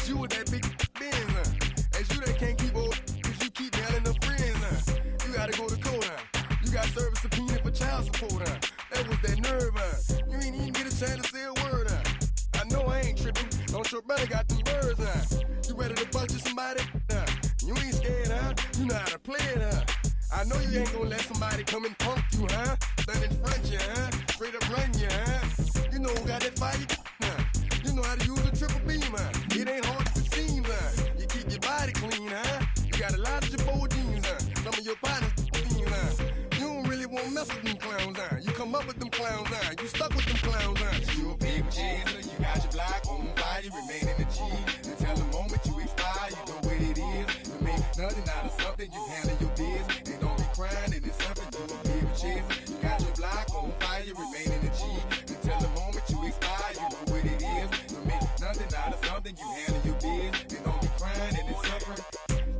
That's you with that big Benz, That's you that can't keep old, cause you keep yelling her friends, You gotta go to court, You got service subpoena for child support, That was that nerve, You ain't even get a chance to say a word, I know I ain't tripping. Don't your brother got them birds, You ready to bust you somebody, You ain't scared, You know how to play it, I know you ain't gonna let somebody come and punk you, Stand in front you, Straight up run you, You know who got that fire, You know how to use a triple beam, It ain't hard to seem, You keep your body clean, You got a lot of your bold jeans, Some of your partners, You don't really want to mess with them clowns, You come up with them clowns, You stuck with them clowns, You a big chaser, you got your block on fire, you remain in the G. Until the moment you expire, you know what it is. You make nothing out of something, you handle your biz. And don't be crying, it is something you a big chaser. You got your block on fire, you remain in the G. Until the moment you expire, you know what it is. You make nothing out of something, you handle your biz. And don't be crying, it is something.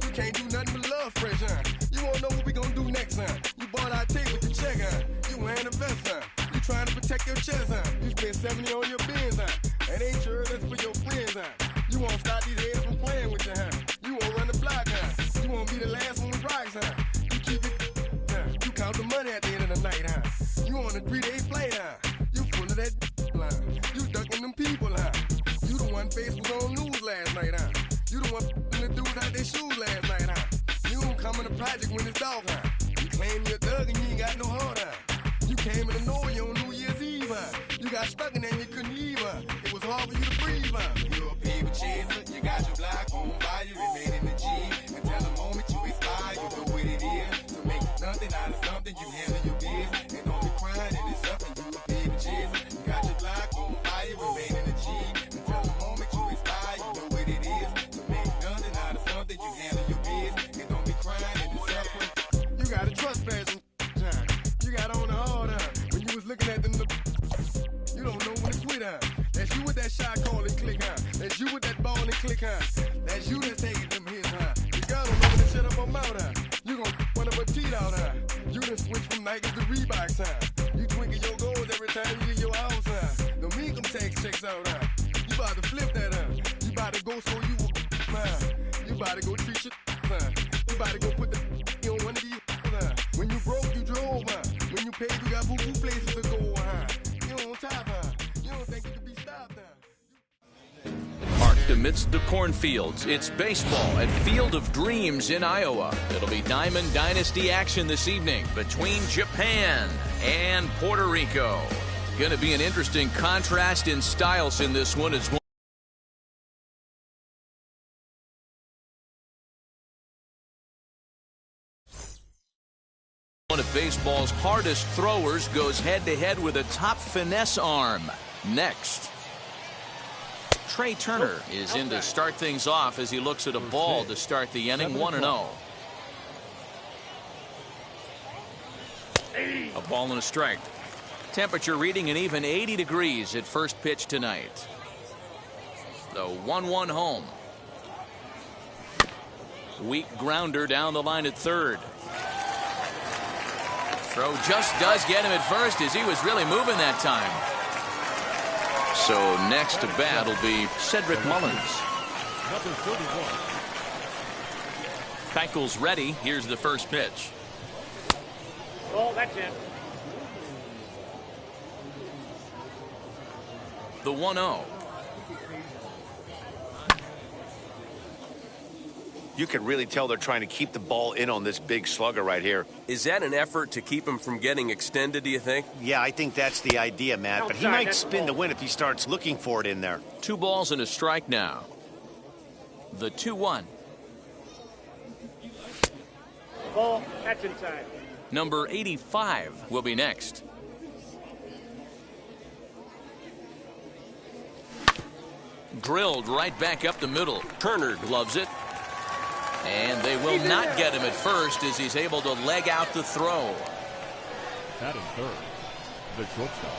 You can't do nothing but love fresh, You won't know what we gonna do next, You bought our tape with the check, You wearing a vest, You trying to protect your chest, You spent 70 on your bins, That ain't sure that's for your friends, You won't stop these heads from playing with you, You won't run the block, You won't be the last on the rocks, You keep it, You count the money at the end of the night, You on a 3-day flight, You full of that You ducking them people, You the one face was on news last night, You the one the dudes out their shoes last night, You don't come in the project when it's dark, You claim you're a thug and you ain't got no heart, You came in the Norway on New Year's Eve, You got stuck and then you couldn't leave, It was hard for you to breathe, You're a people chaser, you got your block on fire, you remain in the G. Until the moment you expire, you know what it is. To make nothing out of something, you handle your biz. And don't be crying, it is something, you a people chaser. You got your block on fire, you remain in the G. Until the moment you expire, you know what it is. To make nothing out of something, you handle your biz. And don't be crying, it is something. You got a trespass and you got on the hard, when you was looking at them. You don't know when to quit, That's you with that shot call and click, That's you with that ball and click, That's you that's taking them hits, The girl don't know when to shut up her mouth, You gon' one of her teeth out, You done switch from Nikes to Reeboks, You twinkle your goals every time you leave your house, Don't make them take checks out, You about to flip that, You about to go so you You about to go treat your, You about to go put the on one of these, When you broke, you drove, When you paid, you got boo-boo places to go, You on top, You don't think you can be stopped, Parked amidst the cornfields, it's baseball at Field of Dreams in Iowa. It'll be Diamond Dynasty action this evening between Japan and Puerto Rico. Going to be an interesting contrast in styles in this one as well. One of baseball's hardest throwers goes head-to-head with a top finesse arm. Next, Trey Turner is in to start things off as he looks at a ball to start the inning, 1-0. A ball and a strike. Temperature reading an even 80 degrees at first pitch tonight. The 1-1 home. Weak grounder down the line at third. Throw just does get him at first as he was really moving that time. So next to bat will be Cedric Mullins. Number 31. Keuchel's ready. Here's the first pitch. Oh, that's it. The 1-0. You can really tell they're trying to keep the ball in on this big slugger right here. Is that an effort to keep him from getting extended, do you think? Yeah, I think that's the idea, Matt. But he might spin the win if he starts looking for it in there. 2 balls and a strike now. The 2-1. Ball, that's inside. Number 85 will be next. Drilled right back up the middle. Turner gloves it. And they will not get him at first as he's able to leg out the throw. Batting third, the shortstop,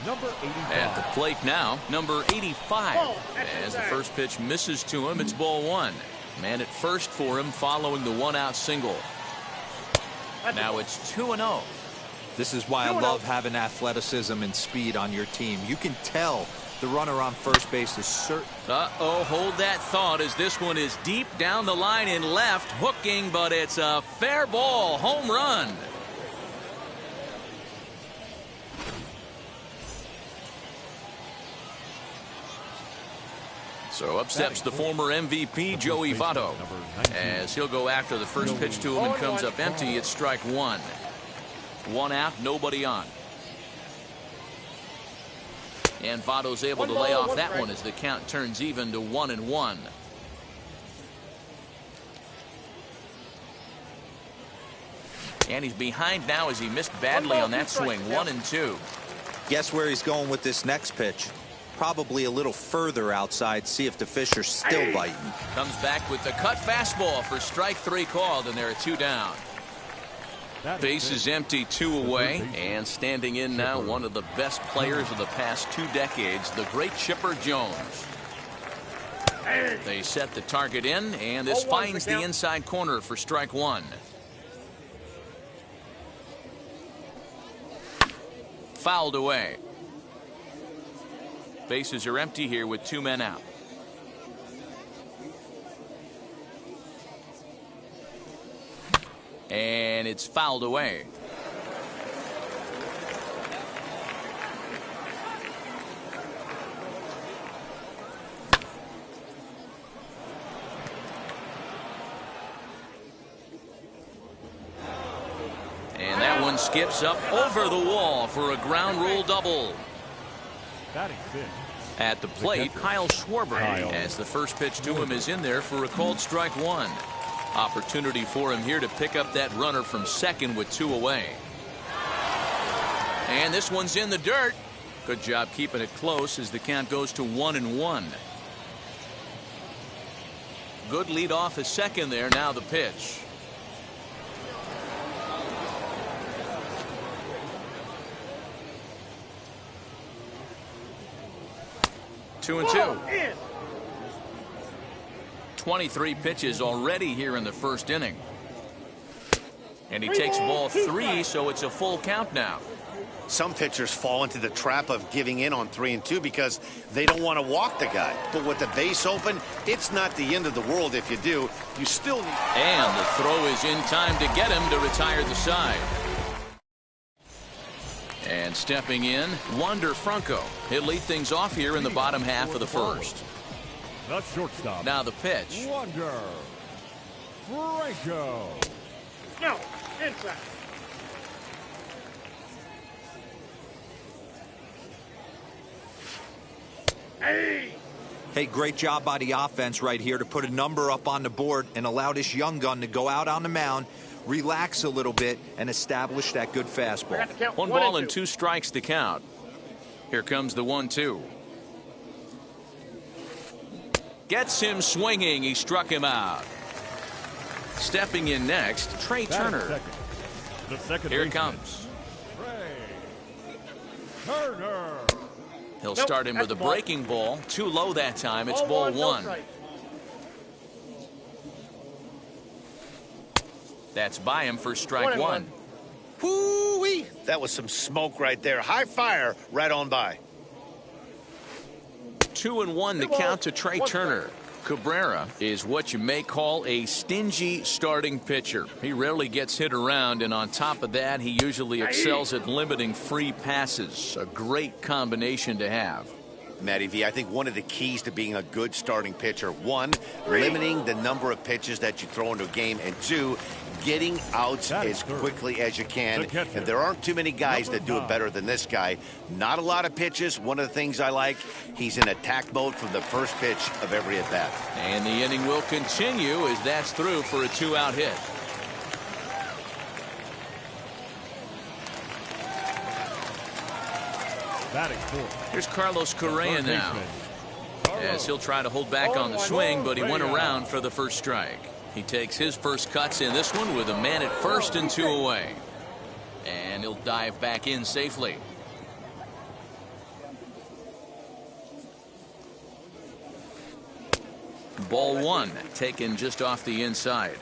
number 85. At the plate now, number 85. As the first pitch misses to him, it's ball 1. Man at first for him following the 1-out single. Now it's 2-0. This is why I love having athleticism and speed on your team. You can tell the runner on first base is certain. Uh-oh, hold that thought as this one is deep down the line in left, hooking, but it's a fair ball, home run. So up steps the former MVP, Joey Votto, as he'll go after the first pitch to him and comes up empty. It's strike one. One out, nobody on. And Votto's able to lay off that one as the count turns even to 1-1. And he's behind now as he missed badly on that swing. 1-2. Guess where he's going with this next pitch? Probably a little further outside. See if the fish are still biting. Comes back with the cut fastball for strike three called, and there are two down. Base is empty, two away, and standing in now one of the best players of the past 2 decades, the great Chipper Jones. They set the target in, and this finds the inside corner for strike one. Fouled away. Bases are empty here with 2 men out. And it's fouled away. And that one skips up over the wall for a ground rule double. At the plate, Kyle Schwarber, as the first pitch to him is in there for a called strike one. Opportunity for him here to pick up that runner from second with 2 away. And this one's in the dirt. Good job keeping it close as the count goes to 1-1. Good lead off at second there. Now the pitch. Two and two. 23 pitches already here in the first inning. And he takes ball 3, so it's a full count now. Some pitchers fall into the trap of giving in on 3 and 2 because they don't want to walk the guy. But with the base open, it's not the end of the world if you do. You still need... And the throw is in time to get him to retire the side. And stepping in, Wander Franco. He'll lead things off here in the bottom half of the first. The shortstop. Now the pitch. Wander Franco. No, inside. Hey, great job by the offense right here to put a number up on the board and allow this young gun to go out on the mound, relax a little bit, and establish that good fastball. 1 ball and 2 strikes to count. Here comes the 1-2. Gets him swinging. He struck him out. Stepping in next, Trey Turner. Here it comes. Turner. He'll start him with a breaking ball. Too low that time. It's ball 1. That's by him for strike 1. Whoo-wee! That was some smoke right there. High fire right on by. 2-1 the count to Trey Turner. Cabrera is what you may call a stingy starting pitcher. He rarely gets hit around, and on top of that, he usually excels at limiting free passes. A great combination to have. Matty V, I think one of the keys to being a good starting pitcher, 1, limiting the number of pitches that you throw into a game, and 2, getting outs as quickly as you can. And there aren't too many guys that do it better than this guy. Not a lot of pitches. One of the things I like, he's in attack mode from the first pitch of every at-bat. And the inning will continue as that's through for a 2-out hit. Here's Carlos Correa now, as he'll try to hold back on the swing, but he went around for the first strike. He takes his first cuts in this one with a man at first and 2 away. And he'll dive back in safely. Ball 1 taken just off the inside.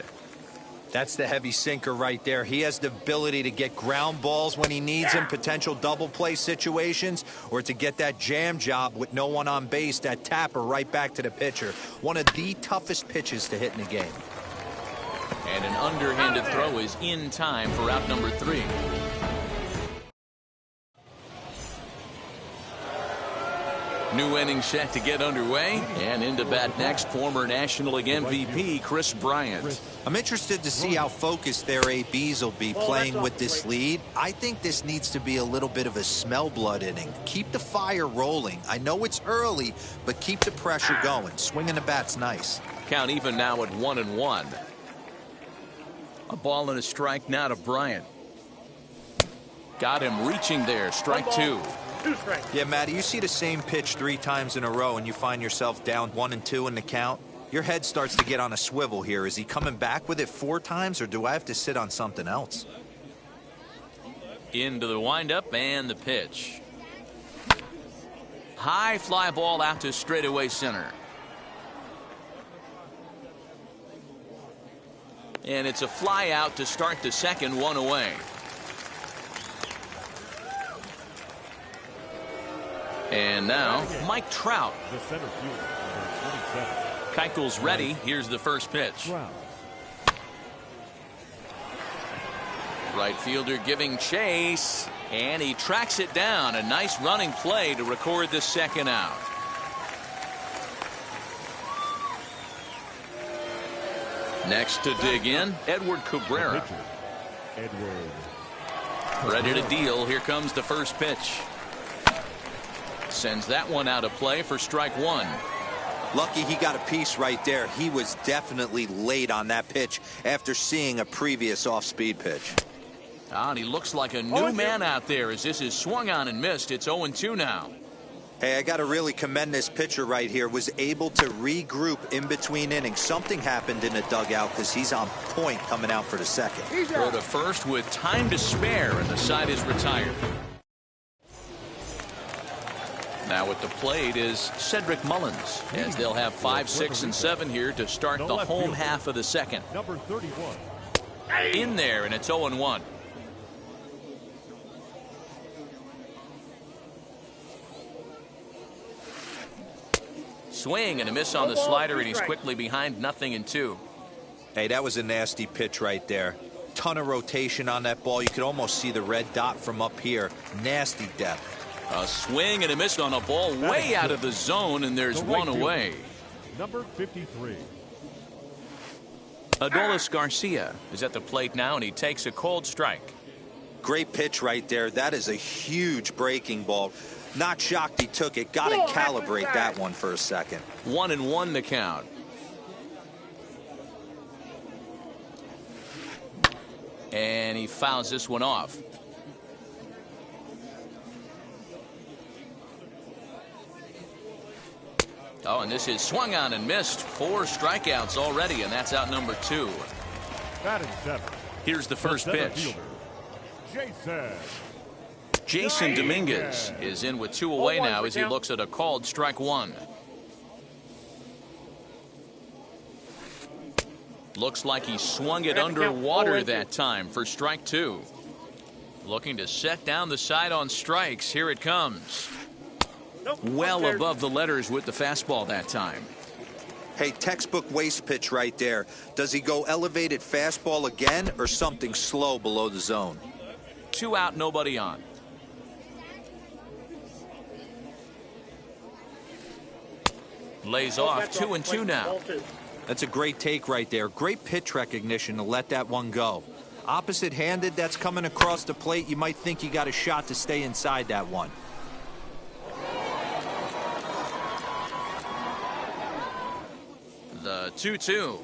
That's the heavy sinker right there. He has the ability to get ground balls when he needs them, potential double play situations, or to get that jam job with no one on base, that tapper right back to the pitcher. One of the toughest pitches to hit in the game. And an underhanded throw is in time for out number 3. New inning set to get underway, and into bat next, former National League MVP Chris Bryant. I'm interested to see how focused their ABs will be playing with this lead. I think this needs to be a little bit of a smell blood inning. Keep the fire rolling. I know it's early, but keep the pressure going. Swinging the bat's nice. Count even now at 1-1. A ball and a strike now to Bryant. Got him reaching there. Strike 2. Yeah, Matty, you see the same pitch 3 times in a row and you find yourself down 1-2 in the count. Your head starts to get on a swivel here. Is he coming back with it 4 times, or do I have to sit on something else? Into the windup and the pitch. High fly ball out to straightaway center. And it's a fly out to start the second, 1 away. And now, Mike Trout. The center fielder, number 27. Keuchel's ready. Here's the first pitch. Right fielder giving chase, and he tracks it down. A nice running play to record the second out. Next to dig in, Edward Cabrera. Ready to deal. Here comes the first pitch. Sends that one out of play for strike 1. Lucky he got a piece right there. He was definitely late on that pitch after seeing a previous off-speed pitch. And he looks like a new man out there as this is swung on and missed. It's 0-2 now. Hey, I got to really commend this pitcher right here. Was able to regroup in between innings. Something happened in the dugout because he's on point coming out for the second. Throw to first with time to spare, and the side is retired. Now at the plate is Cedric Mullins, as they'll have 5, 6, and 7 here to start the home half of the second. Number 31. In there, and it's 0-1. Swing and a miss on the slider, and he's quickly behind 0-2. Hey, that was a nasty pitch right there. Ton of rotation on that ball. You could almost see the red dot from up here. Nasty depth. A swing and a miss on a ball way out of the zone, and there's 1 away. Number 53. Adolis Garcia is at the plate now, and he takes a cold strike. Great pitch right there. That is a huge breaking ball. Not shocked he took it. Got to calibrate that one for a second. 1-1 the count. And he fouls this one off. Oh, and this is swung on and missed. 4 strikeouts already, and that's out number 2. Batting 7. Here's the first pitch. Jason Dominguez is in with 2 away now as he looks at a called strike 1. Looks like he swung it underwater that time for strike 2. Looking to set down the side on strikes. Here it comes. Well above the letters with the fastball that time. Hey, textbook waste pitch right there. Does he go elevated fastball again or something slow below the zone? 2 out, nobody on. Lays off 2-2 now. That's a great take right there. Great pitch recognition to let that one go. Opposite-handed, that's coming across the plate. You might think you got a shot to stay inside that one. The 2-2.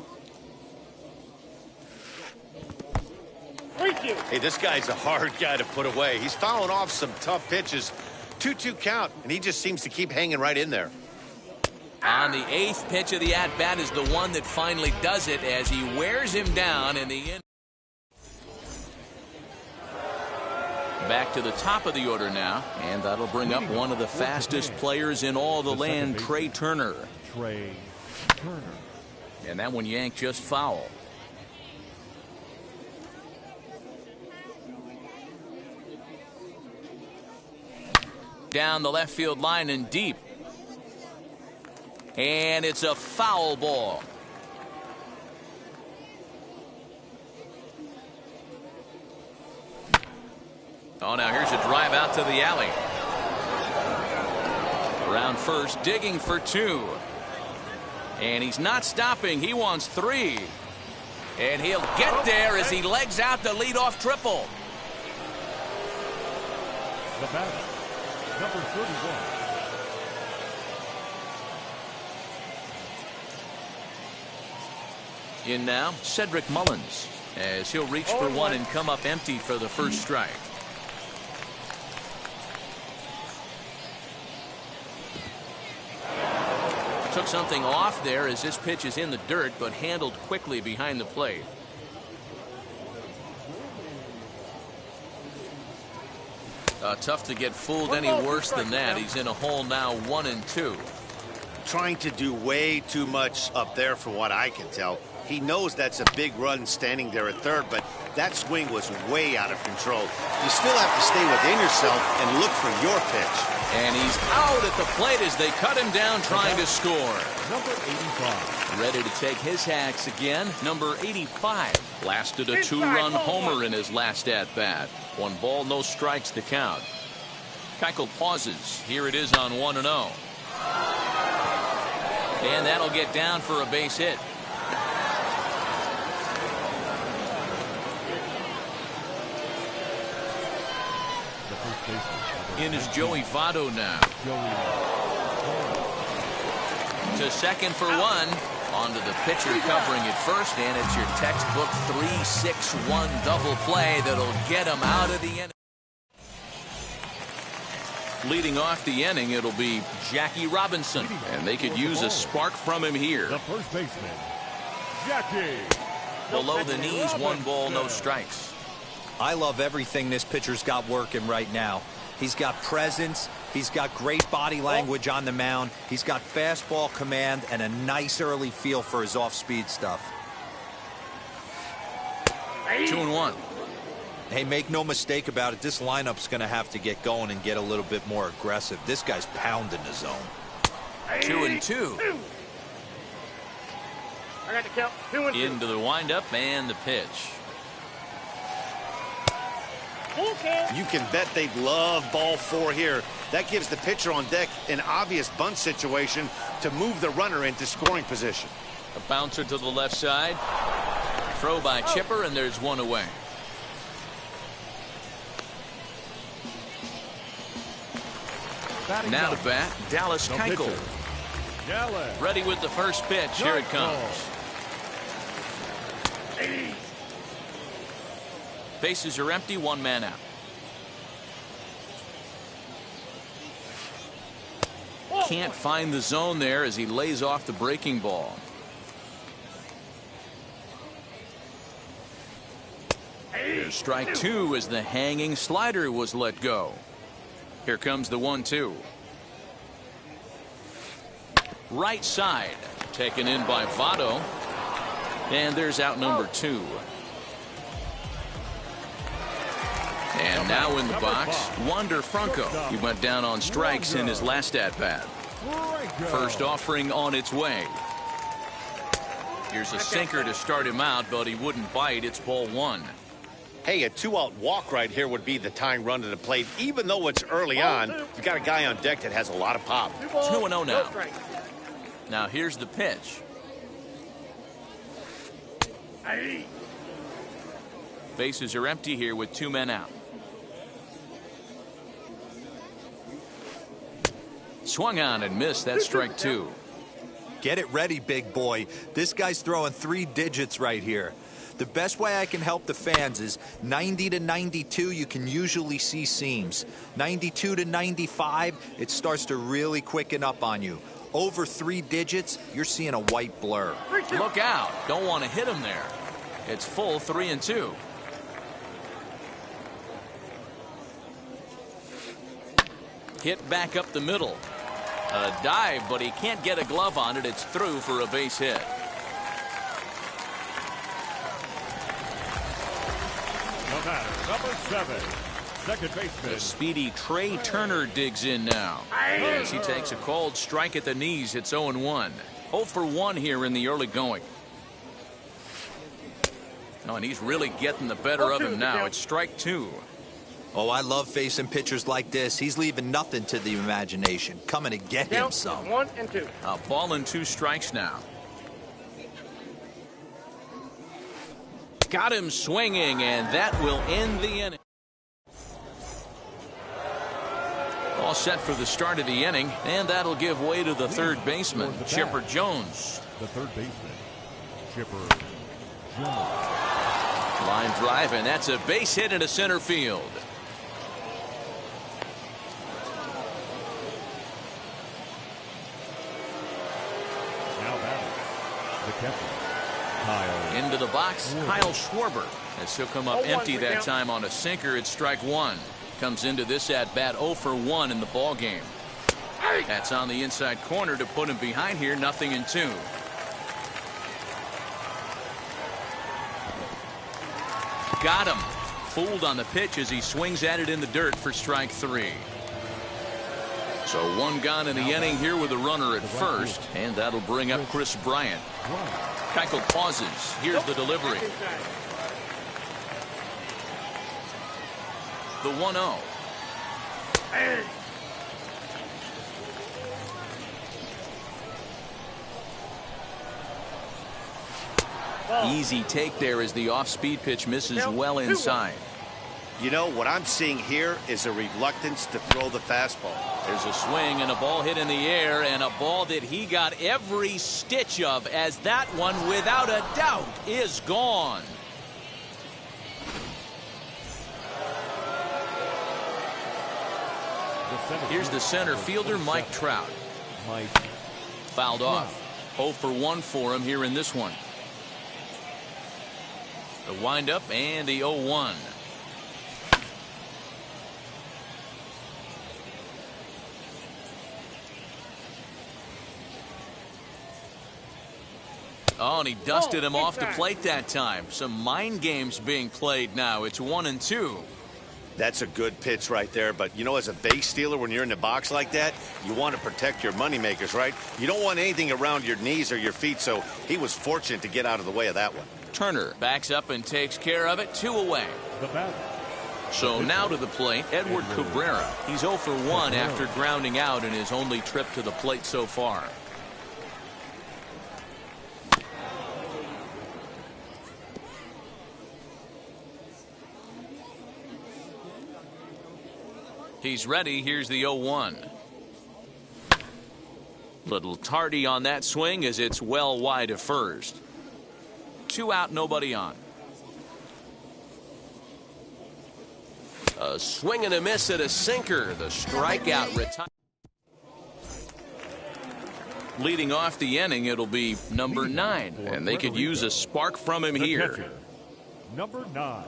Hey, this guy's a hard guy to put away. He's fouling off some tough pitches. 2-2 count, and he just seems to keep hanging right in there. On the 8th pitch of the at-bat is the one that finally does it as he wears him down in the end. Back to the top of the order now, and that'll bring up one of the fastest players in all the land, Trey Turner. And that one yanked just foul. down the left field line and deep. And it's a foul ball. Oh, now here's a drive out to the alley. Around first, digging for 2. And he's not stopping. He wants 3. And he'll get there as he legs out the leadoff triple. The batter, number 31. In now, Cedric Mullins, as he'll reach for 1 and come up empty for the first strike. Took something off there as this pitch is in the dirt, but handled quickly behind the plate. Tough to get fooled any worse than that. He's in a hole now, 1 and 2. Trying to do way too much up there for what I can tell. He knows that's a big run standing there at third, but that swing was way out of control. You still have to stay within yourself and look for your pitch. And he's out at the plate as they cut him down trying to score. Number 85. Ready to take his hacks again. Number 85 blasted a 2-run homer in his last at-bat. 1 ball, no strikes to count. Keuchel pauses. Here it is on 1-0. And that'll get down for a base hit. In is Joey Votto now. To second for 1. Onto the pitcher covering it first, and it's your textbook 3-6-1 double play that'll get him out of the inning. Leading off the inning, it'll be Jackie Robinson, and they could use a spark from him here. The first baseman, Jackie. Below the knees, 1 ball, no strikes. I love everything this pitcher's got working right now. He's got presence. He's got great body language on the mound. He's got fastball command and a nice early feel for his off-speed stuff. 2-1. Hey, make no mistake about it. This lineup's going to have to get going and get a little bit more aggressive. This guy's pounding the zone. 2-2. I got to count 2 and 2. Into the windup and the pitch. You can bet they'd love ball 4 here. That gives the pitcher on deck an obvious bunt situation to move the runner into scoring position. A bouncer to the left side. Throw by Chipper, and there's 1 away. Now to bat, Dallas Keuchel. Ready with the first pitch. Here it comes. Bases are empty, 1 man out. Can't find the zone there as he lays off the breaking ball. Here's strike 2 as the hanging slider was let go. Here comes the 1-2. Right side, taken in by Votto. And there's out number 2. And now in the box, Wander Franco. He went down on strikes in his last at-bat. First offering on its way. Here's a sinker to start him out, but he wouldn't bite. It's ball 1. Hey, a 2-out walk right here would be the tying run to the plate. Even though it's early on, you've got a guy on deck that has a lot of pop. 2-0 now. Now here's the pitch. Bases are empty here with 2 men out. Swung on and missed. That's strike 2. Get it ready, big boy. This guy's throwing 3 digits right here. The best way I can help the fans is 90 to 92, you can usually see seams. 92 to 95, it starts to really quicken up on you. Over 3 digits, you're seeing a white blur. Look out. Don't want to hit him there. It's full 3-2. Hit back up the middle. A dive, but he can't get a glove on it. It's through for a base hit. No matter, number 7, Second baseman. The speedy Trey Turner digs in now. As he takes a cold strike at the knees, it's 0-1. 0 for 1 here in the early going. Oh, and he's really getting the better of him now. It's strike 2. Oh, I love facing pitchers like this. He's leaving nothing to the imagination. Coming to get him some. 1 and 2. A ball and 2 strikes now. Got him swinging, and that will end the inning. All set for the start of the inning, and that'll give way to the third baseman, Chipper Jones. The third baseman, Chipper Jones. Line drive, and that's a base hit into center field. Now batting, the catcher, Kyle. Into the box, Kyle Schwarber. As he'll come up empty that time on a sinker, it's strike 1. Comes into this at bat 0 for 1 in the ball game. That's on the inside corner to put him behind here, 0-2. Got him. Fooled on the pitch as he swings at it in the dirt for strike 3. So 1 gone in the inning here with a runner at first, and that'll bring up Chris Bryant. Keuchel pauses. Here's the delivery. The 1-0. Easy take there as the off-speed pitch misses well inside. You know, what I'm seeing here is a reluctance to throw the fastball. There's a swing and a ball hit in the air, and a ball that he got every stitch of, as that one, without a doubt, is gone. Here's the center fielder, Mike Trout. Fouled off. 0 for 1 for him here in this one. The windup and the 0-1. Oh, and he dusted him off the plate that time. Some mind games being played now. It's 1-2. That's a good pitch right there. But, you know, as a base stealer, when you're in the box like that, you want to protect your moneymakers, right? You don't want anything around your knees or your feet, so he was fortunate to get out of the way of that one. Turner backs up and takes care of it. 2 away. So now to the plate, Edward Cabrera. He's 0 for 1 after grounding out in his only trip to the plate so far. He's ready. Here's the 0-1. Little tardy on that swing as it's well wide of first. 2 out, nobody on. A swing and a miss at a sinker. The strikeout retires. Leading off the inning, it'll be number 9, and they could use a spark from him here. Number 9.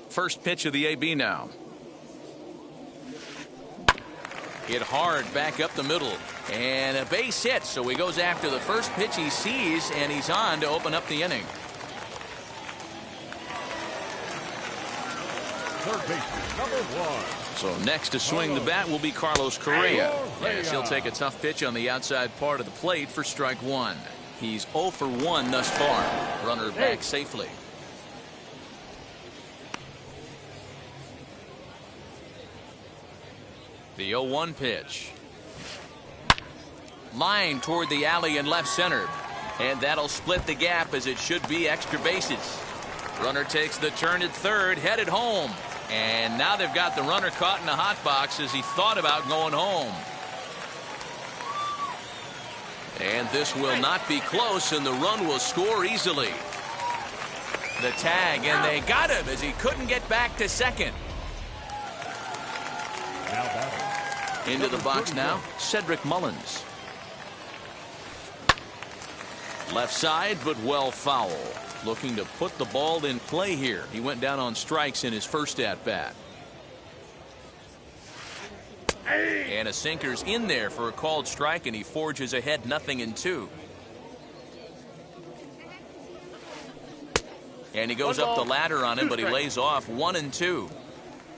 First pitch of the AB now. Hit hard back up the middle. And a base hit, so he goes after the first pitch he sees, and he's on to open up the inning. Third baseman, number 1. So next to swing the bat will be Carlos Correa, as he'll take a tough pitch on the outside part of the plate for strike 1. He's 0 for 1 thus far. Runner back safely. The 0-1 pitch. Line toward the alley in left center. And that'll split the gap as it should be extra bases. Runner takes the turn at third, headed home. And now they've got the runner caught in the hot box as he thought about going home. And this will not be close, and the run will score easily. The tag, and they got him as he couldn't get back to second. Into the box now, Cedric Mullins. Left side, but well foul. Looking to put the ball in play here. He went down on strikes in his first at-bat. And a sinker's in there for a called strike, and he forges ahead 0-2. And he goes up the ladder on him, but he lays off 1-2.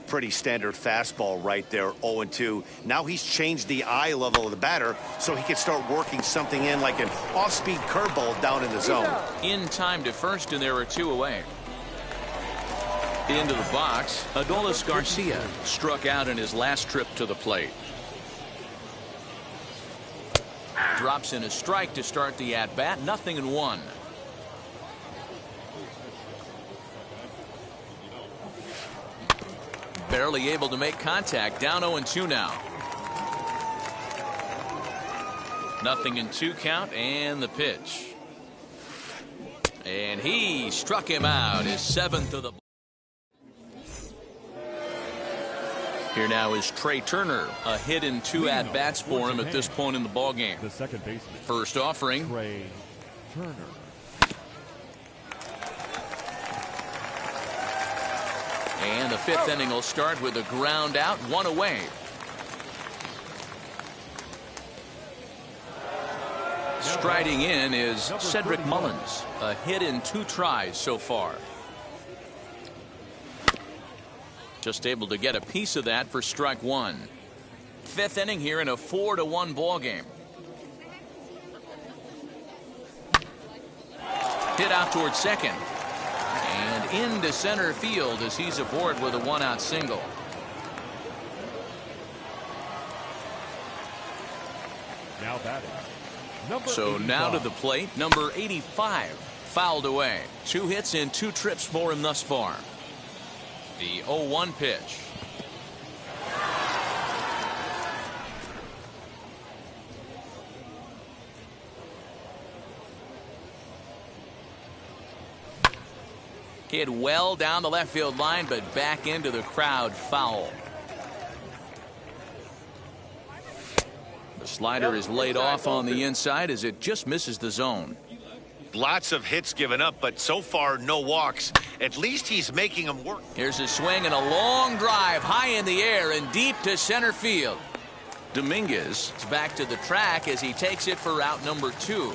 Pretty standard fastball right there, 0-2. Now he's changed the eye level of the batter so he can start working something in like an off-speed curveball down in the zone. In time to first, and there are 2 away. Into the box, Adolis Garcia struck out in his last trip to the plate. Drops in a strike to start the at-bat, 0-1. Barely able to make contact, down 0-2 now. 0-2 count, and the pitch. And he struck him out, his 7th of the. Here now is Trey Turner, a hit in 2 at-bats for him at this point in the ballgame. The second baseman. First offering. Trey Turner. And the 5th inning will start with a ground out, 1 away. Striding in is Cedric Mullins, a hit in 2 tries so far. Just able to get a piece of that for strike 1. 5th inning here in a 4-1 ball game. Hit out towards second. And into center field as he's aboard with a 1-out single. Now batting. So now to the plate, number 85, fouled away. 2 hits and 2 trips for him thus far. The 0-1 pitch. Hit well down the left field line, but back into the crowd, foul. The slider is laid off on the inside as it just misses the zone. Lots of hits given up, but so far no walks. At least he's making them work. Here's a swing and a long drive high in the air and deep to center field. Dominguez is back to the track as he takes it for out number 2.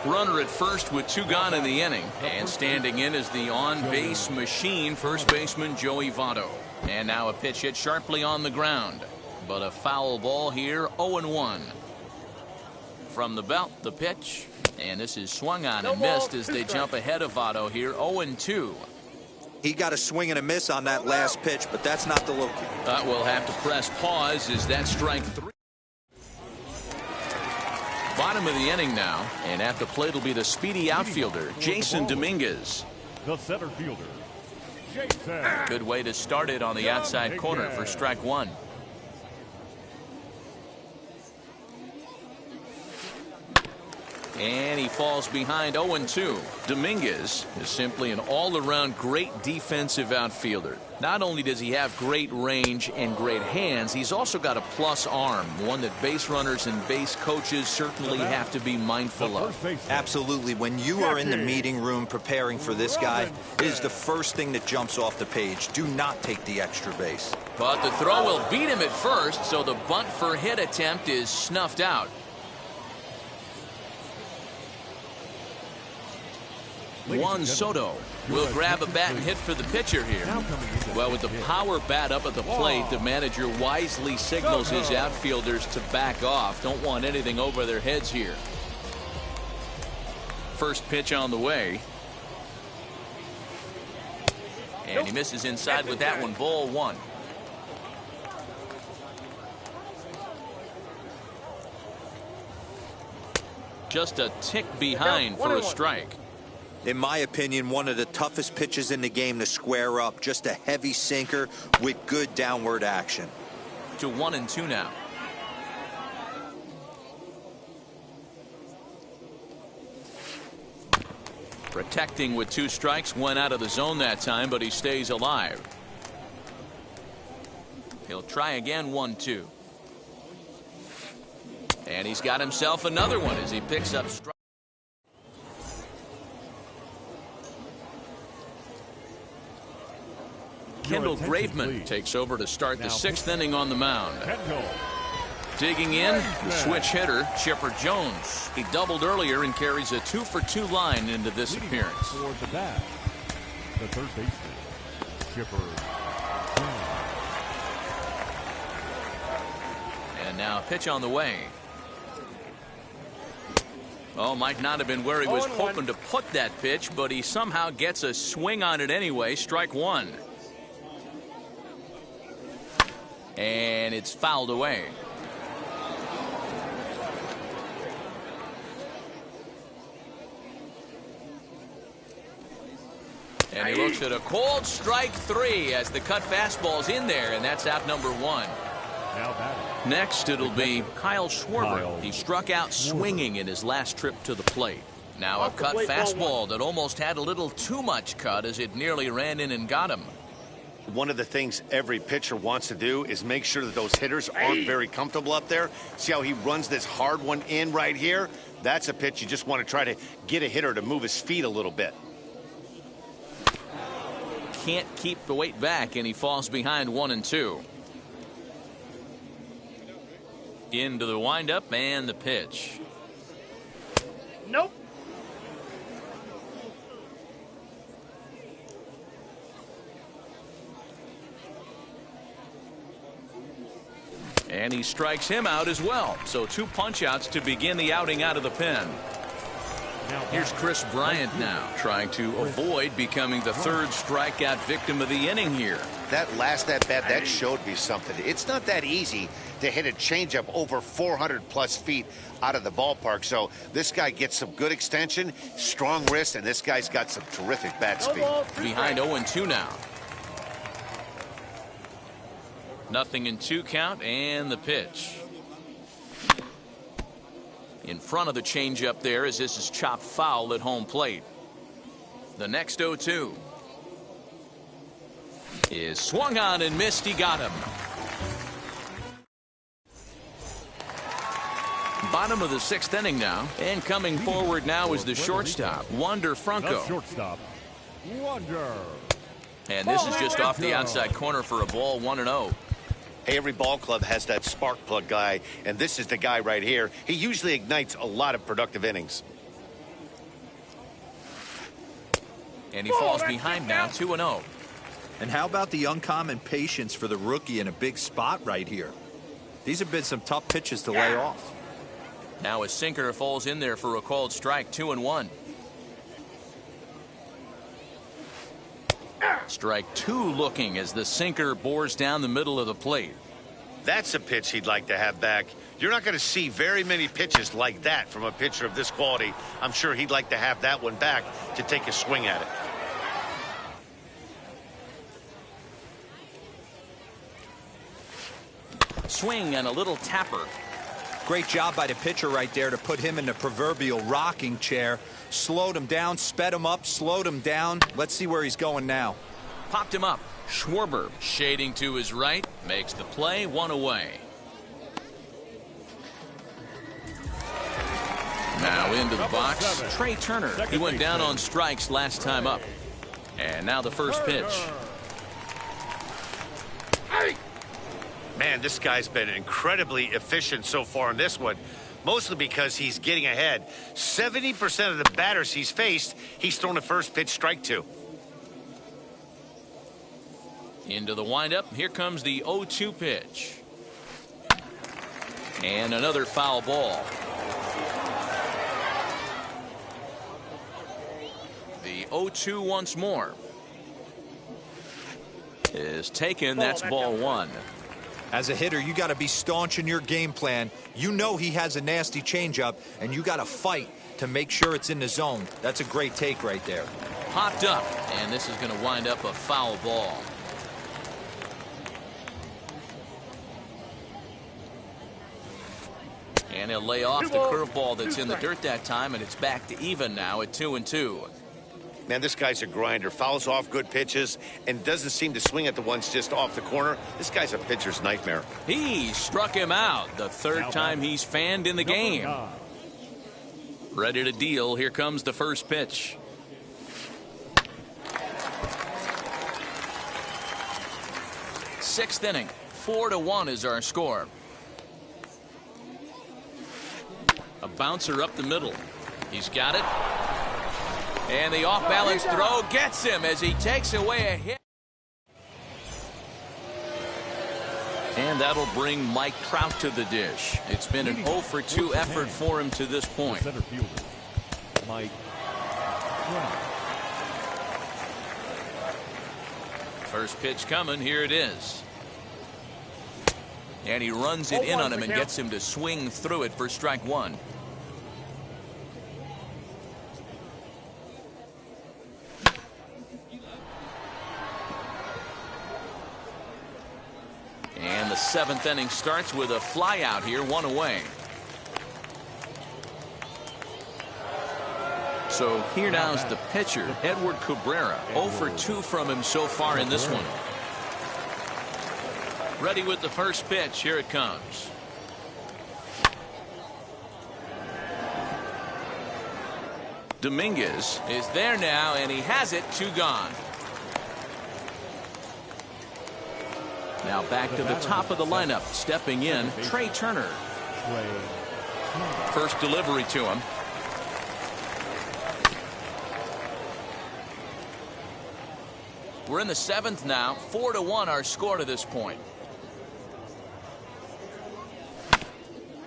Runner at first with 2 gone in the inning. And standing in is the on-base machine, first baseman Joey Votto. And now a pitch hit sharply on the ground. But a foul ball here, 0-1. From the belt, the pitch. And this is swung on and missed as they jump ahead of Votto here, 0-2. He got a swing and a miss on that last pitch, but that's not the look. We'll have to press pause as that strike 3. Bottom of the inning now, and at the plate will be the speedy outfielder, Jason Dominguez. The center fielder, Jason. Good way to start it on the outside corner for strike 1. And he falls behind 0-2. Dominguez is simply an all-around great defensive outfielder. Not only does he have great range and great hands, he's also got a plus arm, one that base runners and base coaches certainly have to be mindful of. Absolutely. When you are in the meeting room preparing for this guy, it is the first thing that jumps off the page. Do not take the extra base. But the throw will beat him at first, so the bunt for hit attempt is snuffed out. Juan Soto will grab a bat and hit for the pitcher here. Well, with the power bat up at the plate, the manager wisely signals his outfielders to back off. Don't want anything over their heads here. First pitch on the way. And he misses inside with that one, ball 1. Just a tick behind for a strike. In my opinion, one of the toughest pitches in the game to square up. Just a heavy sinker with good downward action. To 1-2 now. Protecting with 2 strikes, went out of the zone that time, but he stays alive. He'll try again, 1-2. And he's got himself another one as he picks up strike. Kendall Graveman takes over to start the 6th inning on the mound. Digging in, the switch hitter, Chipper Jones. He doubled earlier and carries a 2-for-2 line into this appearance. For the bat, the third baseman, Chipper Jones. And now a pitch on the way. Oh, might not have been where he was hoping to put that pitch, but he somehow gets a swing on it anyway. Strike 1. And it's fouled away. And he looks at a cold strike 3 as the cut fastball's in there, and that's out number 1. Next, it'll be Kyle Schwarber. He struck out swinging in his last trip to the plate. Now a cut fastball that almost had a little too much cut as it nearly ran in and got him. One of the things every pitcher wants to do is make sure that those hitters aren't very comfortable up there. See how he runs this hard one in right here? That's a pitch you just want to try to get a hitter to move his feet a little bit. Can't keep the weight back, and he falls behind 1-2. Into the windup and the pitch. Nope. And he strikes him out as well. So 2 punch-outs to begin the outing out of the pen. Here's Chris Bryant now, trying to avoid becoming the 3rd strikeout victim of the inning here. That last at-bat, that showed me something. It's not that easy to hit a changeup over 400-plus feet out of the ballpark. So this guy gets some good extension, strong wrist, and this guy's got some terrific bat speed. Behind 0-2 now. 0-2 count and the pitch. In front of the changeup there as this is chopped foul at home plate. The next 0-2 is swung on and missed. He got him. Bottom of the 6th inning now, and coming forward now is the shortstop, Wander Franco. Shortstop, Wander. And this is just off the outside corner for a ball, 1-0. Hey, every ball club has that spark plug guy, and this is the guy right here. He usually ignites a lot of productive innings. And he falls behind now, 2-0. And how about the uncommon patience for the rookie in a big spot right here? These have been some tough pitches to lay off. Now a sinker falls in there for a called strike, 2-1. Strike 2 looking as the sinker bores down the middle of the plate. That's a pitch he'd like to have back. You're not going to see very many pitches like that from a pitcher of this quality. I'm sure he'd like to have that one back to take a swing at it. Swing and a little tapper. Great job by the pitcher right there to put him in the proverbial rocking chair. Slowed him down, sped him up, slowed him down. Let's see where he's going now. Popped him up. Schwarber shading to his right, makes the play, 1 away. Now into the box, Trey Turner. He went down on strikes last time up. And now the first pitch. Man, this guy's been incredibly efficient so far in this one, mostly because he's getting ahead. 70% of the batters he's faced, he's thrown a first pitch strike to. Into the windup. Here comes the 0-2 pitch. And another foul ball. The 0-2 once more is taken. That's ball 1. As a hitter, you got to be staunch in your game plan. You know he has a nasty changeup, and you got to fight to make sure it's in the zone. That's a great take right there. Popped up, and this is going to wind up a foul ball. And he'll lay off the curveball that's in the dirt that time, and it's back to even now at 2-2. Man, this guy's a grinder. Fouls off good pitches and doesn't seem to swing at the ones just off the corner. This guy's a pitcher's nightmare. He struck him out the third time he's fanned in the game. Ready to deal. Here comes the first pitch. Sixth inning. 4-1 is our score. A bouncer up the middle. He's got it. And the off-balance throw gets him as he takes away a hit. And that'll bring Mike Trout to the dish. It's been an 0-for-2 effort for him to this point. Center fielder, Mike Trout. First pitch coming. Here it is. And he runs it in on him and gets him to swing through it for strike one. And the seventh inning starts with a fly out here, one away. So here now's the pitcher, Edward Cabrera. 0-for-2 from him so far in this one. Ready with the first pitch. Here it comes. Dominguez is there now, and he has it. 2 gone. Now back to the top of the lineup. Stepping in, Trey Turner. First delivery to him. We're in the seventh now. 4-1 our score to this point.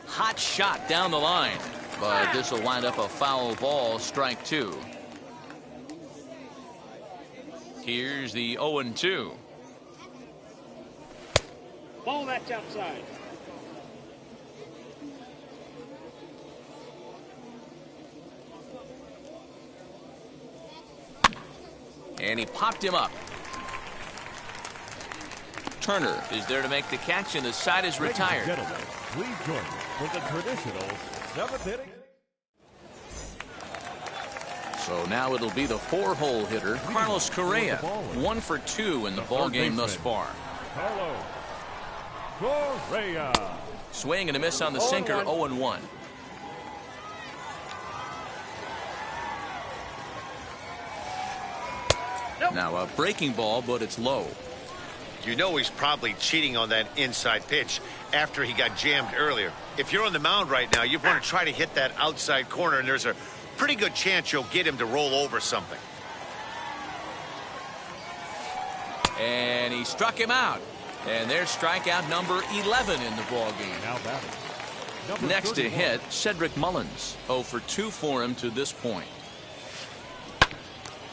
Hot shot down the line, but this will wind up a foul ball. Strike 2. Here's the 0-2. Ball that's outside. And he popped him up. Turner is there to make the catch, and the side is retired. Ladies and gentlemen, please join me for the traditional 7th inning. So now it'll be the 4-hole hitter, Carlos Correa. 1-for-2 in the ball game thus far. Carlos Correa. Swing and a miss on the sinker. 0-1. Now a breaking ball, but it's low. You know he's probably cheating on that inside pitch after he got jammed earlier. If you're on the mound right now, you want to try to hit that outside corner, and there's a pretty good chance you'll get him to roll over something. And he struck him out. And there's strikeout number 11 in the ball game. Now batting. Next to hit, Cedric Mullins. 0-for-2 for him to this point.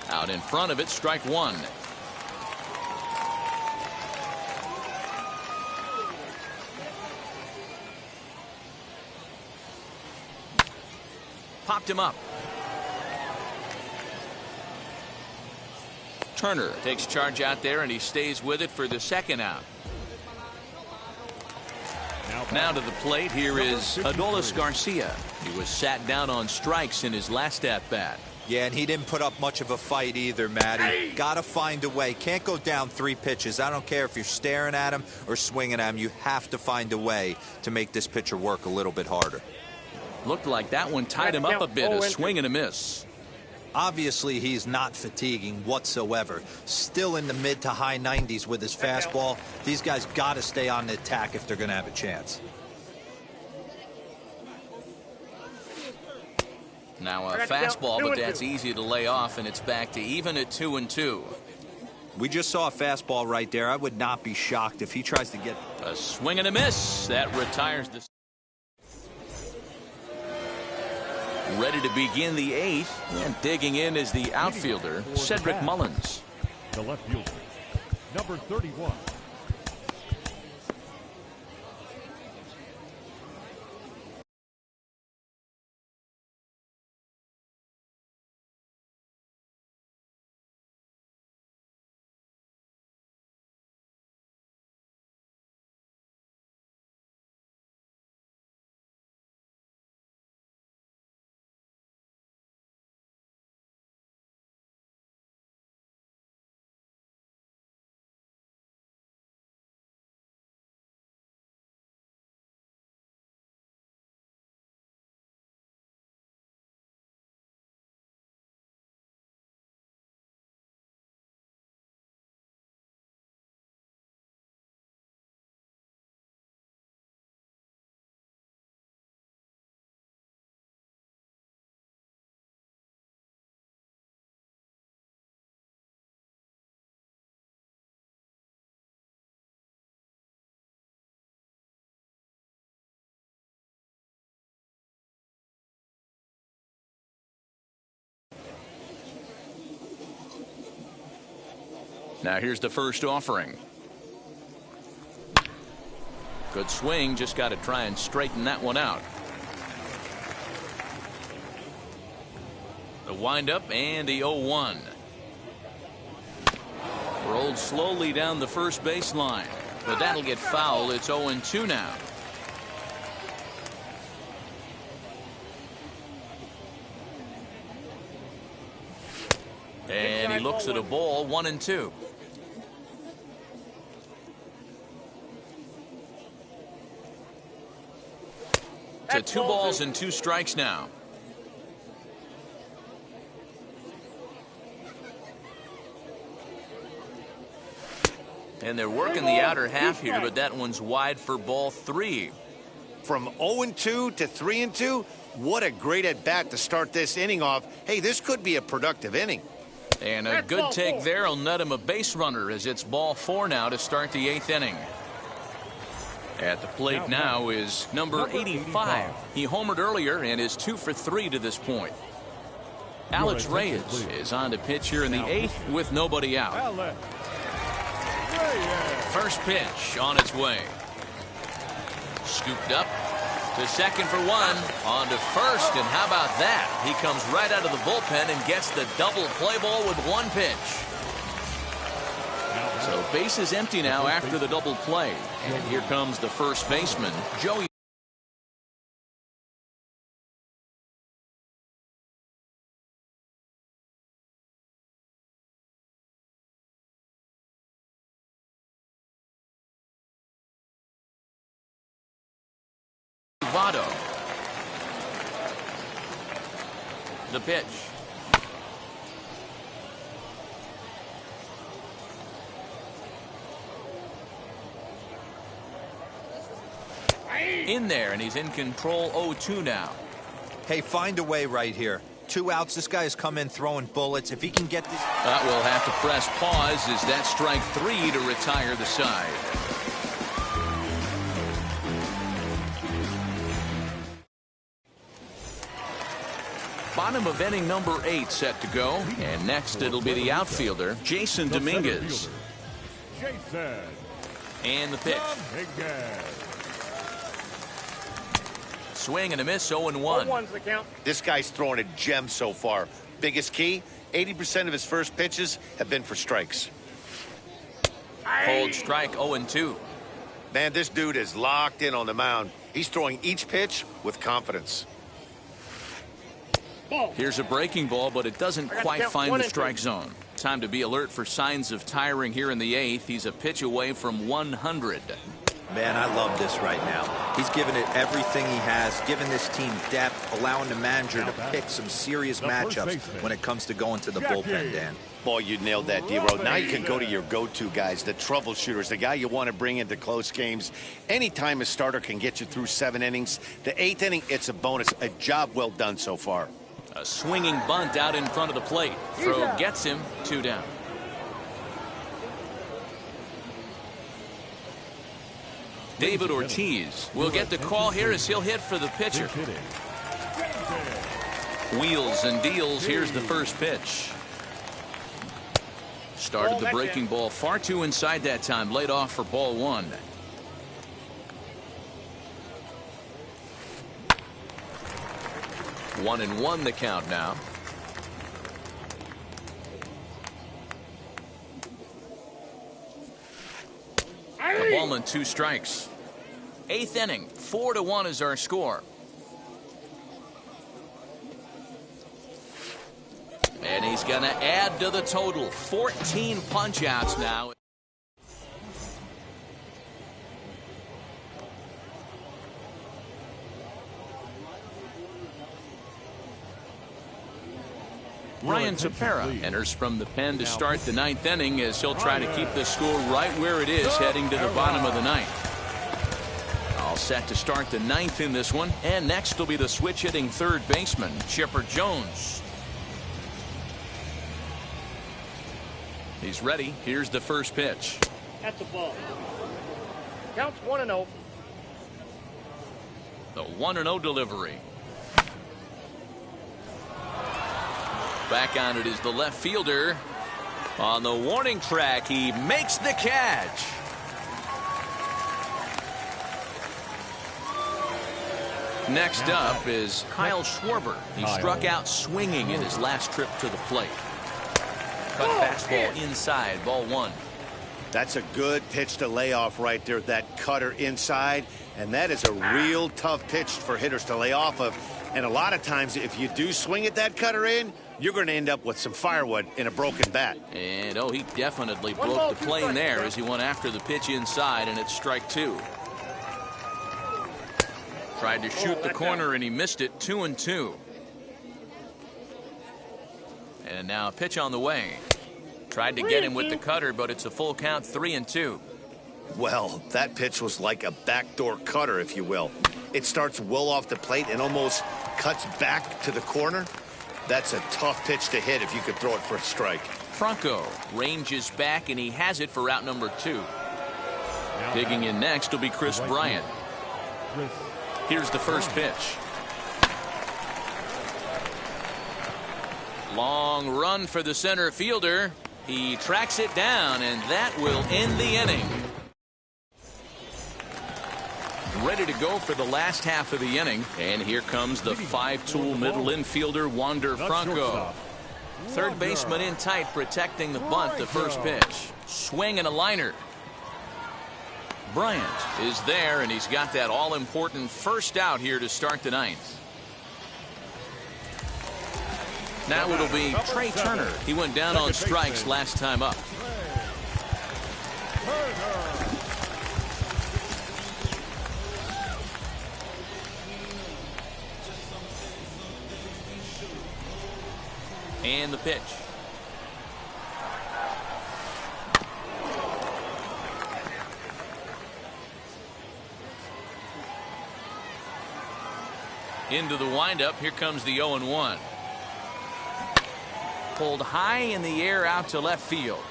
Out in front of it, strike 1. Popped him up. Turner takes charge out there, and he stays with it for the second out. Now to the plate, here is Adolis Garcia. He was sat down on strikes in his last at-bat. Yeah, and he didn't put up much of a fight either, Matty. Gotta find a way. Can't go down 3 pitches. I don't care if you're staring at him or swinging at him. You have to find a way to make this pitcher work a little bit harder. Looked like that one tied him up a bit. A swing and a miss. Obviously, he's not fatiguing whatsoever. Still in the mid to high 90s with his fastball. These guys got to stay on the attack if they're going to have a chance. Now a fastball, but that's easy to lay off, and it's back to even at 2-2. We just saw a fastball right there. I would not be shocked if he tries to get a swing and a miss. That retires the. Ready to begin the 8th, and digging in is the outfielder, Cedric Mullins. The left fielder, number 31. Now here's the first offering. Good swing, just got to try and straighten that one out. The windup and the 0-1. Rolled slowly down the first baseline, but that'll get foul. It's 0-2 now. And he looks at a ball, 1-2. To 2 balls and 2 strikes now. And they're working the outer half here, but that one's wide for ball 3. From 0-2 to 3-2, what a great at-bat to start this inning off. Hey, this could be a productive inning. And a good take there will net him a base runner as it's ball 4 now to start the 8th inning. At the plate now is number 85. He homered earlier and is 2 for 3 to this point. Alex Reyes is on to pitch here in the 8th with nobody out. First pitch on its way. Scooped up to second for 1. On to first, and how about that? He comes right out of the bullpen and gets the double play ball with 1 pitch. So base is empty now after the double play. And here comes the first baseman, Joey. Votto. The pitch. In there, and he's in control. 0-2 now. Hey, find a way right here. 2 outs. This guy has come in throwing bullets. If he can get this... We'll have to press pause as that strike 3 to retire the side. Bottom of inning number 8 set to go. And next it'll be the outfielder, Jason Dominguez. And the pitch. Swing and a miss, 0-1. This guy's throwing a gem so far. Biggest key, 80% of his first pitches have been for strikes. Cold strike, 0-2. Man, this dude is locked in on the mound. He's throwing each pitch with confidence. Here's a breaking ball, but it doesn't quite find the strike zone. Time to be alert for signs of tiring here in the 8th. He's a pitch away from 100. Man, I love this right now. He's given it everything he has, given this team depth, allowing the manager to pick some serious matchups when it comes to going to the bullpen, Dan. Boy, you nailed that, D-Road. Now you can go to your go-to guys, the troubleshooters, the guy you want to bring into close games. Anytime a starter can get you through 7 innings, the 8th inning, it's a bonus. A job well done so far. A swinging bunt out in front of the plate. Throw gets him, 2 down. David Ortiz will get the call here as he'll hit for the pitcher. Wheels and deals. Here's the first pitch. Started the breaking ball far too inside that time. Laid off for ball 1. One and 1 the count now. A ball and 2 strikes. 8th inning, 4-1 is our score. And he's going to add to the total. 14 punch-outs now. Ryan Tepera enters from the pen to start the 9th inning as he'll try to keep the score right where it is heading to the bottom of the 9th. All set to start the 9th in this one. And next will be the switch hitting 3rd baseman, Chipper Jones. He's ready. Here's the first pitch. That's a ball. Counts 1-0. The 1-0 delivery. Back on it is the left fielder. On the warning track, he makes the catch. Next up is Kyle Schwarber. He struck out swinging in his last trip to the plate. Cut fastball inside, ball one. That's a good pitch to lay off right there, that cutter inside. And that is a real tough pitch for hitters to lay off of. And a lot of times, if you do swing at that cutter in, you're going to end up with some firewood in a broken bat. And, oh, he definitely broke the plane there as he went after the pitch inside, and it's strike two. Tried to shoot the corner, and he missed it. 2-2. And now a pitch on the way. Tried to get him with the cutter, but it's a full count, 3-2. Well, that pitch was like a backdoor cutter, if you will. It starts well off the plate and almost cuts back to the corner. That's a tough pitch to hit if you could throw it for a strike. Franco ranges back, and he has it for out number 2. Digging in next will be Chris Bryant. Here's the first pitch. Long run for the center fielder. He tracks it down, and that will end the inning. Ready to go for the last half of the inning, and here comes the 5-tool middle infielder Wander Franco. Third baseman in tight, protecting the bunt. The first pitch, swing and a liner. Bryant is there, and he's got that all-important first out here to start the ninth. Now it'll be Trey Turner. He went down on strikes last time up. And the pitch. Into the windup. Here comes the 0-1. Pulled high in the air out to left field.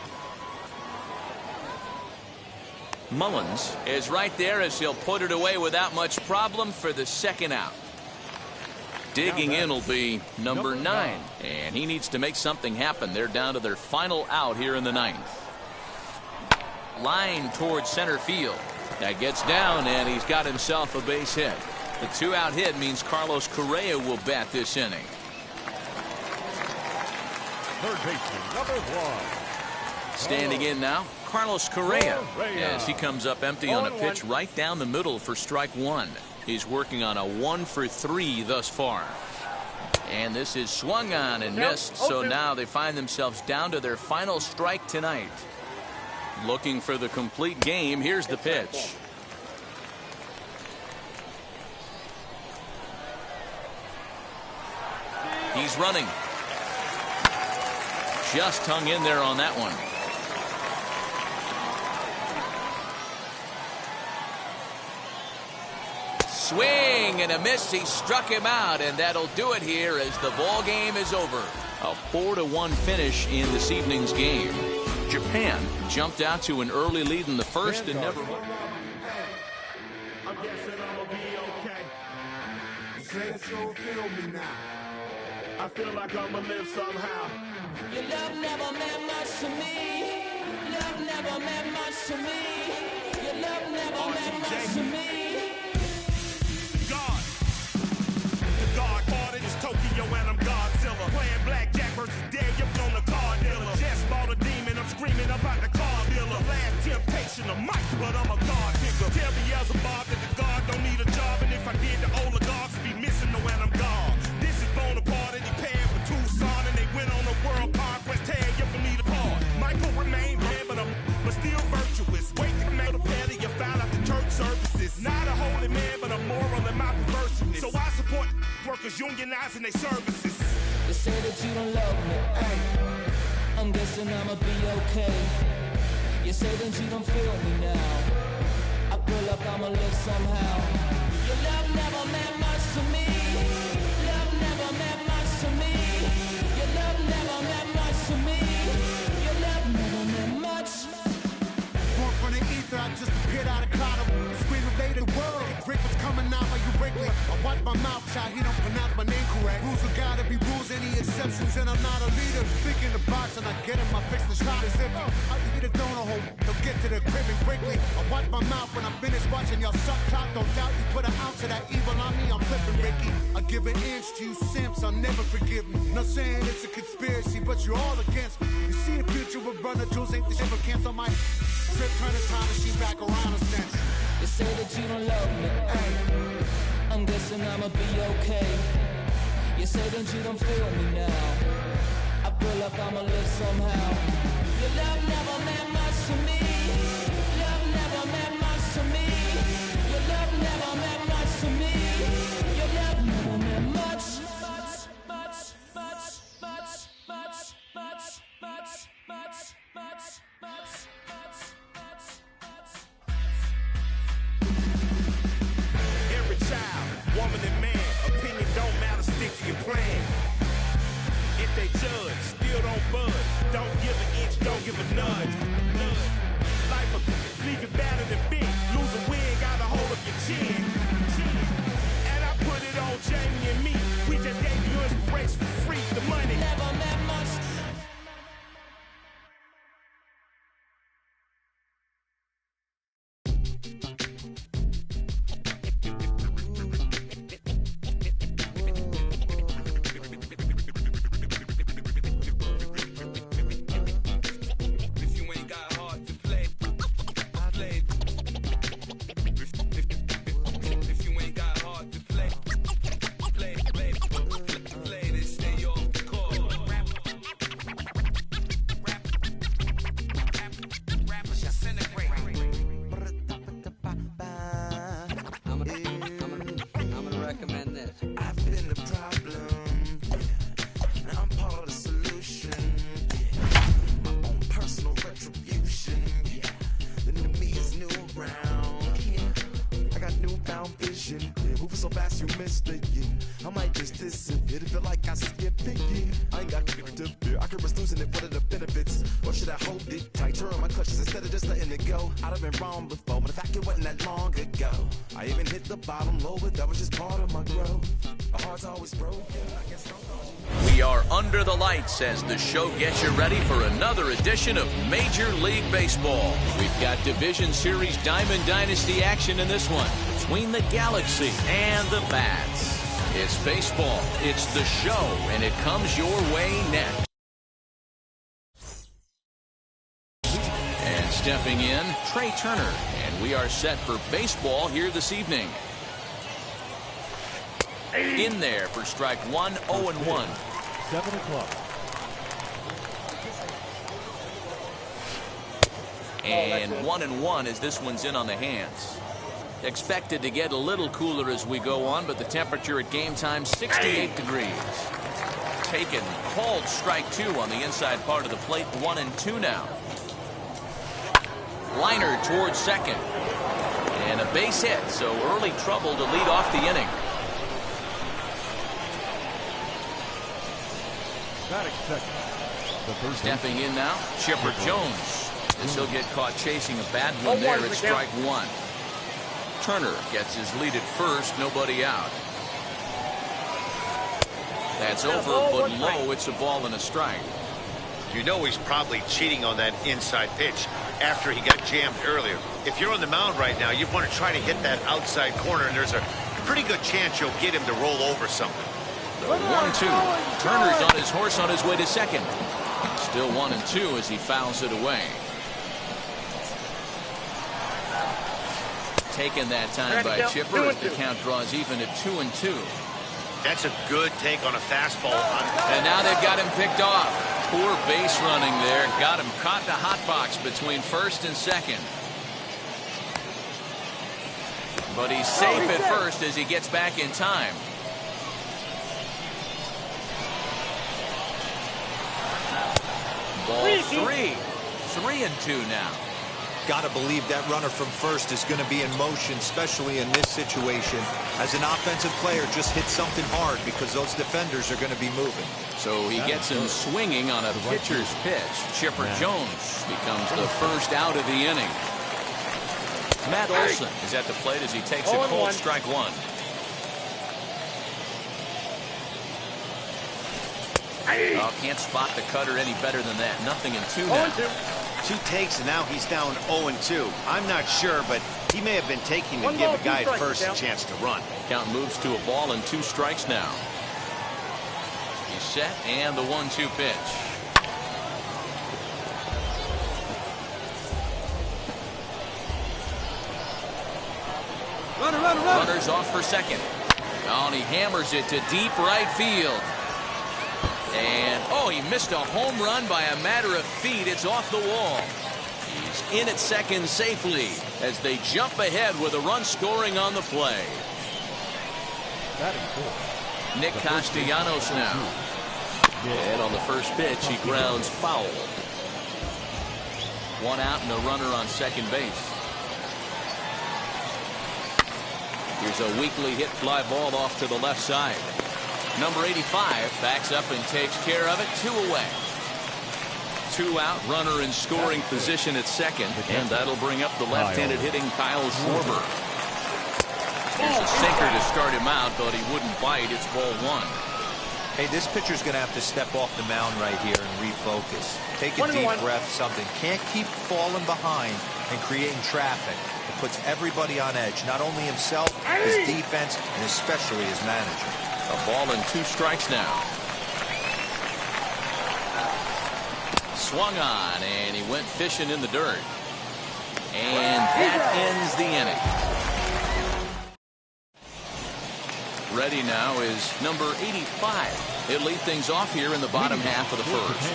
Mullins is right there as he'll put it away without much problem for the second out. Digging in will be number 9, and he needs to make something happen. They're down to their final out here in the ninth. Line towards center field. That gets down, and he's got himself a base hit. The 2-out hit means Carlos Correa will bat this inning. Third baseman, number 1. Standing in now, Carlos Correa, as he comes up empty on a pitch right down the middle for strike one. He's working on a 1-for-3 thus far. And this is swung on and missed, so now they find themselves down to their final strike tonight. Looking for the complete game. Here's the pitch. He's running. Just hung in there on that one. Swing and a miss. He struck him out, and that'll do it here as the ball game is over. A 4-1 finish in this evening's game. Japan jumped out to an early lead in the first and never won. I'm guessing I'ma be okay. Say it's gonna feel me now. I feel like I'ma live somehow. Your love never meant much to me. Love never meant much to me. Your love never meant much to me. God. The God parted is Tokyo and I'm Godzilla. Playing blackjack versus Daniel on the card dealer. Just bought a demon, I'm screaming about the car dealer. Last temptation of Mike, but I'm a God figure. Tell me Beelzebub that the God don't need a job, and if I did, the oligarchs would be missing the when I'm gone. This is Bonaparte and he paired with Tucson, and they went on a world conquest. Tear you from need a part. Michael remained dead, but still virtuous. Wake and make a pair of you found out the church services. Not a holy man, but a moral in my perverseness. So I support workers unionizing their services. They say that you don't love me. I'm guessing I'ma be okay. You say that you don't feel me now. I feel like I'ma live somehow. Your love never meant much to me. Love never meant much to me. Your love never meant much to me. Your love never meant much. Born from the ether, I just appeared out of cloud. Screaming later the world. Drink what's coming out like you break me. I watch my mouth shot, he don't pronounce my name correct. Rules are gotta be rules, any exceptions, and I'm not a leader. Thinking the box and I get in my fix to try to is iffy. I'll give you the donor hole, don't get to the crib and quickly. I watch my mouth when I finish watching y'all suck cock. Don't doubt you put an ounce of that evil on me, I'm flipping Ricky. I give an inch to you simps, I'll never forgive me. Not saying it's a conspiracy, but you're all against me. You see a future with brother Jules, ain't the shit but cancel my trip, turn the time machine back around a sense. You say that you don't love me, ay. I'm guessing I'ma be okay. You say that you don't feel me now. I feel like I'ma live somehow. Your love never meant much to me. Love never meant much to me. Your love never meant much to me. Your love never meant much. Every child, woman and man, opinion don't matter, stick to your plan. If they judge, still don't budge. Don't give an inch, don't give a nudge. Life will leave you battered and bent. Lose a win, got a hold of your chin. And I put it on Jamie and me. We just gave you inspiration for free. The money never meant much. We are under the lights as the show gets you ready for another edition of Major League Baseball. We've got Division Series Diamond Dynasty action in this one between the Galaxy and the Bats. It's baseball, it's the show, and it comes your way next. And stepping in, Trey Turner, and we are set for baseball here this evening. In there for strike one, 0-1. 7 o'clock. And 1-1 as this one's in on the hands. Expected to get a little cooler as we go on, but the temperature at game time 68 degrees. Taken, called strike two on the inside part of the plate. 1-2 now. Liner towards second. And a base hit, so early trouble to lead off the inning. Stepping in now, Chipper Jones. As he'll get caught chasing a bad one there at strike one. Turner gets his lead at first, nobody out. That's over, but low. It's a ball and a strike. You know he's probably cheating on that inside pitch after he got jammed earlier. If you're on the mound right now, you want to try to hit that outside corner, and there's a pretty good chance you'll get him to roll over something. 1-2. Turner's on his horse on his way to second. Still 1-2 as he fouls it away. Taken that time by Chipper as the count draws even at 2-2. That's a good take on a fastball. And now they've got him picked off. Poor base running there. Got him caught in the hot box between first and second. But he's safe at first as he gets back in time. Ball three. 3-2 now. Gotta believe that runner from first is going to be in motion, especially in this situation. As an offensive player, just hit something hard because those defenders are going to be moving. So he gets him swinging on a pitcher's pitch. Chipper Jones becomes the first out of the inning. Matt Olson is at the plate as he takes a cold strike one. Oh, can't spot the cutter any better than that. Nothing in 2 now. 2 takes, and now he's down 0-2. I'm not sure, but he may have been taking to give a guy first a chance to run. Count moves to a ball and 2 strikes now. He's set, and the 1-2 pitch. Runner's off for second. Oh, and he hammers it to deep right field. And, oh, he missed a home run by a matter of feet. It's off the wall. He's in at second safely as they jump ahead with a run scoring on the play. Nick Castellanos now. And on the first pitch, he grounds foul. 1 out and a runner on second base. Here's a weakly hit fly ball off to the left side. Number 85 backs up and takes care of it. 2 away. 2 out, runner in scoring position at second, and that'll bring up the left-handed hitting Kyle Schwarber. Here's a sinker to start him out, but he wouldn't bite. It's ball 1. Hey, this pitcher's going to have to step off the mound right here and refocus. Take a deep breath, something. Can't keep falling behind and creating traffic. It puts everybody on edge, not only himself, his defense, and especially his manager. A ball and 2 strikes now. Swung on, and he went fishing in the dirt. And that ends the inning. Ready now is number 85. He'll lead things off here in the bottom half of the first.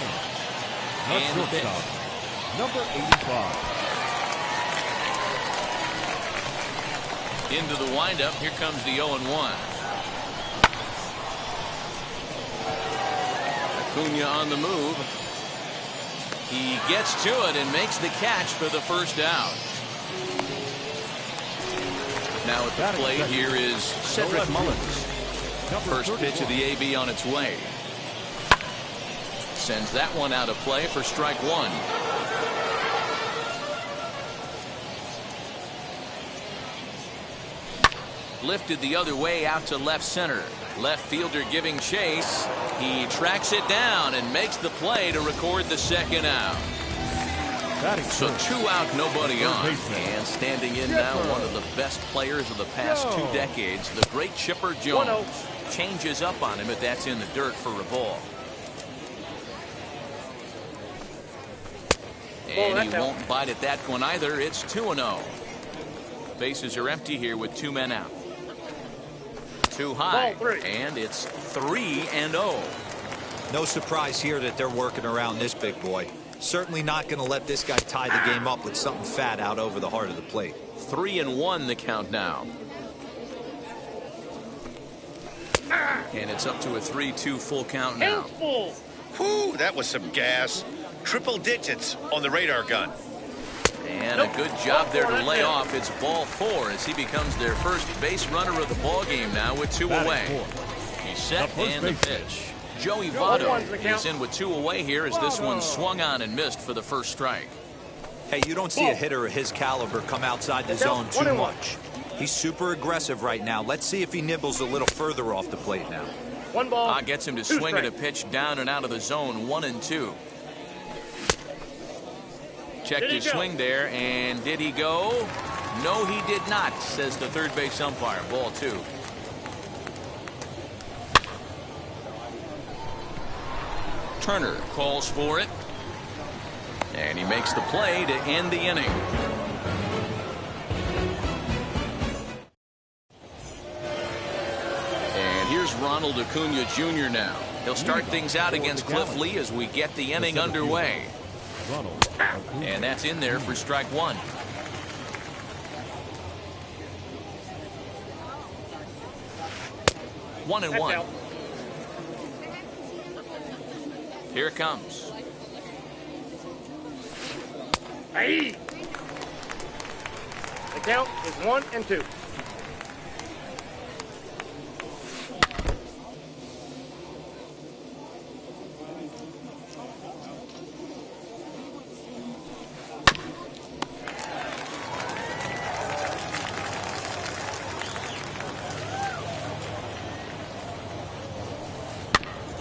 And the pitch. Number 85. Into the windup. Here comes the 0-1. Acuna on the move. He gets to it and makes the catch for the first out. Now at the plate here is Cedric Mullins. First pitch of the AB on its way. Sends that one out of play for strike 1. Lifted the other way out to left center. Left fielder giving chase. He tracks it down and makes the play to record the second out. So 2 out, nobody on. And standing in now, one of the best players of the past 2 decades, the great Chipper Jones. Changes up on him, but that's in the dirt for a ball. And he won't bite at that one either. It's 2-0. Bases are empty here with 2 men out. Too high, and it's 3-0. No surprise here that they're working around this big boy. Certainly not going to let this guy tie the game up with something fat out over the heart of the plate. 3-1 the count now. And it's up to a 3-2 full count now. Whew, that was some gas. Triple digits on the radar gun. And a good job there to lay off. It's ball 4 as he becomes their first base runner of the ball game now with 2 away. He's set and the pitch. Joey Votto is in with 2 away here as this one swung on and missed for the first strike. Hey, you don't see a hitter of his caliber come outside the zone too much. He's super aggressive right now. Let's see if he nibbles a little further off the plate now. 1 ball. Gets him to swing at a pitch down and out of the zone. 1-2. Checked his swing there, and did he go? No, he did not, says the third base umpire. Ball 2. Turner calls for it, and he makes the play to end the inning. And here's Ronald Acuna Jr. now. He'll start things out against Cliff Lee as we get the inning underway. And that's in there for strike 1. One and 1. Here it comes. The count is 1-2.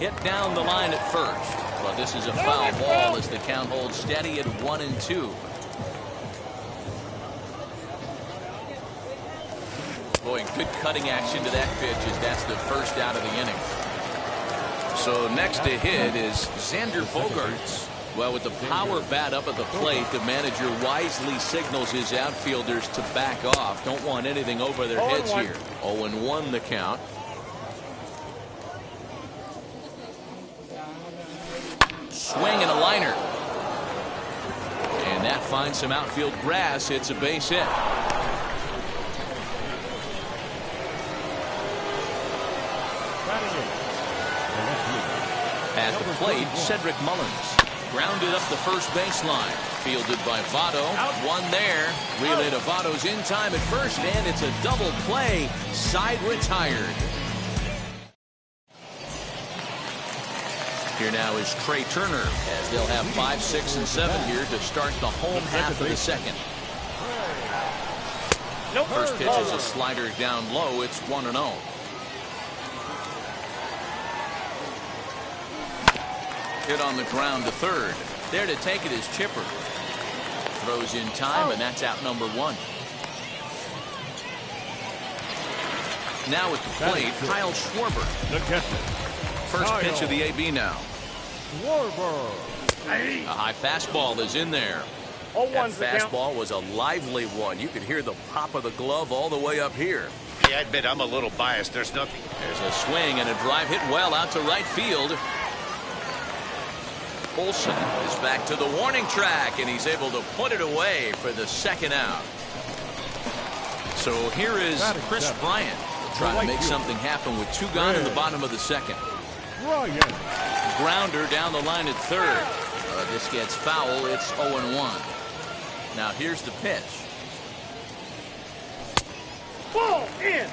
Hit down the line at first. But this is a foul ball as the count holds steady at 1-2. Boy, good cutting action to that pitch as that's the first out of the inning. So next to hit is Xander Bogaerts. Well, with the power bat up at the plate, the manager wisely signals his outfielders to back off. Don't want anything over their heads here. 0-1 the count. Swing and a liner. And that finds some outfield grass. It's a base hit. At the plate, Cedric Mullins. Grounded up the first baseline. Fielded by Votto. One there. Relay to Votto's in time at first, and it's a double play. Side retired. Here now is Trey Turner, as they'll have 5, 6, and 7 here to start the home half of the second. First pitch is a slider down low. It's 1-0. Hit on the ground to third. There to take it is Chipper. Throws in time, and that's out number 1. Now at the plate, Kyle Schwarber. First pitch of the AB now. A high fastball is in there. That fastball was a lively one. You could hear the pop of the glove all the way up here. Yeah, I admit I'm a little biased. There's nothing. There's a swing and a drive hit well out to right field. Olsen is back to the warning track, and he's able to put it away for the second out. So here is Chris Bryant trying to make something happen with 2 gone in the bottom of the second. Grounder down the line at third. This gets foul. It's 0-1. Now here's the pitch. Ball in.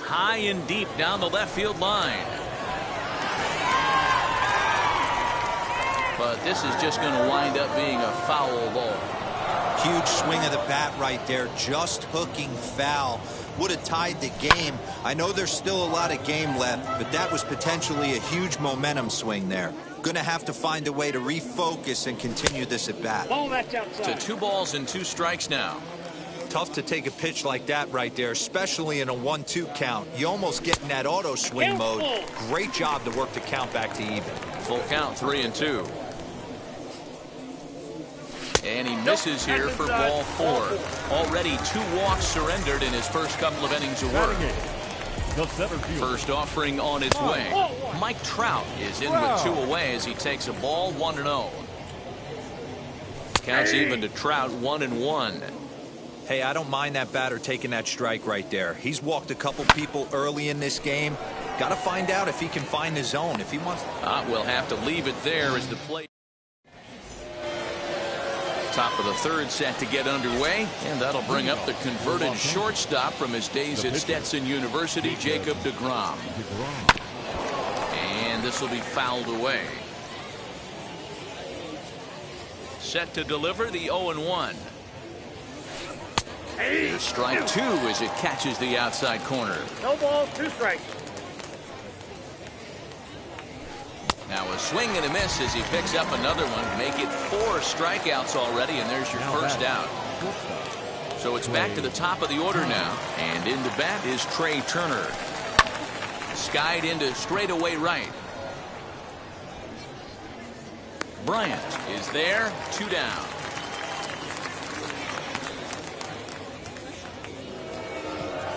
High and deep down the left field line. But this is just going to wind up being a foul ball. Huge swing of the bat right there, just hooking foul. Would have tied the game. I know there's still a lot of game left, but that was potentially a huge momentum swing there. Going to have to find a way to refocus and continue this at bat. Ball that's outside. To 2 balls and 2 strikes now. Tough to take a pitch like that right there, especially in a 1-2 count. You almost get in that auto swing mode. Great job to work the count back to even. Full count, 3-2. And he misses here for ball 4. Already 2 walks surrendered in his first couple of innings of work. First offering on its way. Mike Trout is in with 2 away as he takes a ball, 1-0. Counts even to Trout, 1-1. Hey, I don't mind that batter taking that strike right there. He's walked a couple people early in this game. Got to find out if he can find his zone. If he wants. We'll have to leave it there as the play. Top of the third set to get underway, and that'll bring up the converted shortstop from his days at Stetson University, Jacob deGrom. And this will be fouled away. Set to deliver the 0-1. Here's strike 2 as it catches the outside corner. No ball, 2 strikes. Now a swing and a miss as he picks up another one. Make it 4 strikeouts already, and there's your first out. So it's back to the top of the order now, and in the bat is Trey Turner. Skied into straightaway right. Bryant is there, 2 down.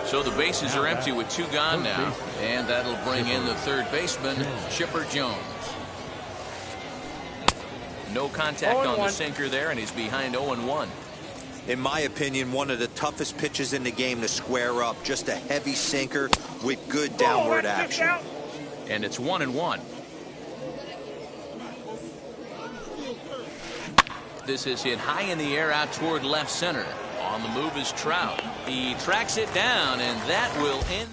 So the bases are empty with 2 gone now, and that'll bring in the third baseman, Chipper Jones. No contact on the sinker there, and he's behind 0-1. In my opinion, one of the toughest pitches in the game to square up. Just a heavy sinker with good downward action. And it's 1-1. This is hit high in the air out toward left center. On the move is Trout. He tracks it down, and that will end.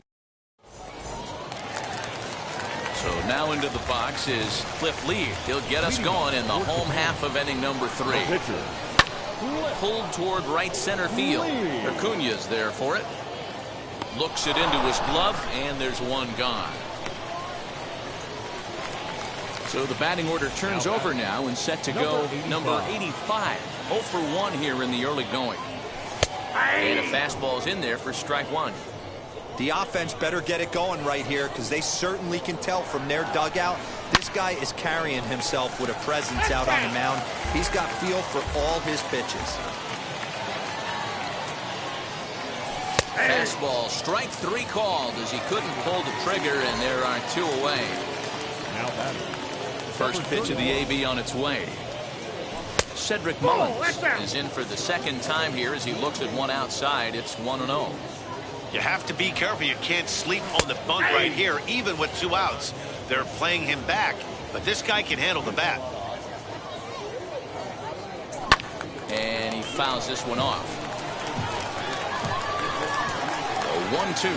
So now into the box is Cliff Lee. He'll get us going in the home half of inning number 3. Pulled toward right center field. Acuña's there for it. Looks it into his glove, and there's one gone. So the batting order turns over now and set to go number 85. 0 for 1 here in the early going. And a fastball's in there for strike 1. The offense better get it going right here, because they certainly can tell from their dugout this guy is carrying himself with a presence out on the mound. He's got feel for all his pitches. Fastball, strike 3 called as he couldn't pull the trigger, and there are 2 away. Now batting. First pitch of the AB on its way. Cedric Mullins is in for the second time here as he looks at one outside. It's 1-0. You have to be careful. You can't sleep on the bunt right here, even with 2 outs. They're playing him back, but this guy can handle the bat. And he fouls this one off. 1-2.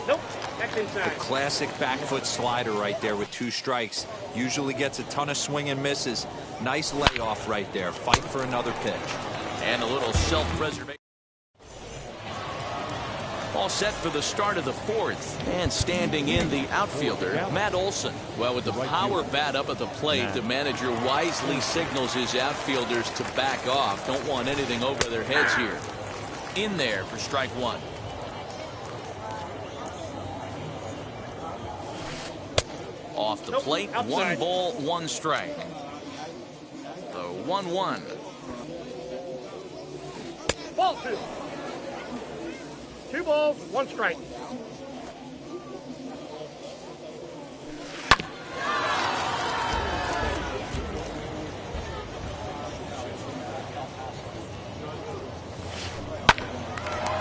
Nope. That's inside. Classic back foot slider right there with 2 strikes. Usually gets a ton of swing and misses. Nice layoff right there. Fight for another pitch. And a little self-preservation. All set for the start of the 4th. And standing in the outfielder, Matt Olson. Well, with the power bat up at the plate, the manager wisely signals his outfielders to back off. Don't want anything over their heads here. In there for strike 1. Off the plate, outside. 1 ball, 1 strike. The 1-1. Ball 2. 2 balls, 1 strike.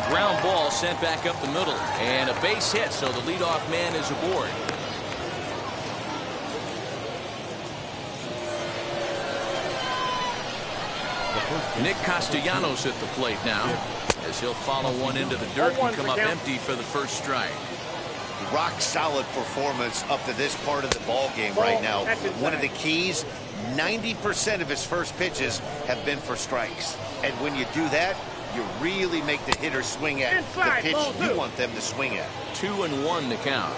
Ground ball sent back up the middle, and a base hit, so the leadoff man is aboard. Nick Castellanos at the plate now, as he'll follow one into the dirt and come up empty for the first strike. Rock solid performance up to this part of the ball game right now. One of the keys, 90% of his first pitches have been for strikes. And when you do that, you really make the hitter swing at the pitch you want them to swing at. 2-1 the count.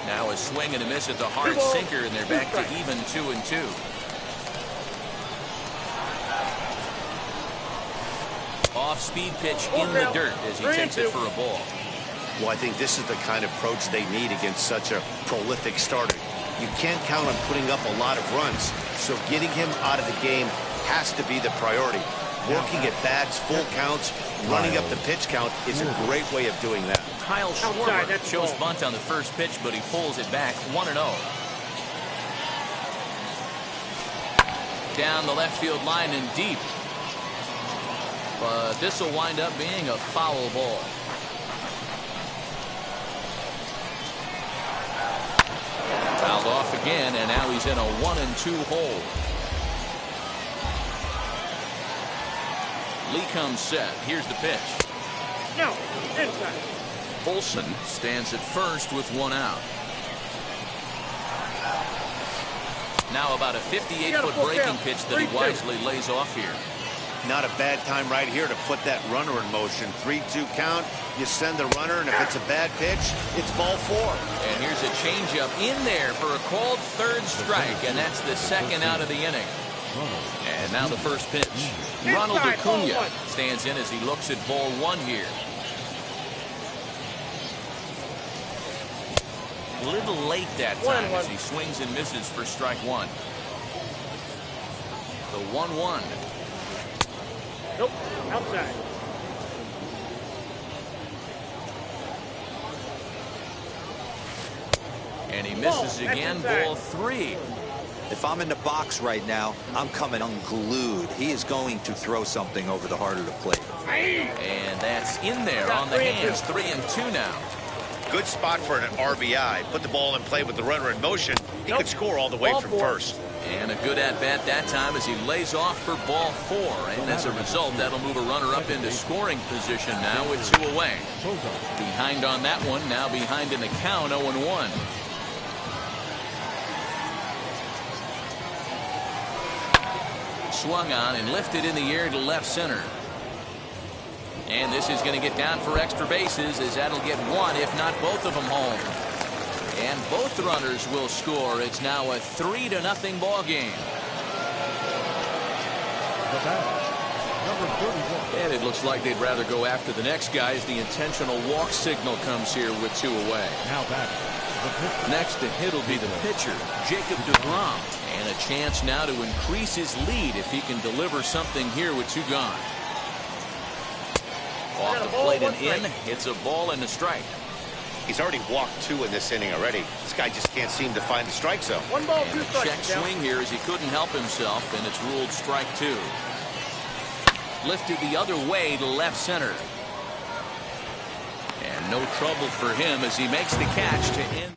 Now a swing and a miss at the hard sinker, and they're back to even 2-2. Off-speed pitch in the dirt as he takes it for a ball. Well, I think this is the kind of approach they need against such a prolific starter. You can't count on putting up a lot of runs, so getting him out of the game has to be the priority. Working at bats, full counts, running up the pitch count is a great way of doing that. Kyle Schwarber shows bunt on the first pitch, but he pulls it back 1-0. Down the left field line and deep. But this will wind up being a foul ball. Fouled off again, and now he's in a 1-2 hole. Lee comes set. Here's the pitch. No, inside. Olson stands at first with 1 out. Now about a 58-foot breaking pitch that he wisely lays off here. Not a bad time right here to put that runner in motion. 3-2 count. You send the runner, and if it's a bad pitch, it's ball 4. And here's a changeup in there for a called 3rd strike, and that's the 2nd out of the inning. And now the first pitch. Ronald Acuña stands in as he looks at ball 1 here. A little late that time as he swings and misses for strike 1. The 1-1. Nope, outside. And he misses again, ball 3. If I'm in the box right now, I'm coming unglued. He is going to throw something over the heart of the plate. And that's in there on the hands. 3-2 now. Good spot for an RBI. Put the ball in play with the runner in motion. He could score all the way from first. And a good at-bat that time as he lays off for ball 4. And as a result, that'll move a runner up into scoring position now with 2 away. Behind on that one, now behind in the count, 0-1. Swung on and lifted in the air to left center. And this is going to get down for extra bases as that'll get one, if not both of them, home. And both runners will score. It's now a 3-0 ball game. And it looks like they'd rather go after the next guy as the intentional walk signal comes here with 2 away. Next to hit will be the pitcher, Jacob DeGrom. And a chance now to increase his lead if he can deliver something here with 2 gone. Off the plate and in. It's a ball and a strike. He's already walked 2 in this inning already. This guy just can't seem to find the strike zone. 1 ball, 2 strikes. Check swing here as he couldn't help himself, and it's ruled strike 2. Lifted the other way to left center. And no trouble for him as he makes the catch to end.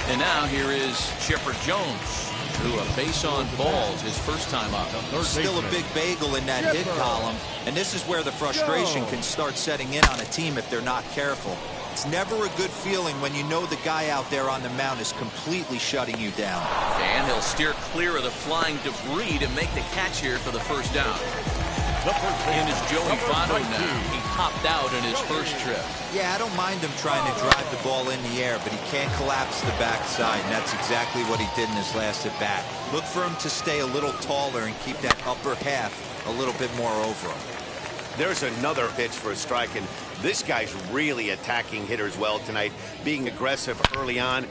And now here is Chipper Jones, who a base on balls his first time up. Still a big bagel in that hit column, and this is where the frustration can start setting in on a team if they're not careful. It's never a good feeling when you know the guy out there on the mound is completely shutting you down. And he'll steer clear of the flying debris to make the catch here for the first down. In is Joey Votto now. He hopped out in his first trip. Yeah, I don't mind him trying to drive the ball in the air, but he can't collapse the backside, and that's exactly what he did in his last at bat. Look for him to stay a little taller and keep that upper half a little bit more over him. There's another pitch for a strike, and this guy's really attacking hitters well tonight, being aggressive early on.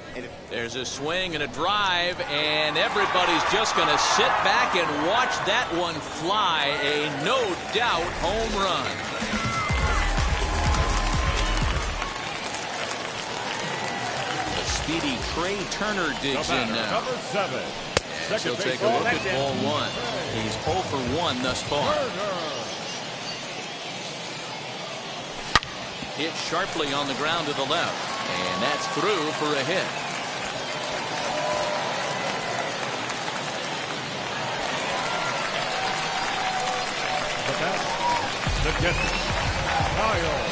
There's a swing and a drive, and everybody's just going to sit back and watch that one fly. A no-doubt home run. The speedy Trey Turner digs in now. Number 7. And he'll take a look at ball 1. He's 0 for 1 thus far. Hit sharply on the ground to the left, and that's through for a hit. The catcher, Kyle.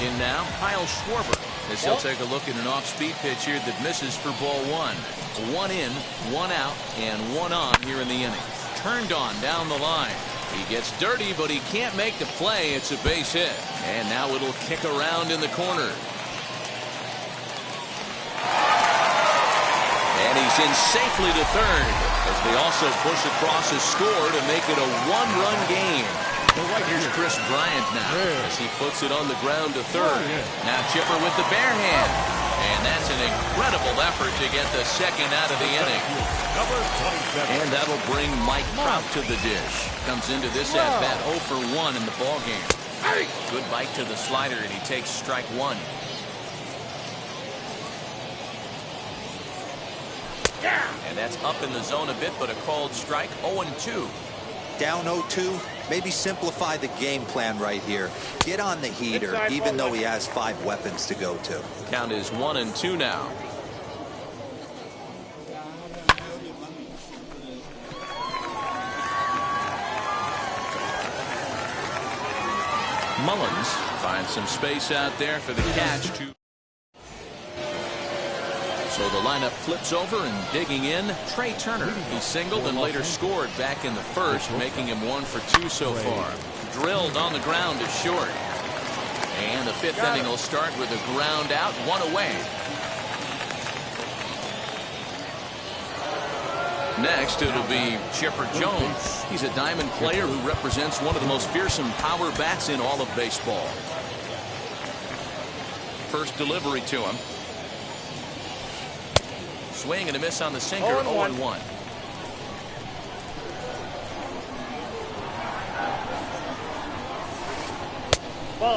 In now, Kyle Schwarber, as he'll take a look at an off-speed pitch here that misses for ball 1. 1 in, 1 out, and 1 on here in the inning. Turned on down the line. He gets dirty, but he can't make the play. It's a base hit. And now it'll kick around in the corner. And he's in safely to third, as they also push across a score to make it a 1-run game. Here's Chris Bryant now, as he puts it on the ground to third. Now Chipper with the bare hand. And that's an incredible effort to get the second out of the inning. And that'll bring Mike Trout to the dish. Comes into this at-bat 0 for 1 in the ballgame. Good bite to the slider, and he takes strike 1. And that's up in the zone a bit, but a called strike. 0-2. Down 0-2. Maybe simplify the game plan right here. Get on the heater, even though he has 5 weapons to go to. Count is 1-2 now. Mullins finds some space out there for the catch. So the lineup flips over, and digging in, Trey Turner. He singled and later scored back in the first, making him 1 for 2 so far. Drilled on the ground to short. And the 5th inning will start with a ground out, 1 away. Next, it'll be Chipper Jones. He's a diamond player who represents one of the most fearsome power bats in all of baseball. First delivery to him. Swing and a miss on the sinker, 0-1.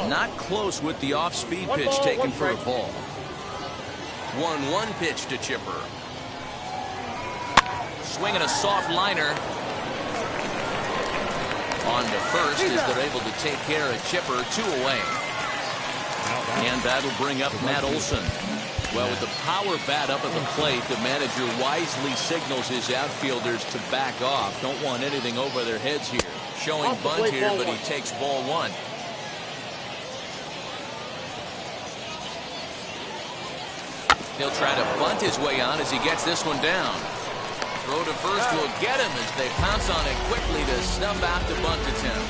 Not close with the off-speed pitch taken for a ball. 1-1 pitch to Chipper. Swinging a soft liner. On to first as they're able to take care of Chipper, 2 away. And that'll bring up Matt Olson. Well, with the power bat up at the plate, the manager wisely signals his outfielders to back off. Don't want anything over their heads here. Showing bunt here, but he takes ball one. He'll try to bunt his way on as he gets this one down. Throw to first will get him as they pounce on it quickly to snuff out the bunt attempt.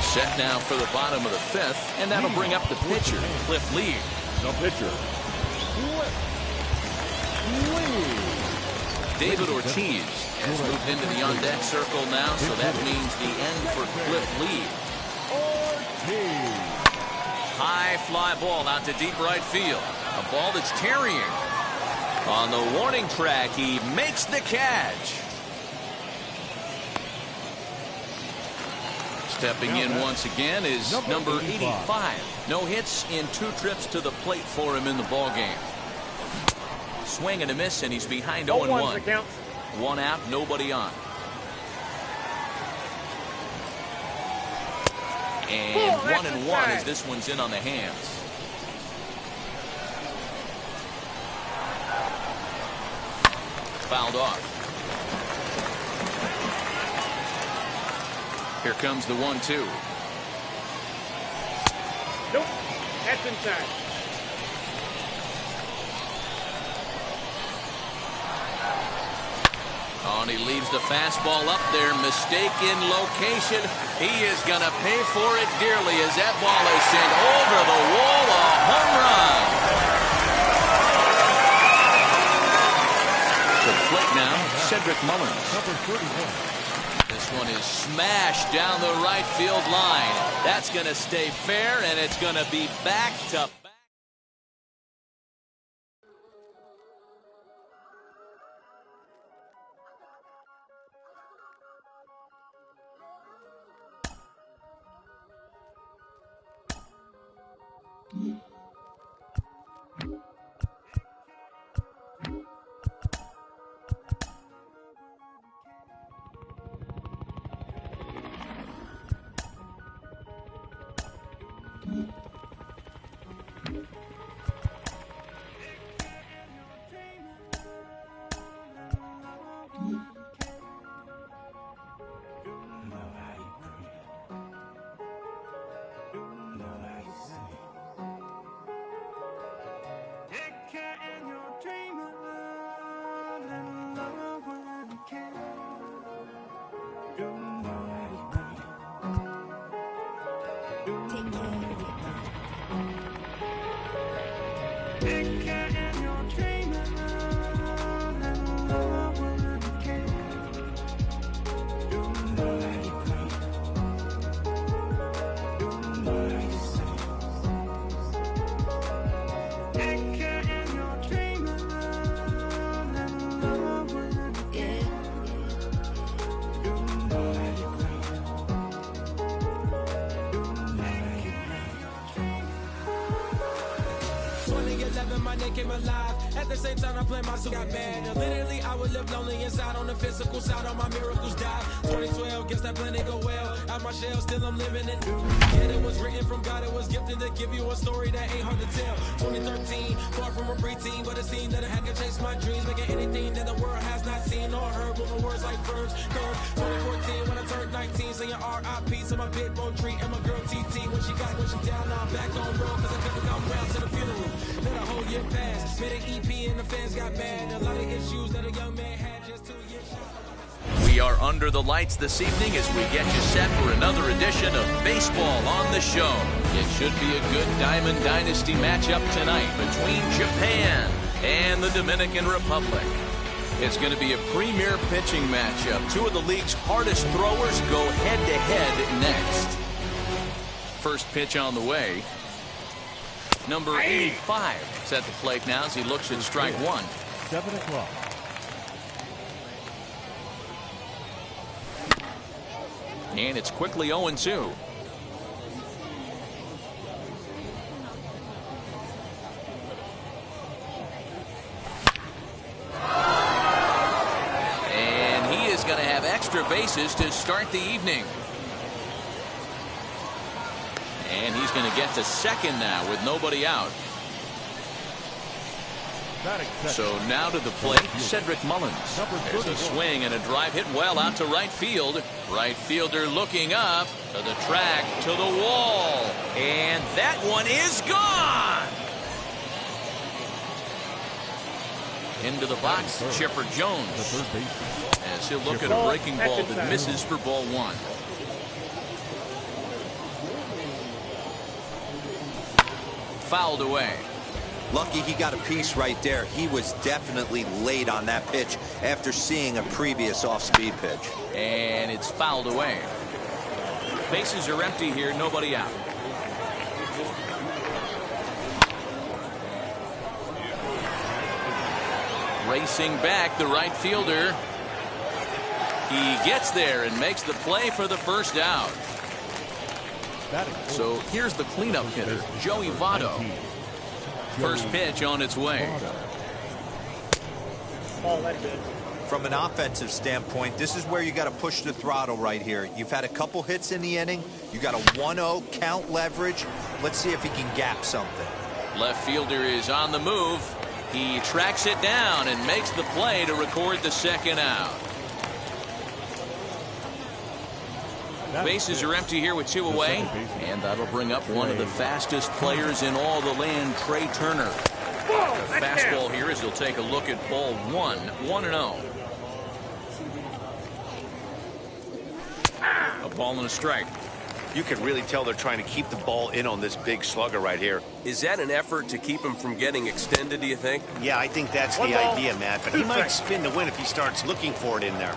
Set now for the bottom of the fifth, and that'll bring up the pitcher, Cliff Lee. The pitcher, David Ortiz has moved into the on-deck circle now, so that means the end for Cliff Lee. High fly ball out to deep right field. A ball that's tarrying. On the warning track, he makes the catch. Stepping in once again is number 85. No hits in 2 trips to the plate for him in the ballgame. Swing and a miss, and he's behind 0-1. 1 out, nobody on. And 1-1 as this one's in on the hands. Fouled off. Here comes the 1-2. Nope, that's inside. Oh, and he leaves the fastball up there. Mistaken location. He is going to pay for it dearly as that ball is sent over the wall. A home run. To the plate now, Cedric Mullins. number 31. This one is smashed down the right field line. That's going to stay fair, and it's going to be back to back. Came alive. At the same time I play my suit got bad. Now, literally I would live lonely inside. On the physical side, all my miracles died. 2012, guess that plan didn't go well. Out my shell, still I'm living it. Yeah, it was written from God, it was gifted to give you a story that ain't hard to tell. 2013, far from a preteen, but it seemed that I had to chase my dreams, making anything that the world has not seen or heard. Moving words like verbs. 2014, when I turned 19, saying R.I.P. to my big bone tree and my girl TT. When she down, now I'm back on road, cause I couldn't come round to the funeral. Let a whole year pass, made an EP and the fans got mad. A lot of issues that a young man had just 2 years ago. We are under the lights this evening as we get you set for another edition of Baseball on the Show. It should be a good Diamond Dynasty matchup tonight between Japan and the Dominican Republic. It's going to be a premier pitching matchup. 2 of the league's hardest throwers go head-to-head next. First pitch on the way. Number 85 is at the plate now as he looks at strike 1. 7 o'clock. And it's quickly 0-2. And he is going to have extra bases to start the evening. And he's going to get to second now with nobody out. So now to the plate, Cedric Mullins. There's a swing and a drive hit well out to right field. Right fielder looking up to the track, to the wall. And that one is gone. Into the box, Chipper Jones. As he'll look at a breaking ball that misses for ball one. Fouled away. Lucky he got a piece right there. He was definitely late on that pitch after seeing a previous off-speed pitch. And it's fouled away. Bases are empty here, nobody out. Racing back, the right fielder. He gets there and makes the play for the first out. So here's the cleanup hitter, Joey Votto. First pitch on its way. From an offensive standpoint, this is where you got to push the throttle right here. You've had a couple hits in the inning. You got a 1-0 count leverage. Let's see if he can gap something. Left fielder is on the move. He tracks it down and makes the play to record the second out. Bases are empty here with 2 away, and that'll bring up one of the fastest players in all the land, Trey Turner. The fastball here as he'll take a look at ball 1, 1-0. A ball and a strike. You can really tell they're trying to keep the ball in on this big slugger right here. Is that an effort to keep him from getting extended, do you think? Yeah, I think that's the idea, Matt, but he might spin to win if he starts looking for it in there.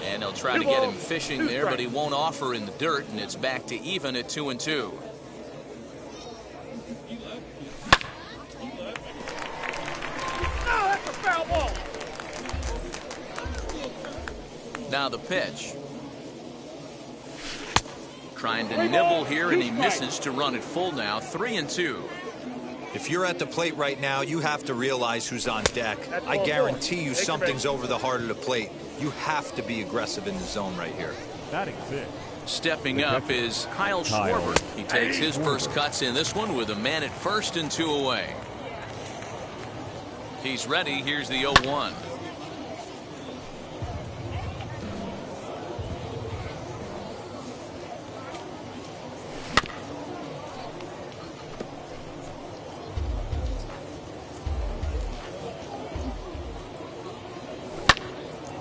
And they'll try to get him fishing there, but he won't offer in the dirt, and it's back to even at 2-2. That's a foul ball. Now the pitch. Trying to nibble here, and he misses to run it full now, 3-2. If you're at the plate right now, you have to realize who's on deck. I guarantee you something's over the heart of the plate. You have to be aggressive in the zone right here. Stepping up is Kyle Schwarber. He takes his first cuts in this one with a man at first and 2 away. He's ready. Here's the 0-1.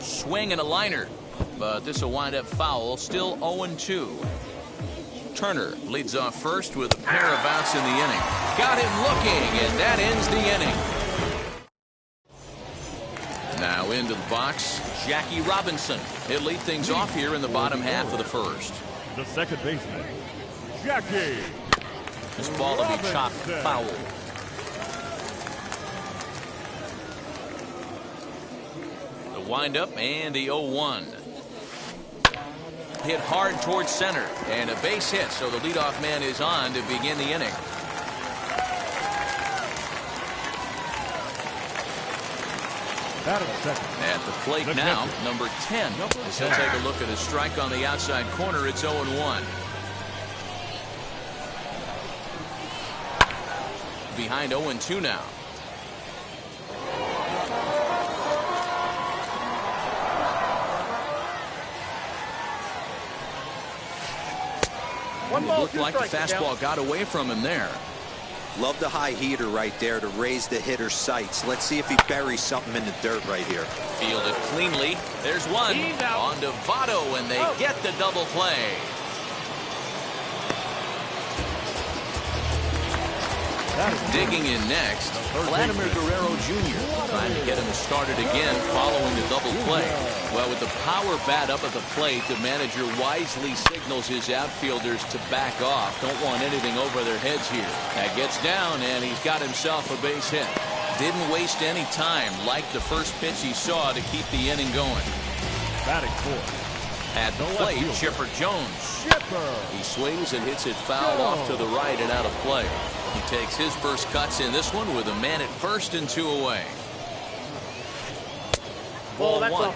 Swing and a liner, but this will wind up foul. Still 0-2. Turner leads off first with a pair of outs in the inning. Got him looking, and that ends the inning. Now into the box, Jackie Robinson. He'll lead things off here in the bottom half of the first. The second baseman, Jackie. This ball will be chopped foul. Wind up and the 0-1. Hit hard towards center and a base hit, so the leadoff man is on to begin the inning. At the plate now, number 10. As he'll take a look at a strike on the outside corner, it's 0-1. Behind 0-2 now. It looked like the fastball got away from him there. Love the high heater right there to raise the hitter's sights. Let's see if he buries something in the dirt right here. Fielded cleanly. There's one. On to Votto, and they get the double play. Digging in next, Vladimir Guerrero Jr. trying to get him started again following the double play. Well, with the power bat up at the plate, the manager wisely signals his outfielders to back off. Don't want anything over their heads here. That gets down, and he's got himself a base hit. Didn't waste any time, like the first pitch he saw, to keep the inning going. Batting fourth. At the plate, Chipper Jones. He swings and hits it foul off to the right and out of play. He takes his first cuts in this one with a man at first and 2 away. Ball 1.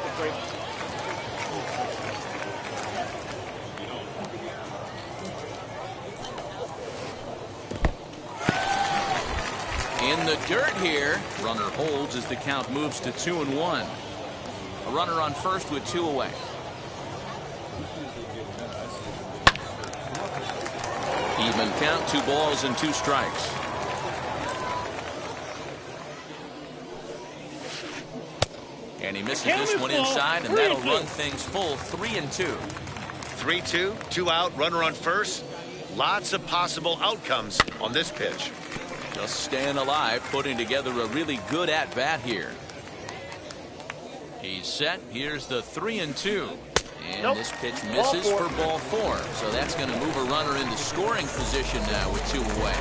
In the dirt here. Runner holds as the count moves to 2-1. A runner on first with 2 away. Even count, 2 balls and 2 strikes. And he misses this one inside, and that'll run things full 3-2. 3-2, 2 out, runner on first. Lots of possible outcomes on this pitch. Just staying alive, putting together a really good at-bat here. He's set. Here's the 3-2. And this pitch misses for ball 4. So that's going to move a runner into scoring position now with 2 away.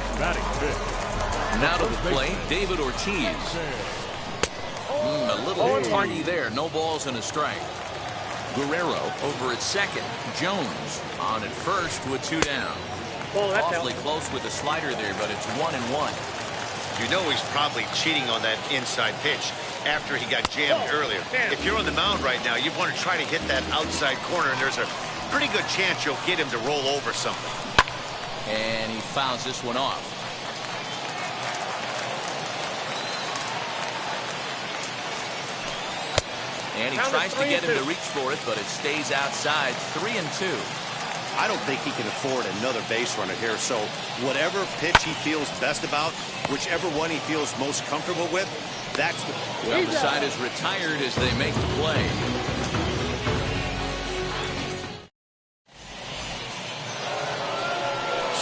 Now to the plate, David Ortiz. A little tardy there. No balls and a strike. Guerrero over at second. Jones on at first with 2 down. Awfully close with the slider there, but it's 1-1. You know he's probably cheating on that inside pitch after he got jammed earlier. If you're on the mound right now, you want to try to hit that outside corner, and there's a pretty good chance you'll get him to roll over something. And he fouls this one off. And he tries to get him to reach for it, but it stays outside. 3-2. I don't think he can afford another base runner here, so whatever pitch he feels best about, whichever one he feels most comfortable with, that's the... Well, the side is retired as they make the play.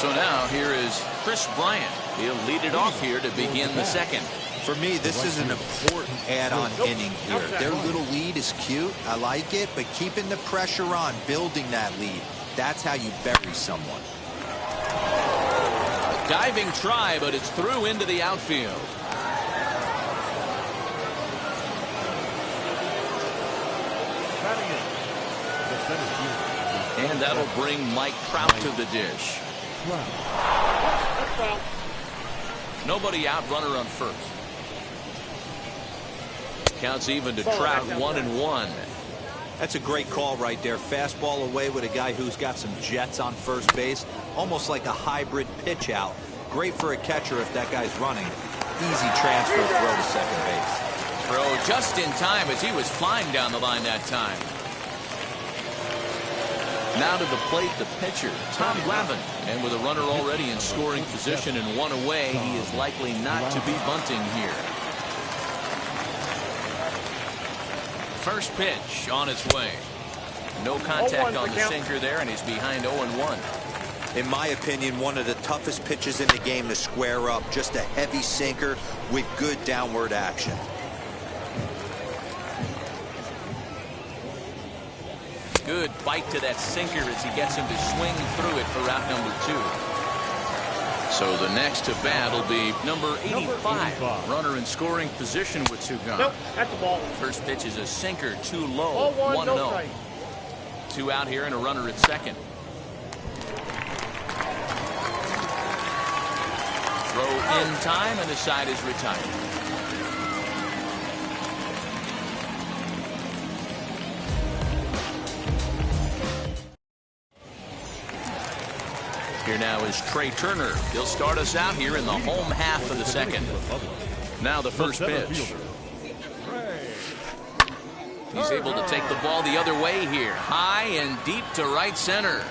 So now here is Chris Bryant. He'll lead it off here to begin the second. For me, this is an important add-on inning here. Their little lead is cute. I like it, but keeping the pressure on, building that lead, that's how you bury someone. A diving try, but it's through into the outfield. And that'll bring Mike Trout to the dish. Nobody out, runner on first. Counts even to Trout, 1-1. That's a great call right there. Fastball away with a guy who's got some jets on first base. Almost like a hybrid pitch out. Great for a catcher if that guy's running. Easy transfer throw to second base. Throw just in time as he was flying down the line that time. Now to the plate, the pitcher, Tom Glavine. And with a runner already in scoring position and 1 away, he is likely not to be bunting here. First pitch on its way. No contact on the sinker there, and he's behind 0-1. In my opinion, one of the toughest pitches in the game to square up. Just a heavy sinker with good downward action. Good bite to that sinker as he gets him to swing through it for route number 2. So the next to bat will be number 85. Runner in scoring position with 2 gone. Nope, that's a ball. First pitch is a sinker, too low. 1-0. 2 out here and a runner at second. Throw in time, and the side is retired. Here now is Trey Turner. He'll start us out here in the home half of the second. Now the first pitch. He's able to take the ball the other way here. High and deep to right center.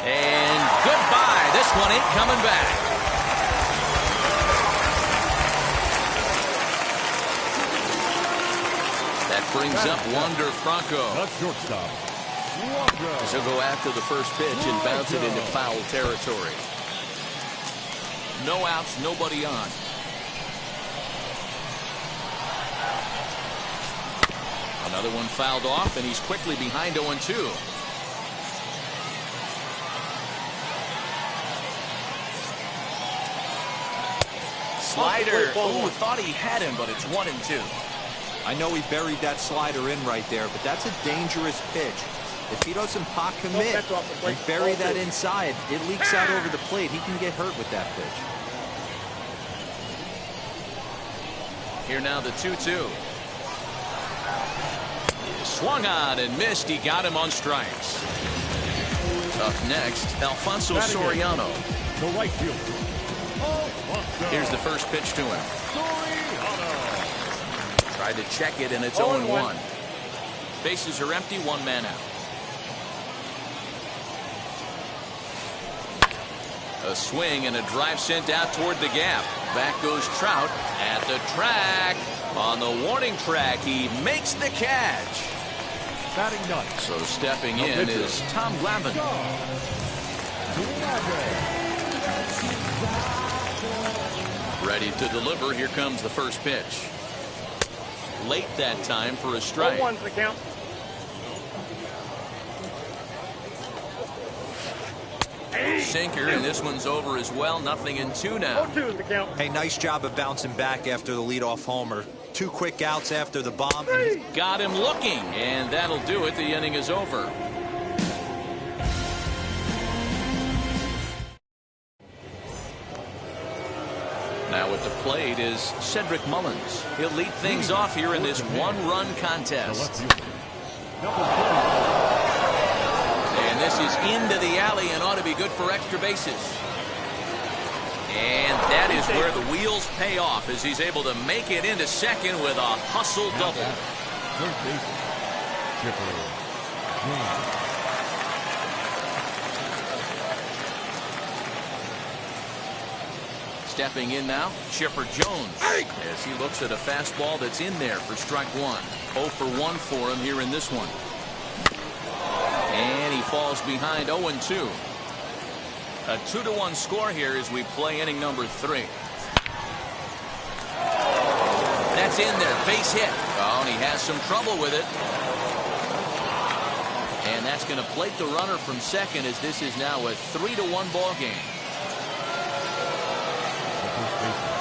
And goodbye. This one ain't coming back. That brings up Wander Franco. Shortstop. So go after the first pitch and bounce it into foul territory. No outs, nobody on. Another one fouled off, and he's quickly behind 0-2. Slider. Ooh, thought he had him, but it's 1-2. I know he buried that slider in right there, but that's a dangerous pitch. If he doesn't pot commit and bury that inside, it leaks out over the plate. He can get hurt with that pitch. Here now the 2-2. Swung on and missed. He got him on strikes. Up next, Alfonso Soriano. The right fielder, Alfonso Here's the first pitch to him. Tried to check it, and it's 0-1. Bases are empty, one man out. A swing and a drive sent out toward the gap. Back goes Trout at the track. On the warning track, he makes the catch. Batting ninth. So stepping in is Tom Glavine. Ready to deliver. Here comes the first pitch. Late that time for a strike. 0-1 for the count. Sinker, and this one's over as well. 0-2 now. 0-2 is the count. Hey, nice job of bouncing back after the leadoff homer. 2 quick outs after the bomb. Got him looking, and that'll do it. The inning is over. Now at the plate is Cedric Mullins. He'll lead things off here in this one-run contest. And this is into the alley and ought to be good for extra bases. And that is where the wheels pay off as he's able to make it into second with a hustle double. Stepping in now, Chipper Jones, as he looks at a fastball that's in there for strike one. 0 for 1 for him here in this one. And he falls behind 0-2. A 2-1 score here as we play inning number 3. That's in there, base hit. Oh, and he has some trouble with it. And that's going to plate the runner from second as this is now a 3-1 ball game.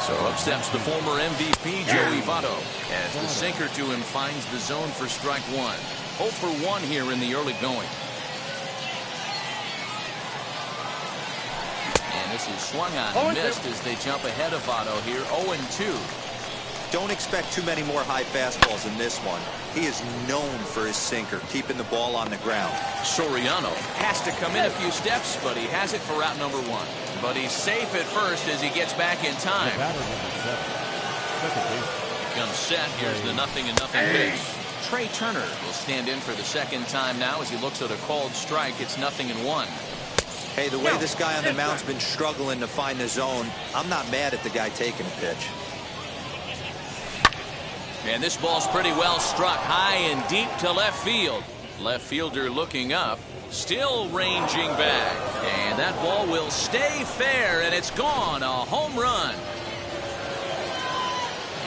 So up steps the former MVP, Joey Votto, as the sinker to him finds the zone for strike one. 0 for 1 here in the early going. And this is swung on and missed as they jump ahead of Votto here. 0-2. Don't expect too many more high fastballs in this one. He is known for his sinker, keeping the ball on the ground. Soriano has to come in a few steps, but he has it for out number 1. But he's safe at first as he gets back in time. Comes set. Here's the 0-0 pitch. Trey Turner will stand in for the second time now as he looks at a called strike. It's 0-1. Hey, the way this guy on the mound's been struggling to find the zone, I'm not mad at the guy taking a pitch. And this ball's pretty well struck high and deep to left field. Left fielder looking up, still ranging back. And that ball will stay fair, and it's gone. A home run.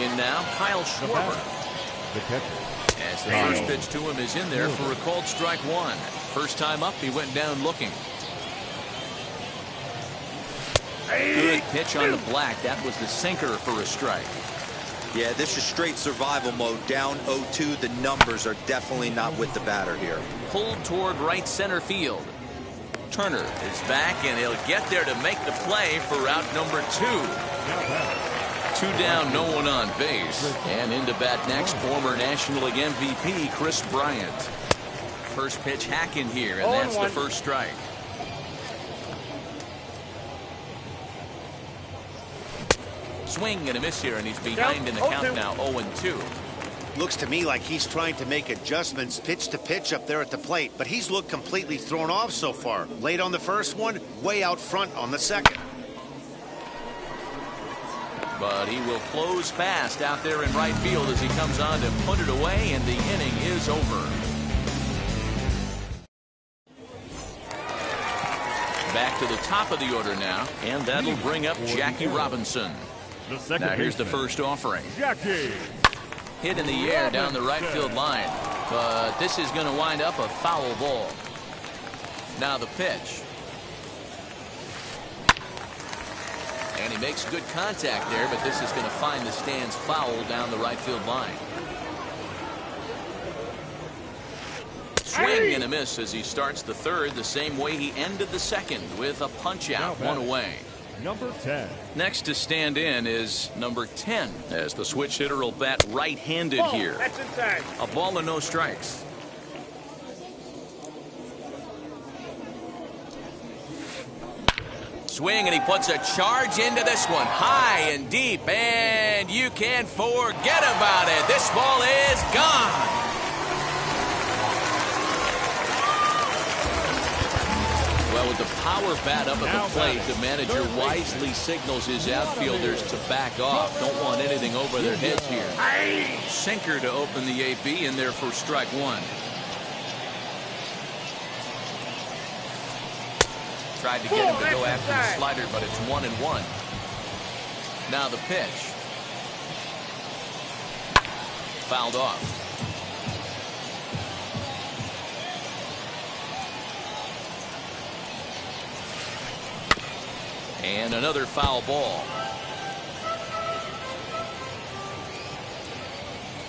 In now, Kyle Schwarber. As the first pitch to him is in there for a called strike one. First time up, he went down looking. Good pitch on the black. That was the sinker for a strike. Yeah, this is straight survival mode. Down 0-2. The numbers are definitely not with the batter here. Pulled toward right center field. Turner is back, and he'll get there to make the play for out number 2. 2 down, no one on base. And into bat next, former National League MVP Chris Bryant. First pitch hack in here, and that's the first strike. Swing and a miss here, and he's behind in the count now. 0-2. Looks to me like he's trying to make adjustments pitch to pitch up there at the plate, but he's looked completely thrown off so far. Late on the first one, way out front on the second. But he will close fast out there in right field as he comes on to put it away, and the inning is over. Back to the top of the order now, and that'll bring up Jackie Robinson. Now here's the first offering. Jackie. Hit in the air down the right field line, but this is going to wind up a foul ball. Now the pitch. And he makes good contact there, but this is going to find the stands foul down the right field line. Swing and a miss as he starts the third the same way he ended the second with a punch out, one away. Number 10. Next to stand in is number 10 as the switch hitter will bat right-handed here. That's inside. A ball and no strikes. swing, and he puts a charge into this one. High and deep, and you can't forget about it. This ball is gone. Well, with the power bat up at the plate, the manager wisely signals his outfielders to back off. Don't want anything over their heads here. Sinker to open the AB in there for strike one. Tried to get him to go after the slider, but it's 1-1. Now the pitch. Fouled off. And another foul ball.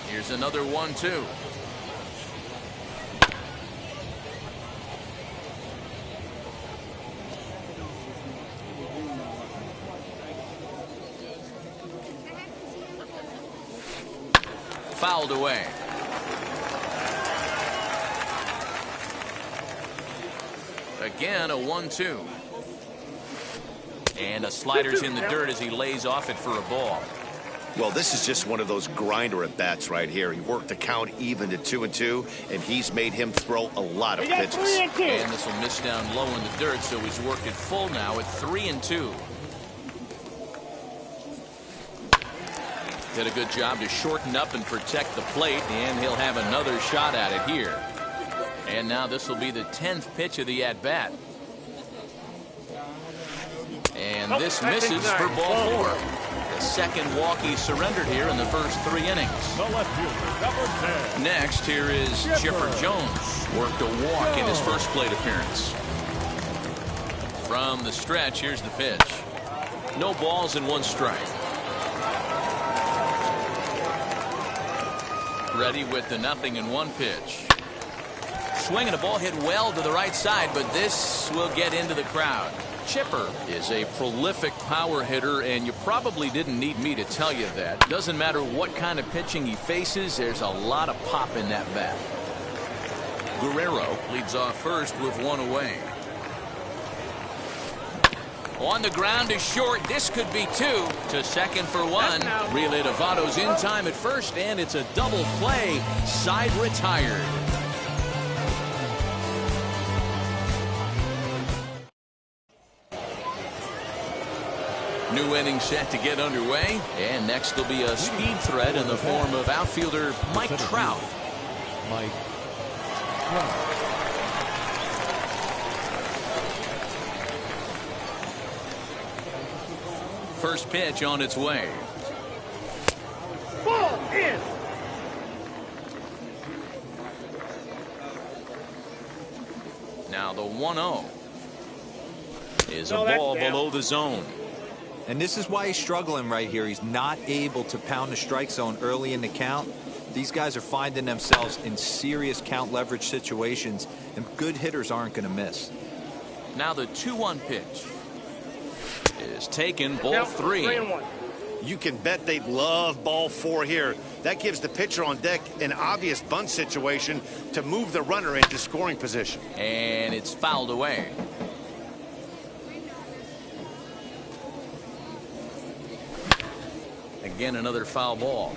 Here's another 1-2. Fouled away. Again, a 1-2. And a slider's in the dirt as he lays off it for a ball. Well, this is just one of those grinder at bats right here. He worked the count even to 2-2, and he's made him throw a lot of pitches. And this will miss down low in the dirt, so he's worked it full now at 3-2. Did a good job to shorten up and protect the plate, and he'll have another shot at it here. And now this will be the 10th pitch of the at-bat. And this misses for ball 4. The second walk he surrendered here in the first 3 innings. Next, here is Chipper Jones. Worked a walk in his first plate appearance. From the stretch, here's the pitch. No balls and 1 strike. Ready with the 0-1 pitch. Swing and a ball hit well to the right side, but this will get into the crowd. Chipper is a prolific power hitter, and you probably didn't need me to tell you that. Doesn't matter what kind of pitching he faces, there's a lot of pop in that bat. Guerrero leads off first with 1 away. On the ground is short. This could be 2. To second for 1. Relay to Votto's in time at first, and it's a double play. Side retired. New inning set to get underway, and next will be a speed threat in the form of outfielder Mike Trout. First pitch on its way. Ball in. Now the 1-0 is a ball below the zone. And this is why he's struggling right here. He's not able to pound the strike zone early in the count. These guys are finding themselves in serious count leverage situations, and good hitters aren't going to miss. Now the 2-1 pitch is taken, ball 3. You can bet they love ball 4 here. That gives the pitcher on deck an obvious bunt situation to move the runner into scoring position. And it's fouled away. Again, another foul ball.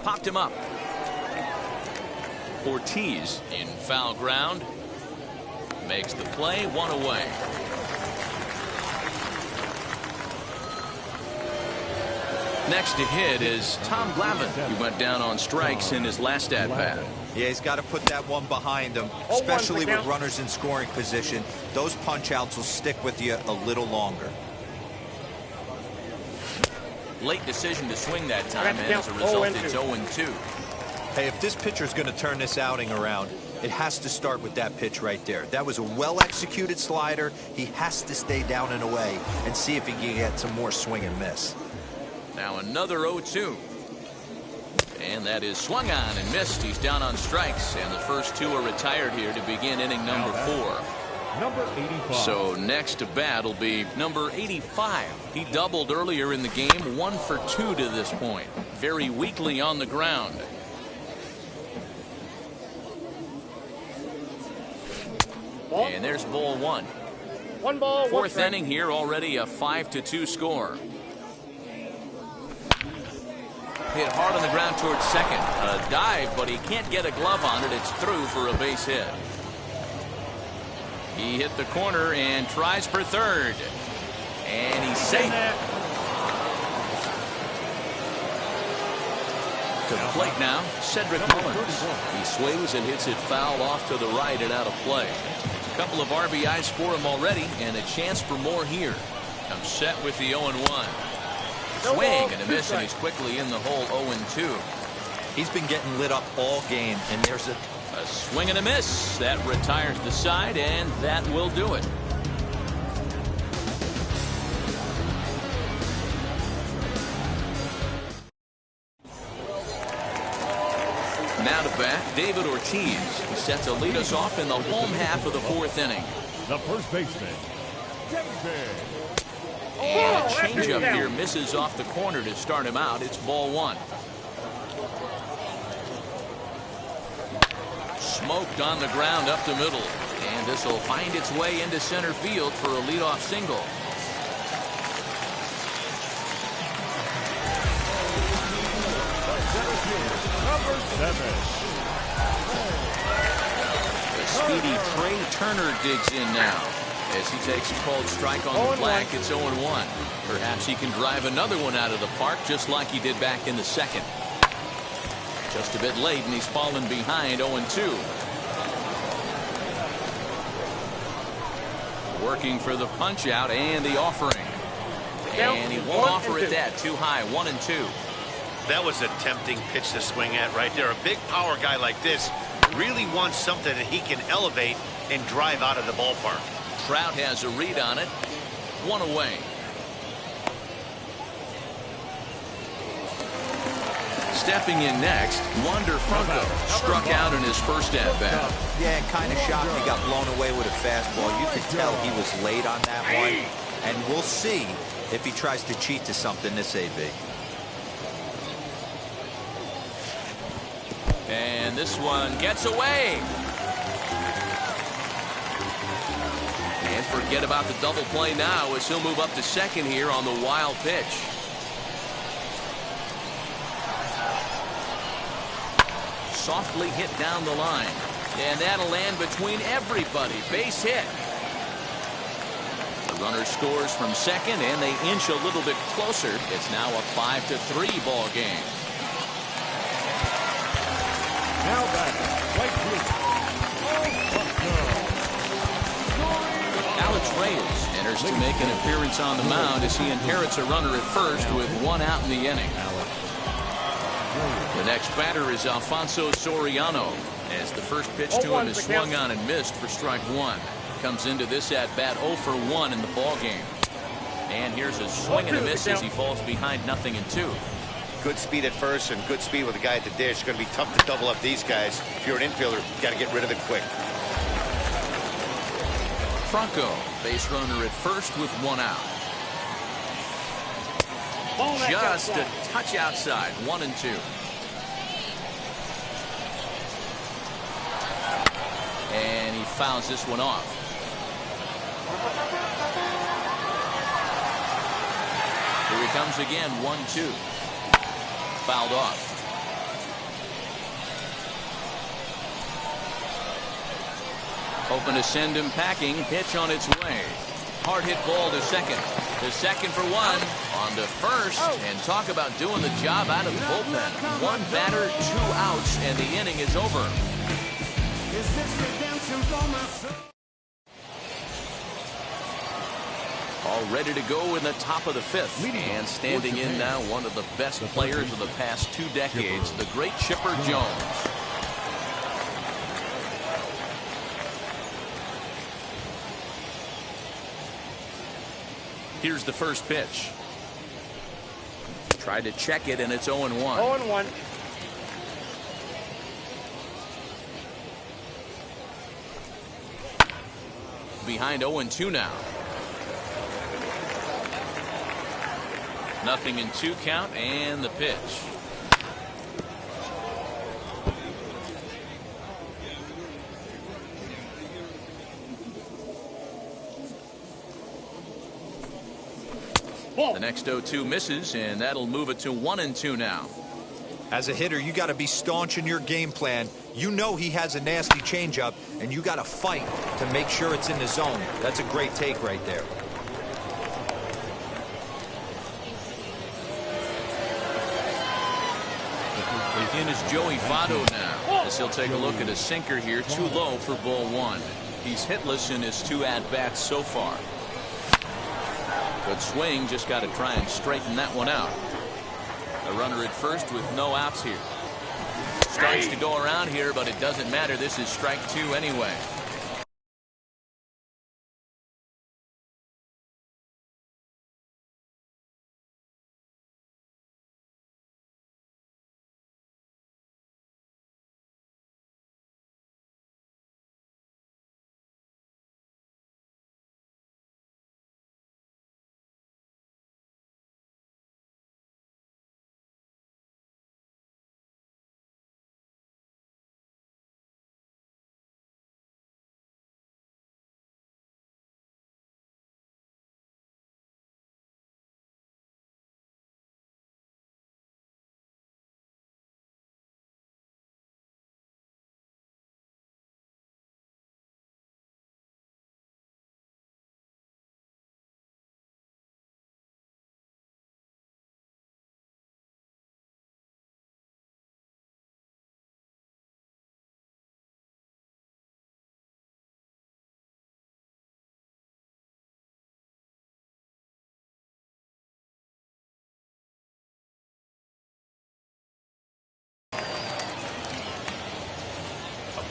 Popped him up. Ortiz in foul ground. Makes the play, 1 away. Next to hit is Tom Glavine. He went down on strikes in his last at-bat. Yeah, he's got to put that one behind him, especially with runners in scoring position. Those punch-outs will stick with you a little longer. Late decision to swing that time, and as a result, it's 0-2. Hey, if this pitcher's going to turn this outing around, it has to start with that pitch right there. That was a well-executed slider. He has to stay down and away and see if he can get some more swing and miss. Now another 0-2. And that is swung on and missed. He's down on strikes, and the first 2 are retired here to begin inning number 4. Number 85. So next to bat will be number 85. He doubled earlier in the game, 1 for 2 to this point. Very weakly on the ground. And there's ball one. 1 ball, 1 Fourth strike. inning here, already a 5-2 score. Hit hard on the ground towards second. A dive, but he can't get a glove on it. It's through for a base hit. He hit the corner and tries for third. And he's safe. To the plate now, Cedric Mullins. He swings and hits it foul off to the right and out of play. A couple of RBIs for him already, and a chance for more here. Comes set with the 0-1. Swing and a miss, and he's quickly in the hole 0-2. He's been getting lit up all game, and there's a swing and a miss. That retires the side, and that will do it. Now to bat, David Ortiz. He set to lead us off in the home half of the fourth inning. The first baseman, David. And a changeup here misses off the corner to start him out. It's ball one. Smoked on the ground up the middle. And this will find its way into center field for a leadoff single. Number 7. The speedy Trey Turner digs in now. As he takes a called strike on the flag, it's 0-1. Perhaps he can drive another one out of the park just like he did back in the second. Just a bit late, and he's fallen behind 0-2. Working for the punch out and the offering. And he won't offer it that. Too high. 1-2. That was a tempting pitch to swing at right there. A big power guy like this really wants something that he can elevate and drive out of the ballpark. Trout has a read on it. 1 away. Stepping in next, Wander Franco struck out in his first at-bat. Yeah, kind of shocked he got blown away with a fastball. You could tell he was late on that one. And we'll see if he tries to cheat to something this AB. And this one gets away. And forget about the double play now as he'll move up to second here on the wild pitch. Softly hit down the line. And that'll land between everybody. Base hit. The runner scores from second, and they inch a little bit closer. It's now a 5-3 ball game. Now back, right field. Alex Reyes enters to make an appearance on the mound as he inherits a runner at first with 1 out in the inning. The next batter is Alfonso Soriano, as the first pitch to him is swung on and missed for strike 1. Comes into this at bat 0 for 1 in the ball game. And here's a swing and a miss as he falls behind 0-2. Good speed at first and good speed with the guy at the dish. It's going to be tough to double up these guys. If you're an infielder, you got to get rid of it quick. Franco, base runner at first with 1 out. Just a touch outside, 1-2. And he fouls this one off. Here he comes again, 1-2. Fouled off. Hoping to send him packing. Pitch on its way. Hard hit ball to second. To second for 1. On to first. And talk about doing the job out of the bullpen. 1 batter, 2 outs, and the inning is over. All ready to go in the top of the 5th. And standing in now, one of the best players of the past 2 decades, the great Chipper Jones. Here's the first pitch. Tried to check it, and it's 0-1. 0-1. Behind 0-2 now. 0-2 count, and the pitch. Ball. The next 0-2 misses, and that'll move it to 1-2 now. As a hitter, you got to be staunch in your game plan. You know he has a nasty changeup, and you got to fight to make sure it's in the zone. That's a great take right there. In is Joey Votto now, as he'll take a look at a sinker here, too low for ball one. He's hitless in his 2 at-bats so far. Good swing, just got to try and straighten that one out. A runner at first with no outs here. Starts to go around here, but it doesn't matter. This is strike 2 anyway.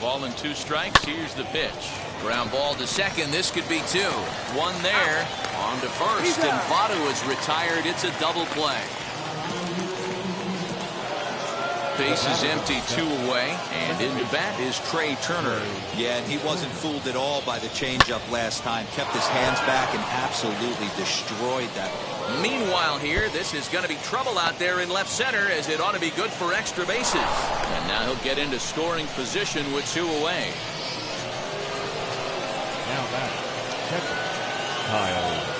Ball and 2 strikes. Here's the pitch. Ground ball to second. This could be 2. 1 there. On to first. And Votto is retired. It's a double play. Base is empty, 2 away. And in the bat is Trey Turner. Yeah, and he wasn't fooled at all by the changeup last time. Kept his hands back and absolutely destroyed that. Meanwhile here, this is going to be trouble out there in left center, as it ought to be good for extra bases. And now he'll get into scoring position with 2 away. Now back, catcher, Kyle.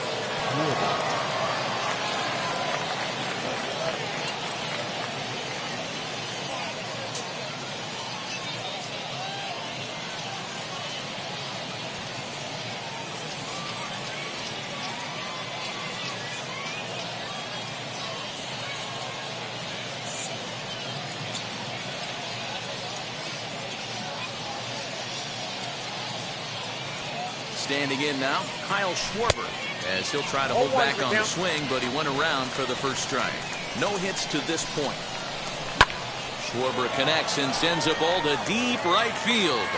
Standing in now, Kyle Schwarber, as he'll try to hold back on the swing, but he went around for the first strike. No hits to this point. Schwarber connects and sends a ball to deep right field.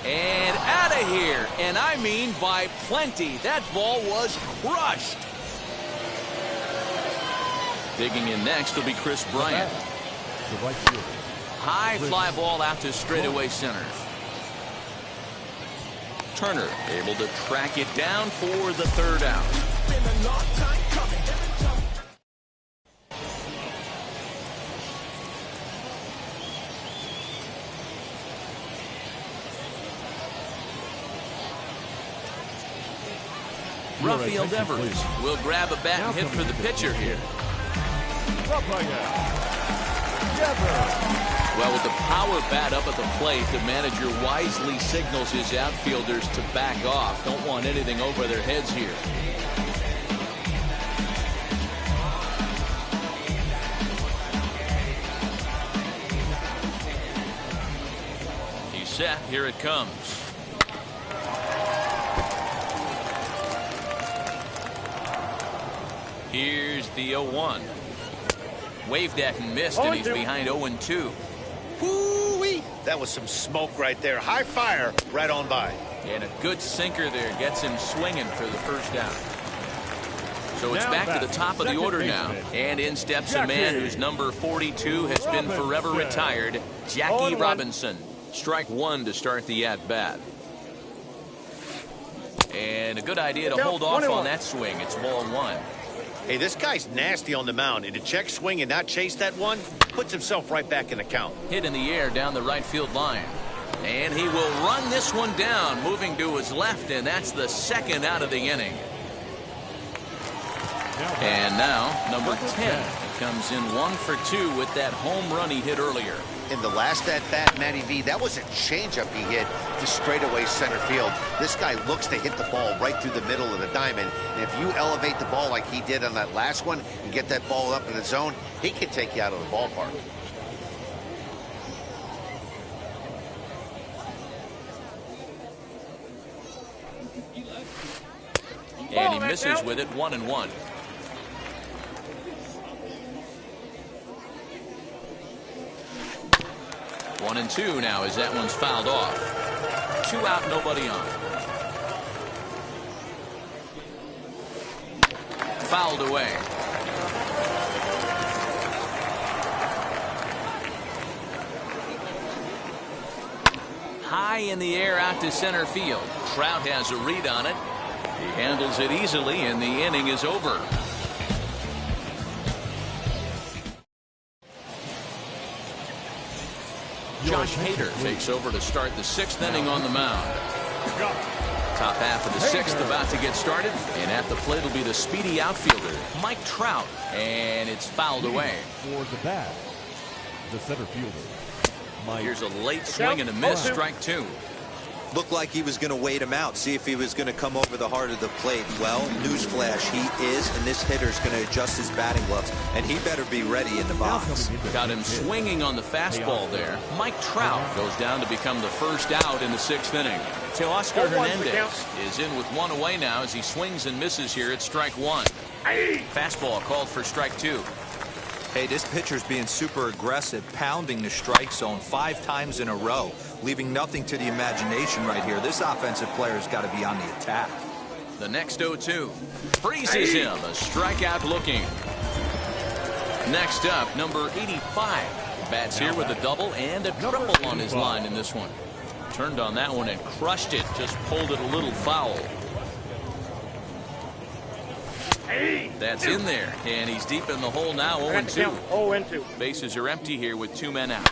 And out of here, and I mean by plenty. That ball was crushed. Digging in next will be Chris Bryant. High fly ball out to straightaway center. Turner able to track it down for the 3rd out. Rafael Devers will grab a bat and hit for the pitcher here. Well, with the power bat up at the plate, the manager wisely signals his outfielders to back off. Don't want anything over their heads here. He's set. Here it comes. Here's the 0-1. Waved at and missed, and he's behind 0-2. Woo-wee! That was some smoke right there. High fire right on by. And a good sinker there gets him swinging for the first out. So it's back to the top of the order now. And in steps a man whose number 42 has been forever retired, Jackie Robinson. Strike 1 to start the at-bat. And a good idea to hold off on that swing. It's ball 1. Hey, this guy's nasty on the mound, and to check swing and not chase that one puts himself right back in the count. Hit in the air down the right field line. And he will run this one down, moving to his left, and that's the 2nd out of the inning. And now, number 10 comes in 1 for 2 with that home run he hit earlier. In the last at-bat, Matty V, that was a changeup he hit to straightaway center field. This guy looks to hit the ball right through the middle of the diamond. And if you elevate the ball like he did on that last one and get that ball up in the zone, he can take you out of the ballpark. And he misses with it, 1-1. One and two now as that one's fouled off. 2 out, nobody on. Fouled away. High in the air out to center field. Trout has a read on it. He handles it easily, and the inning is over. Josh Hader takes over to start the 6th inning on the mound. Top half of the 6th about to get started, and at the plate will be the speedy outfielder, Mike Trout, and it's fouled away. For the bat, the center fielder. Here's a late swing and a miss, strike 2. Looked like he was going to wait him out, see if he was going to come over the heart of the plate. Well, newsflash, he is, and this hitter's going to adjust his batting gloves, and he better be ready in the box. Got him swinging on the fastball there. Mike Trout goes down to become the first out in the 6th inning. Teoscar Hernandez is in with 1 away now as he swings and misses here at strike 1. Fastball called for strike 2. Hey, this pitcher's being super aggressive, pounding the strike zone 5 times in a row, leaving nothing to the imagination right here. This offensive player's got to be on the attack. The next 0-2 freezes him, a strikeout looking. Next up, number 85 bats here with a double and a triple on his line in this one. Turned on that one and crushed it, just pulled it a little foul. That's in there, and he's deep in the hole now, 0-2. 0-2. Bases are empty here with 2 men out.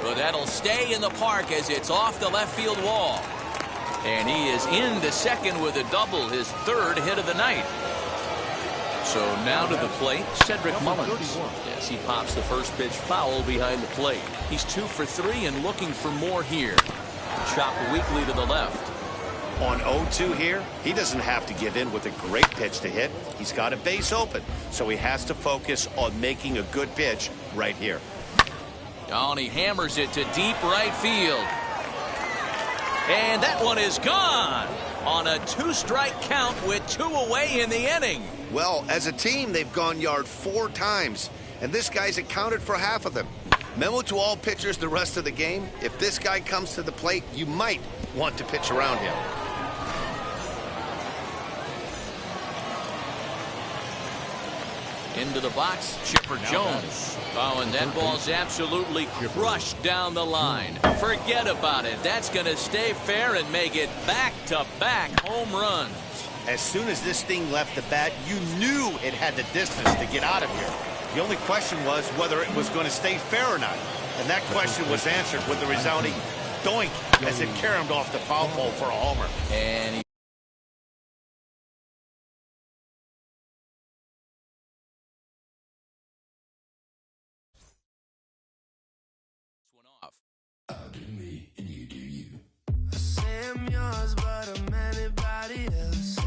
But that'll stay in the park as it's off the left field wall. And he is into second with a double, his 3rd hit of the night. So now to the plate, Cedric Mullins. Yes, he pops the first pitch foul behind the plate. He's 2 for 3 and looking for more here. Chopped weakly to the left. On 0-2 here, he doesn't have to give in with a great pitch to hit. He's got a base open, so he has to focus on making a good pitch right here. Oh, and he hammers it to deep right field. And that one is gone on a 2-strike count with 2 away in the inning. Well, as a team, they've gone yard 4 times, and this guy's accounted for half of them. Memo to all pitchers the rest of the game, if this guy comes to the plate, you might want to pitch around him. Into the box, Chipper Jones. Oh, and that ball's absolutely crushed down the line. Forget about it. That's going to stay fair and make it back-to-back home runs. As soon as this thing left the bat, you knew it had the distance to get out of here. The only question was whether it was going to stay fair or not. And that question was answered with the resounding doink as it caromed off the foul pole for a homer. And he went off. I'll do me and you do you. I say I'm yours, but I'm anybody else's.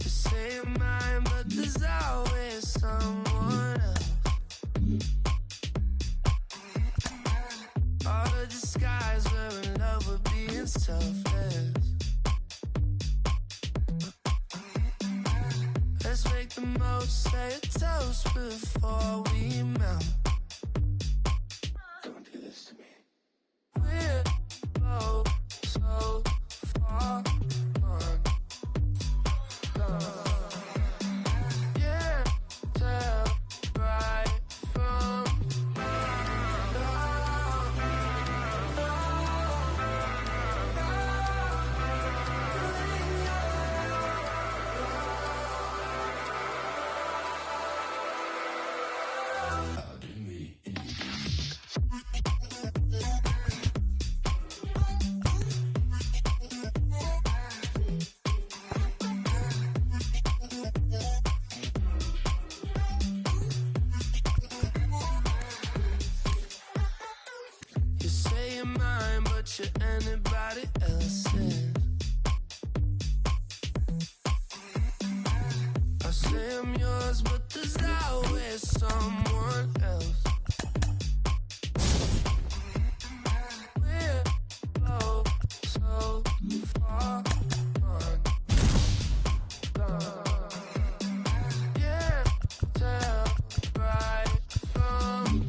You say I'm mine, but there's always someone else. All the disguise we're in love with being selfless. Let's make the most, say a toast before we melt. Don't do this to me. We're both so far gone. Yeah, tell right from I'll do mine, but you're anybody else's. I say I'm yours, but there's always someone else. We're both so far gone. Yeah, tell right from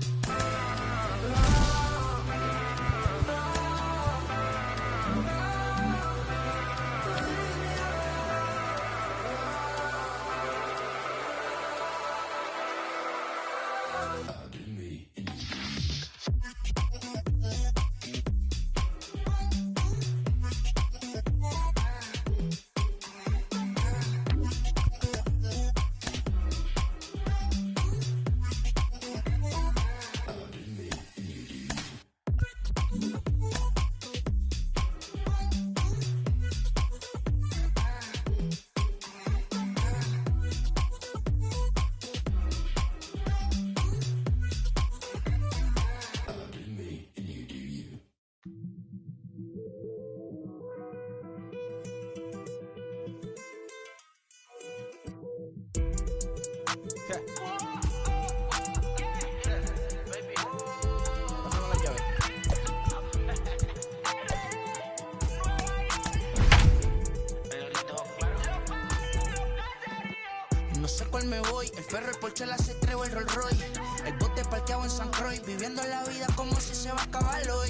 No sé cuál me voy, el ferro, el Porsche, la C3 o el Rolls Royce. El bote parqueado en San Croix, viviendo la vida como si se va a acabar hoy.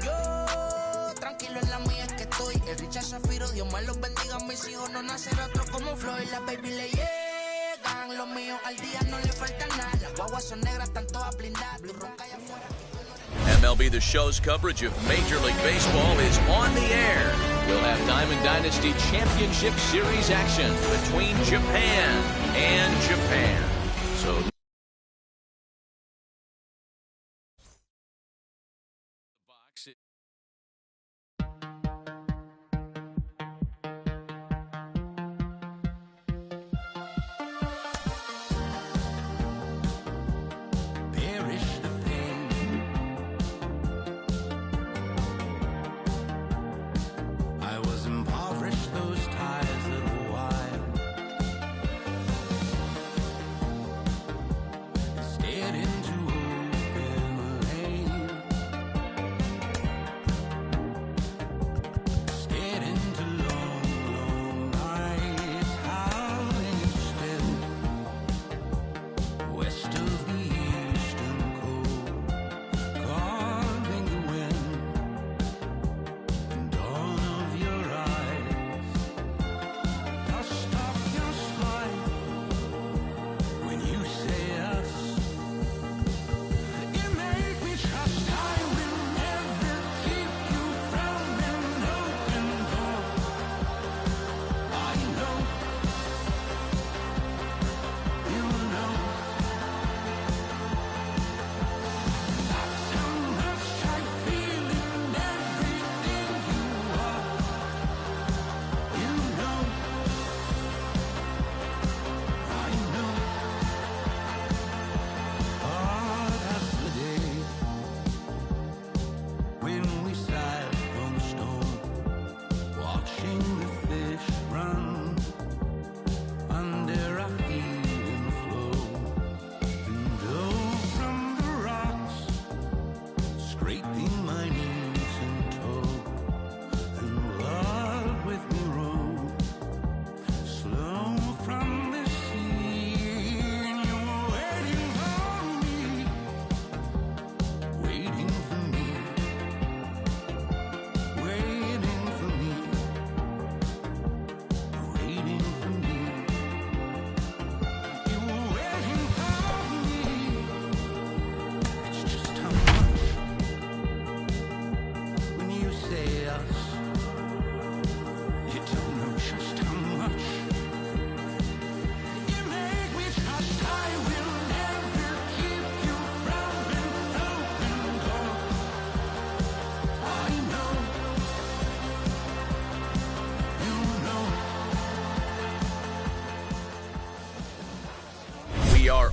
Yo, tranquilo en la mía es que estoy. El Richard Zafiro, Dios más los bendiga, mis hijos no nacerá otro como Floyd. Las baby le llegan, los míos al día no le falta nada. Las guaguas son negras, están todas blindadas. Tu ronca allá afuera. MLB The Show's coverage of Major League Baseball is on the air. We'll have Diamond Dynasty Championship Series action between Japan and Japan. So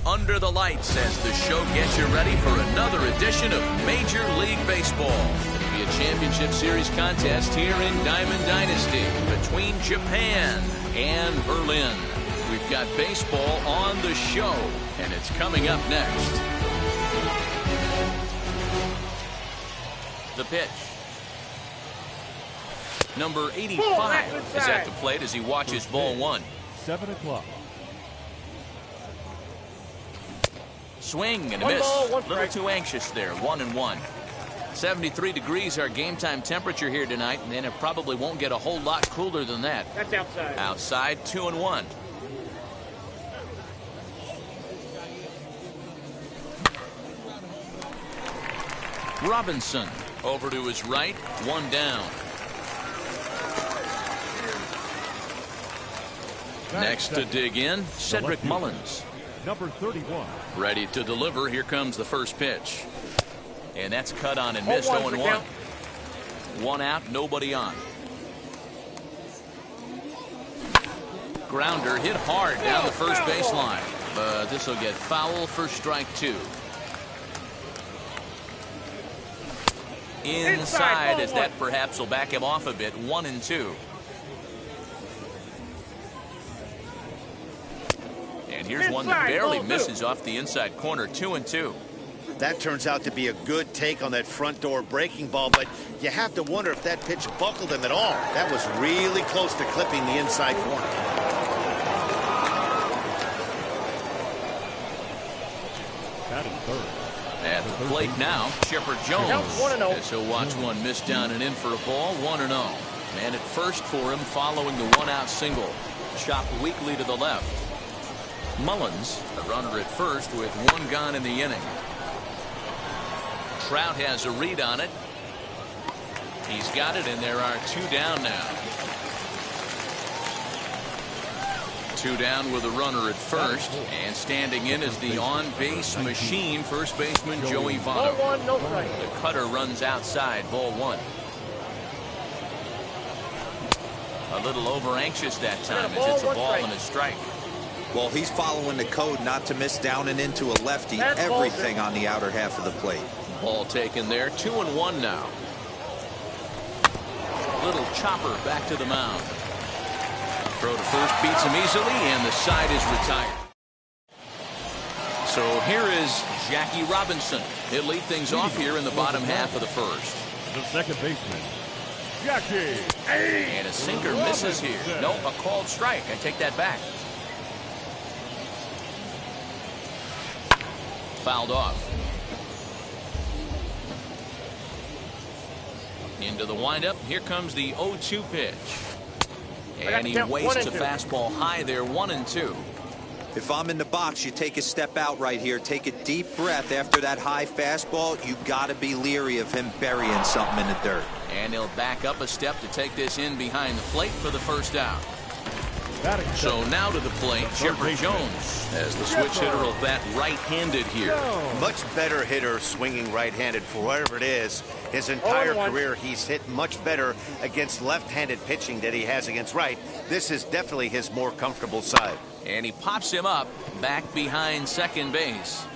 under the lights as the show gets you ready for another edition of Major League Baseball. It'll be a Championship Series contest here in Diamond Dynasty between Japan and Berlin. We've got baseball on the show, and it's coming up next. The pitch. Number 85 is at the plate as he watches ball one. 7 o'clock. Swing and a miss. A little too anxious there. 1-1. 73 degrees our game time temperature here tonight, and it probably won't get a whole lot cooler than that. That's outside. Outside, 2-1. Robinson over to his right, one down. Next to dig in, Cedric Mullins. Number 31. Ready to deliver. Here comes the first pitch. And that's cut on and missed. 0-1. One out, nobody on. Grounder hit hard down the first baseline. But this will get foul for strike two. Inside, as that perhaps will back him off a bit. 1-2. And here's one that barely misses off the inside corner. 2-2. That turns out to be a good take on that front door breaking ball, but you have to wonder if that pitch buckled him at all. That was really close to clipping the inside corner. That is third. At the plate now, Chipper Jones. As he'll watch one miss down and in for a ball. 1-0. Man at first for him following the one-out single. Chopped weakly to the left. Mullins, a runner at first with one gone in the inning. Trout has a read on it. He's got it, and there are two down now. Two down with a runner at first, and standing in is the on-base machine, first baseman Joey Votto. The cutter runs outside, ball one. A little over-anxious that time as it's a ball and a strike. Well, he's following the code not to miss down and into a lefty. Everything on the outer half of the plate. Ball taken there. 2-1 now. Little chopper back to the mound. Throw to first beats him easily, and the side is retired. So here is Jackie Robinson. He'll lead things off here in the bottom half of the first. The second baseman, Jackie. And a sinker misses here. No, a called strike. I take that back. Fouled off. Into the windup. Here comes the 0-2 pitch. And he wastes a fastball high there. 1-2. If I'm in the box, you take a step out right here. Take a deep breath after that high fastball. You got to be leery of him burying something in the dirt. And he'll back up a step to take this in behind the plate for the first out. So now to the plate, Chipper Jones, as the switch hitter will bat right-handed here. Much better hitter swinging right-handed for whatever it is. His entire career, he's hit much better against left-handed pitching than he has against right. This is definitely his more comfortable side. And he pops him up back behind second base.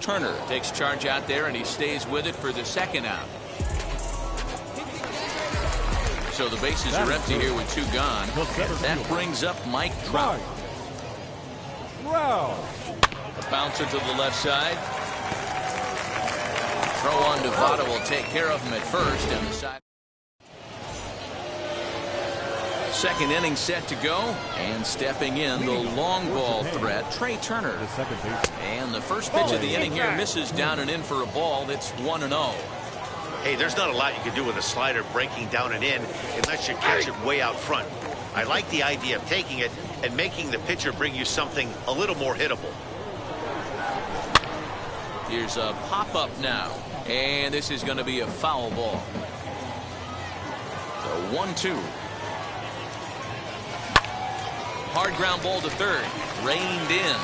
Turner takes charge out there, and he stays with it for the second out. So the bases are empty here with two gone. That brings up Mike Trout. A bouncer to the left side. Throw on to Votto will take care of him at first, and the side. Second inning set to go, and stepping in the long ball threat, Trey Turner. And the first pitch of the inning here misses down and in for a ball. That's 1-0. Hey, there's not a lot you can do with a slider breaking down and in unless you catch it way out front. I like the idea of taking it and making the pitcher bring you something a little more hittable. Here's a pop-up now, and this is going to be a foul ball. So 1-2. Hard ground ball to third, reined in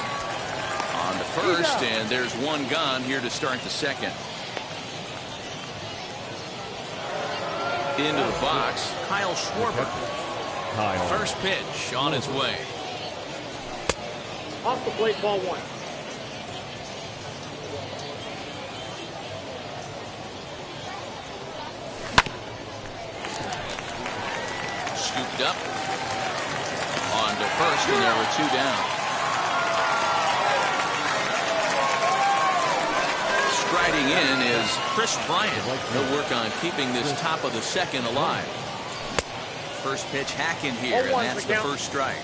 on the first, and there's one gone here to start the second. Into the box, Kyle Schwarber. First pitch on its way. Off the plate, ball one. scooped up. On to first, and there were 2 down. Striding in is Chris Bryant. He'll work on keeping this top of the second alive. First pitch hacking here, and that's the first strike.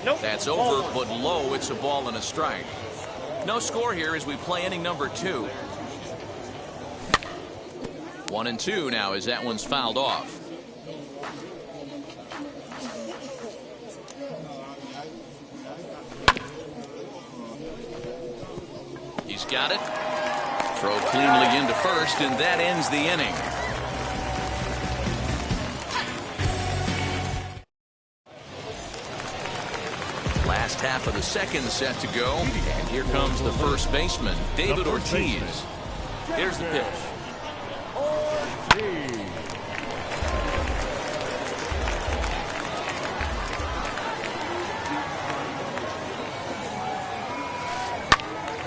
Nope. That's over, but low. It's a ball and a strike. No score here as we play inning number 2. 1-2 now as that one's fouled off. He's got it. Throw cleanly into first, and that ends the inning. Last half of the second set to go, and here comes the first baseman, David Ortiz. Here's the pitch.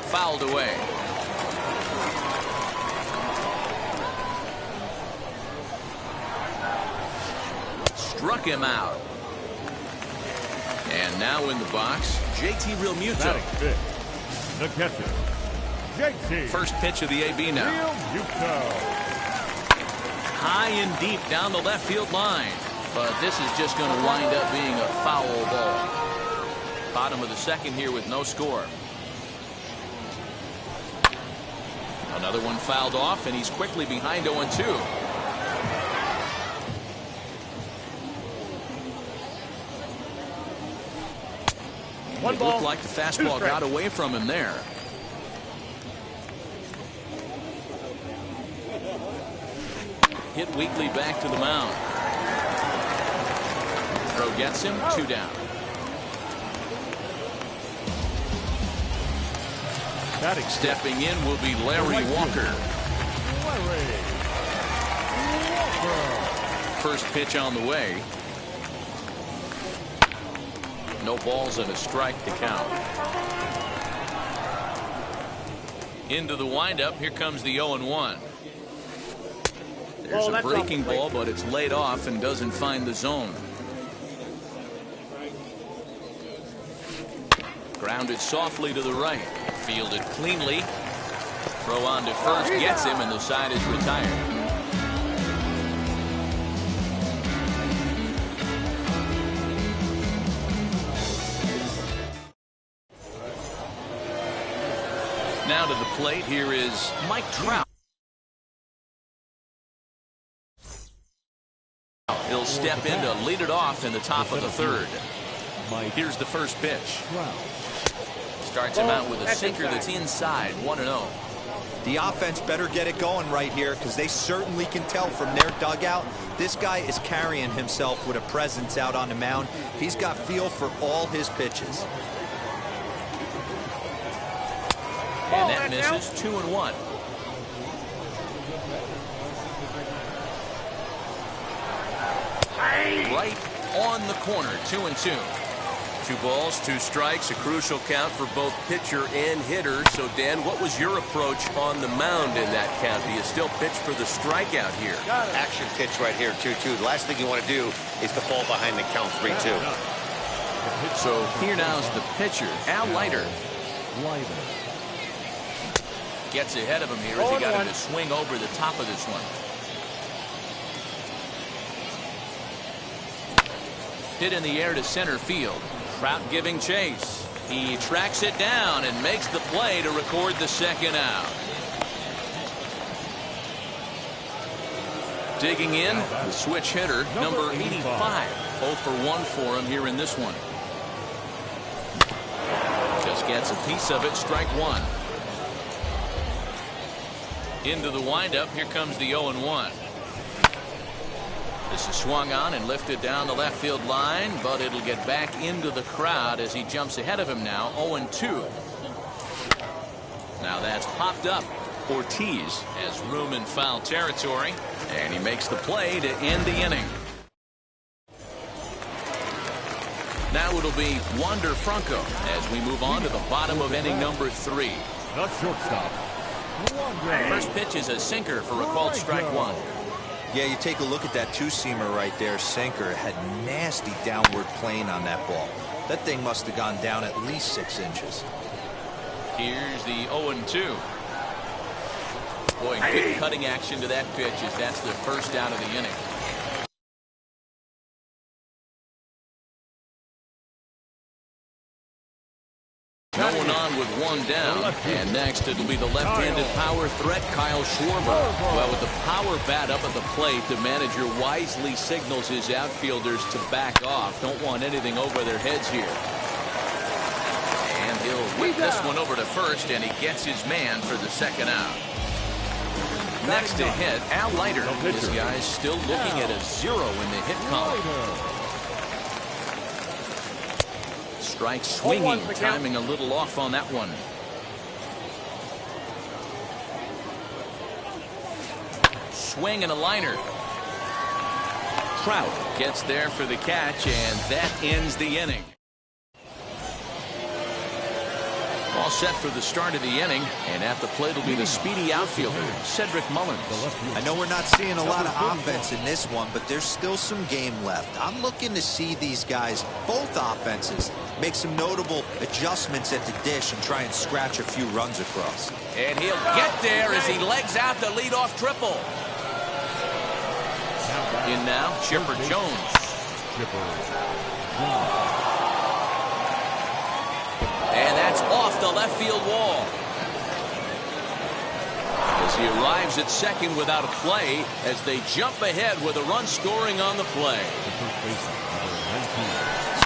Fouled away. Struck him out. And now in the box, JT Realmuto. The catcher, JT. First pitch of the AB now. High and deep down the left field line. But this is just going to wind up being a foul ball. Bottom of the second here with no score. Another one fouled off, and he's quickly behind 0-2. It looked like the fastball got away from him there. Hit weakly back to the mound. Throw gets him, 2 down. Stepping in will be Larry Walker. First pitch on the way. No balls and a strike to count. Into the windup. Here comes the 0-1. There's a breaking ball, but it's laid off and doesn't find the zone. Grounded softly to the right. Fielded cleanly. Throw on to first. Gets him, and the side is retired. Now to the plate. Here is Mike Trout. He'll step in to lead it off in the top of the third. Here's the first pitch. Starts him out with a sinker that's inside. 1-0. The offense better get it going right here, because they certainly can tell from their dugout this guy is carrying himself with a presence out on the mound. He's got feel for all his pitches. And that misses. 2-1. Right on the corner. 2-2. 2 balls, 2 strikes, a crucial count for both pitcher and hitter. So, Dan, what was your approach on the mound in that count? Do you still pitch for the strikeout here? Action pitch right here, 2-2. The last thing you want to do is to fall behind the count 3-2. So here now is the pitcher, Al Leiter. Gets ahead of him here as he got him to swing over the top of this one. Hit in the air to center field. Trout giving chase. He tracks it down and makes the play to record the second out. Digging in, the switch hitter, number 85. 0 for 1 for him here in this one. Just gets a piece of it. Strike 1. Into the windup. Here comes the 0-1. This is swung on and lifted down the left field line, but it'll get back into the crowd as he jumps ahead of him now. 0-2. Now that's popped up. Ortiz has room in foul territory, and he makes the play to end the inning. Now it'll be Wander Franco as we move on to the bottom of inning number 3. The shortstop, First pitch is a sinker for a called strike one. Yeah, you take a look at that two-seamer right there, sinker. Had nasty downward plane on that ball. That thing must have gone down at least 6 inches. Here's the 0-2. Boy, good cutting action to that pitch as that's the first out of the inning. No one on with one down. And next it'll be the left-handed power threat, Kyle Schwarber. Well, with the power bat up at the plate, the manager wisely signals his outfielders to back off. Don't want anything over their heads here. And he'll whip this one over to first, and he gets his man for the second out. Next to hit, Al Leiter. This guy's still looking at a 0 in the hit column. Strike swinging, timing a little off on that one. Swing and a liner. Trout gets there for the catch, and that ends the inning. All set for the start of the inning, and at the plate will be the speedy outfielder, Cedric Mullins. I know we're not seeing a lot of offense in this one, but there's still some game left. I'm looking to see these guys, both offenses, make some notable adjustments at the dish and try and scratch a few runs across. And he'll get there as he legs out the leadoff triple. In now, Chipper Jones. And that's off the left field wall. As he arrives at second without a play, as they jump ahead with a run scoring on the play.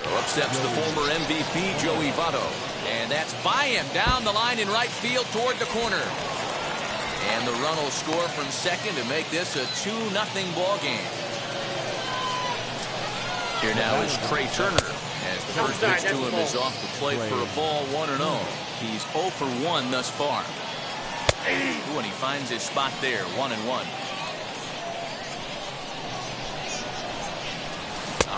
So up steps the former MVP, Joey Votto. And that's by him down the line in right field toward the corner. And the run will score from second to make this a 2-0 ball game. Here now is Trey Turner. As the first pitch to him is off the plate for a ball 1-0. He's 0 for 1 thus far. Ooh, and he finds his spot there, 1-1.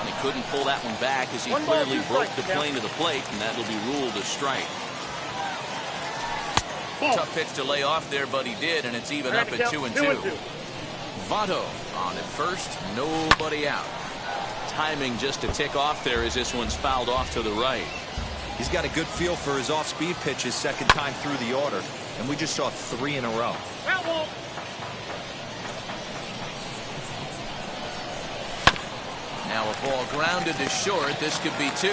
He couldn't pull that one back as he clearly broke the plane to the plate, and that'll be ruled a strike. Tough pitch to lay off there, but he did, and it's even up at 2-2. Votto on at first, nobody out. Timing just to tick off there as this one's fouled off to the right. He's got a good feel for his off-speed pitches second time through the order, and we just saw 3 in a row. Now a ball grounded to short. This could be 2.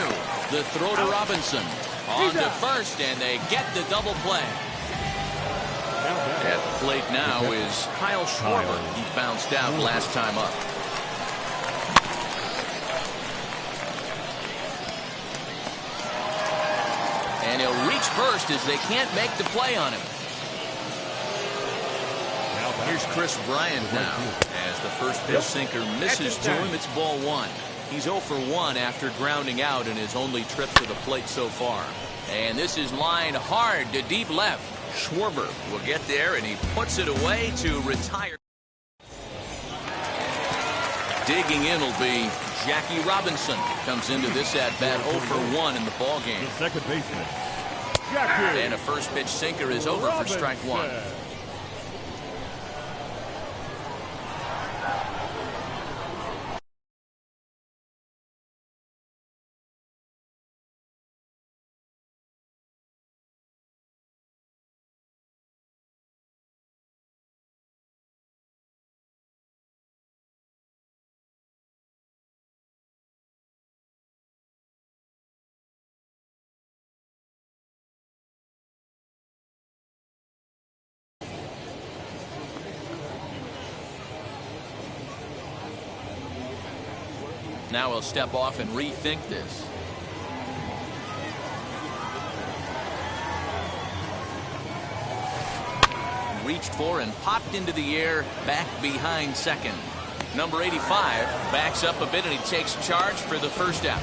The throw to Robinson. On to first, and they get the double play. At the plate now is Kyle Schwarber. He bounced out last time up. And he'll reach first as they can't make the play on him. Here's Chris Bryant now. As the first pitch sinker misses to him, it's ball 1. He's 0 for 1 after grounding out in his only trip to the plate so far. And this is lined hard to deep left. Schwarber will get there, and he puts it away to retire. Digging in will be Jackie Robinson. Comes into this at-bat 0 for 1 in the ball game. The second baseman, And a first pitch sinker is over for strike 1. Now he'll step off and rethink this. Reached for and popped into the air back behind second. Number 85 backs up a bit, and he takes charge for the first out.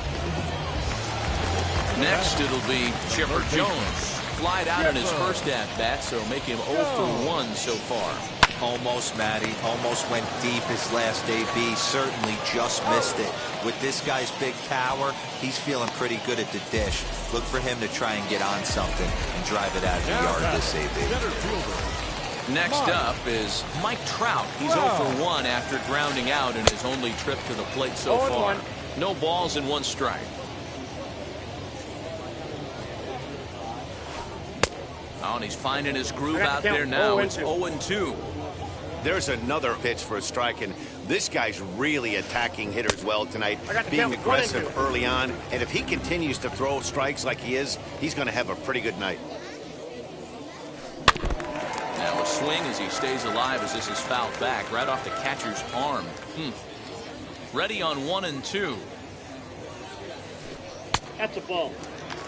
Next it'll be Chipper Jones. Flied out in his first at-bat, so make him 0 for 1 so far. Almost, Matty. Almost went deep his last AB. Certainly just missed it. With this guy's big power, he's feeling pretty good at the dish. Look for him to try and get on something and drive it out of the yard this AB. Next up is Mike Trout. He's 0 for 1 after grounding out in his only trip to the plate so far. No balls and 1 strike. Oh, and he's finding his groove out there now. It's 0-2. There's another pitch for a strike, and this guy's really attacking hitters well tonight, being aggressive early on. And if he continues to throw strikes like he is, he's going to have a pretty good night. Now a swing as he stays alive as this is fouled back right off the catcher's arm. Ready on 1-2. That's a ball.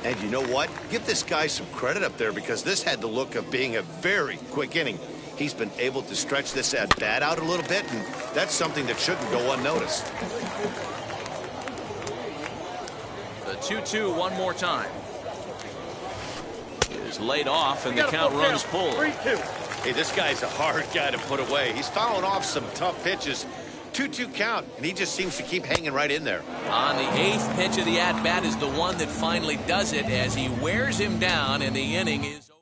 And you know what? Give this guy some credit up there, because this had the look of being a very quick inning. He's been able to stretch this at bat out a little bit, and that's something that shouldn't go unnoticed. The 2-2 one more time. It is laid off, and the count runs full. 3-2. Hey, this guy's a hard guy to put away. He's fouling off some tough pitches. 2-2 count, and he just seems to keep hanging right in there. On the 8th pitch of the at-bat is the one that finally does it as he wears him down, and the inning is over.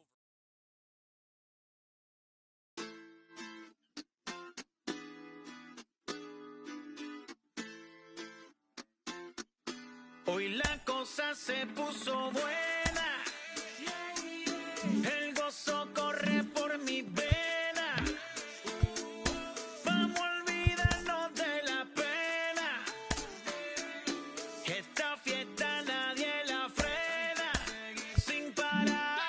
Hoy la cosa se puso buena. El gozo corre por mi vena. Vamos a olvidarnos de la pena. Esta fiesta nadie la frena. Sin parar.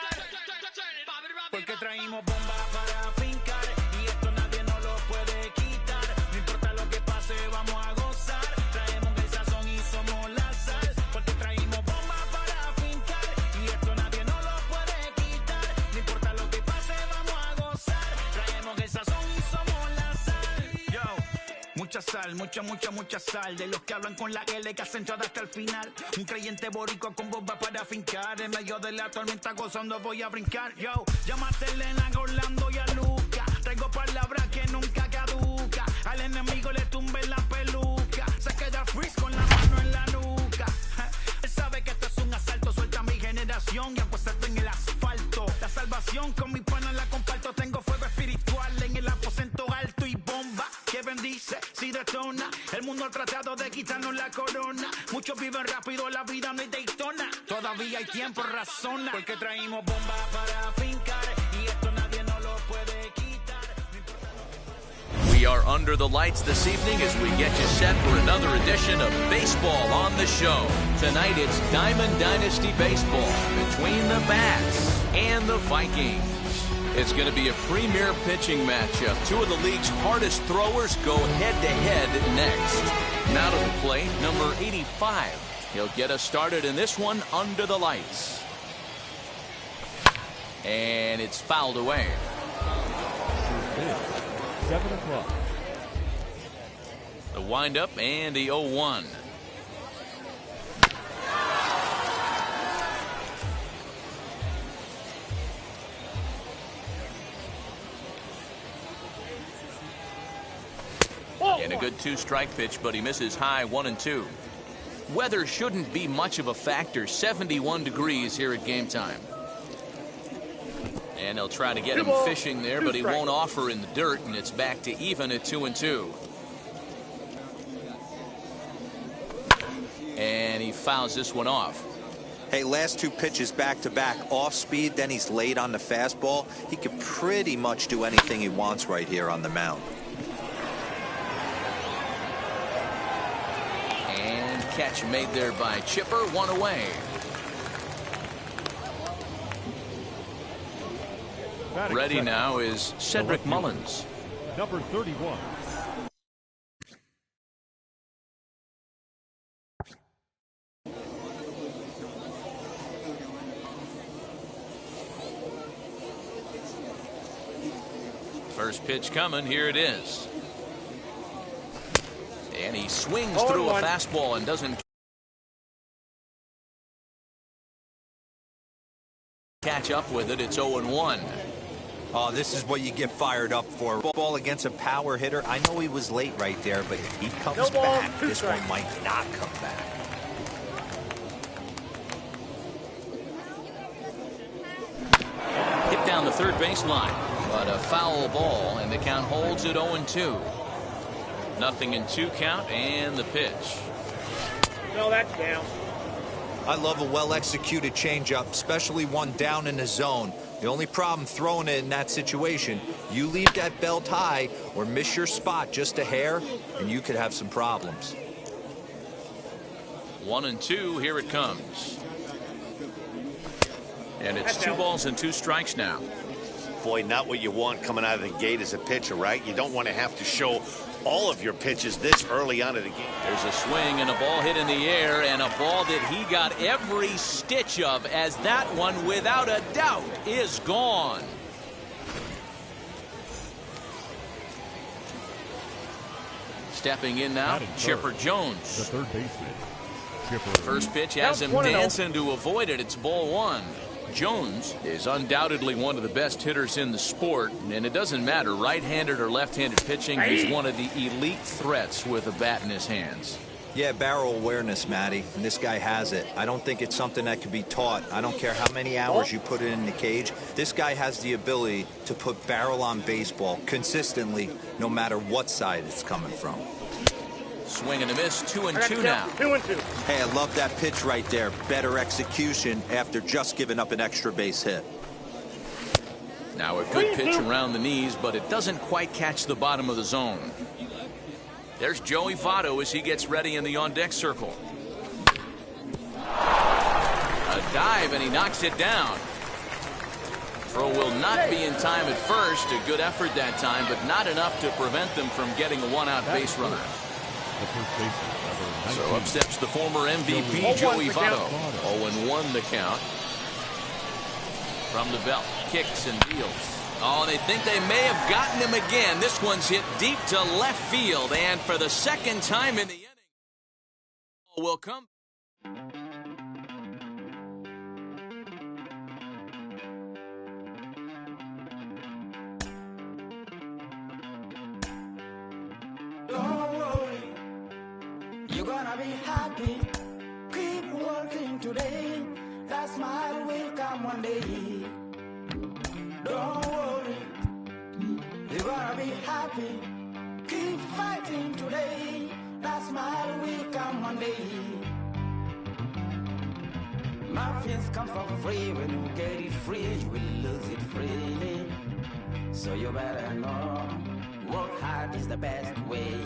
Porque traímos bomba para fincar. Y esto nadie nos lo puede quitar. No importa lo que pase, vamos a gozar. Traemos el sazón y somos la sal. Porque traímos bomba para fincar. Y esto nadie nos lo puede quitar. No importa lo que pase, vamos a gozar. Traemos el sazón y somos la sal. Yo, mucha sal, mucha sal. De los que hablan con la L que hacen todo hasta el final. Un creyente boricua con bomba para fincar. En medio de la tormenta gozando voy a brincar. Yo, llámate a Elena, a Orlando y a Luca. Traigo palabras que nunca caduca. Al enemigo le tumbe la peluca. Se queda freeze con la mano en la nuca. Él sabe que esto es un asalto. Suelta mi generación y apuesto en el asfalto. La salvación con mi pana la comparto. Tengo fuego espiritual en el aposento alto y bomba que bendice si detona. El mundo ha tratado de quitarnos la corona. Muchos viven rápido, la vida no es Daytona. Todavía hay tiempo, razona. Porque traímos bomba para fincar. Y esto nadie nos lo puede quitar. We are under the lights this evening as we get you set for another edition of Baseball on the Show. Tonight it's Diamond Dynasty Baseball between the Bats and the Vikings. It's going to be a premier pitching matchup. Two of the league's hardest throwers go head-to-head next. Now to the plate, number 85. He'll get us started in this one under the lights. And it's fouled away. 7 o'clock. The windup and the 0-1. And a good 2-strike pitch, but he misses high 1-2. Weather shouldn't be much of a factor. 71 degrees here at game time. And they'll try to get him fishing there, but he won't offer in the dirt, and it's back to even at 2-2. And he fouls this one off. Hey, last 2 pitches back-to-back off speed, then he's late on the fastball. He could pretty much do anything he wants right here on the mound. And catch made there by Chipper, 1 away. Ready now is Cedric Mullins. Number 31. First pitch coming, here it is. And he swings through a fastball and doesn't catch up with it. It's 0-1. Oh, this is what you get fired up for. Ball against a power hitter. I know he was late right there, but if he comes back, this one might not come back. Hit down the third baseline. But a foul ball, and the count holds at 0-2. 0-2 count, and the pitch. No, that's down. I love a well-executed changeup, especially one down in the zone. The only problem throwing it in that situation, you leave that belt high or miss your spot just a hair, and you could have some problems. 1-2, here it comes. And it's 2 balls and 2 strikes now. Boy, not what you want coming out of the gate as a pitcher, right? You don't want to have to show all of your pitches this early on in the game. There's a swing and a ball hit in the air, and a ball that he got every stitch of, as that one, without a doubt, is gone. Stepping in now, Chipper Jones. The third baseman, Chipper. First pitch has him dancing to avoid it. It's ball 1. Jones is undoubtedly one of the best hitters in the sport, and it doesn't matter right-handed or left-handed pitching. He's one of the elite threats with a bat in his hands. Yeah, barrel awareness, Matty, and this guy has it. I don't think it's something that can be taught. I don't care how many hours you put it in the cage. This guy has the ability to put barrel on baseball consistently, no matter what side it's coming from. Swing and a miss, 2-2 now. 2-2. Hey, I love that pitch right there. Better execution after just giving up an extra base hit. Now a good pitch around the knees, but it doesn't quite catch the bottom of the zone. There's Joey Votto as he gets ready in the on-deck circle. A dive, and he knocks it down. Throw will not be in time at first. A good effort that time, but not enough to prevent them from getting a one-out base runner. So up steps the former MVP, Joey Votto. 0-1 the count. From the belt, kicks and deals. Oh, they think they may have gotten him again. This one's hit deep to left field, and for the second time in the inning, will come. Gonna be happy, keep working today, that smile will come one day. Don't worry, you're gonna be happy, keep fighting today, that smile will come one day. Muffins come for free, when you get it free, you will lose it freely. So you better know, work hard is the best way.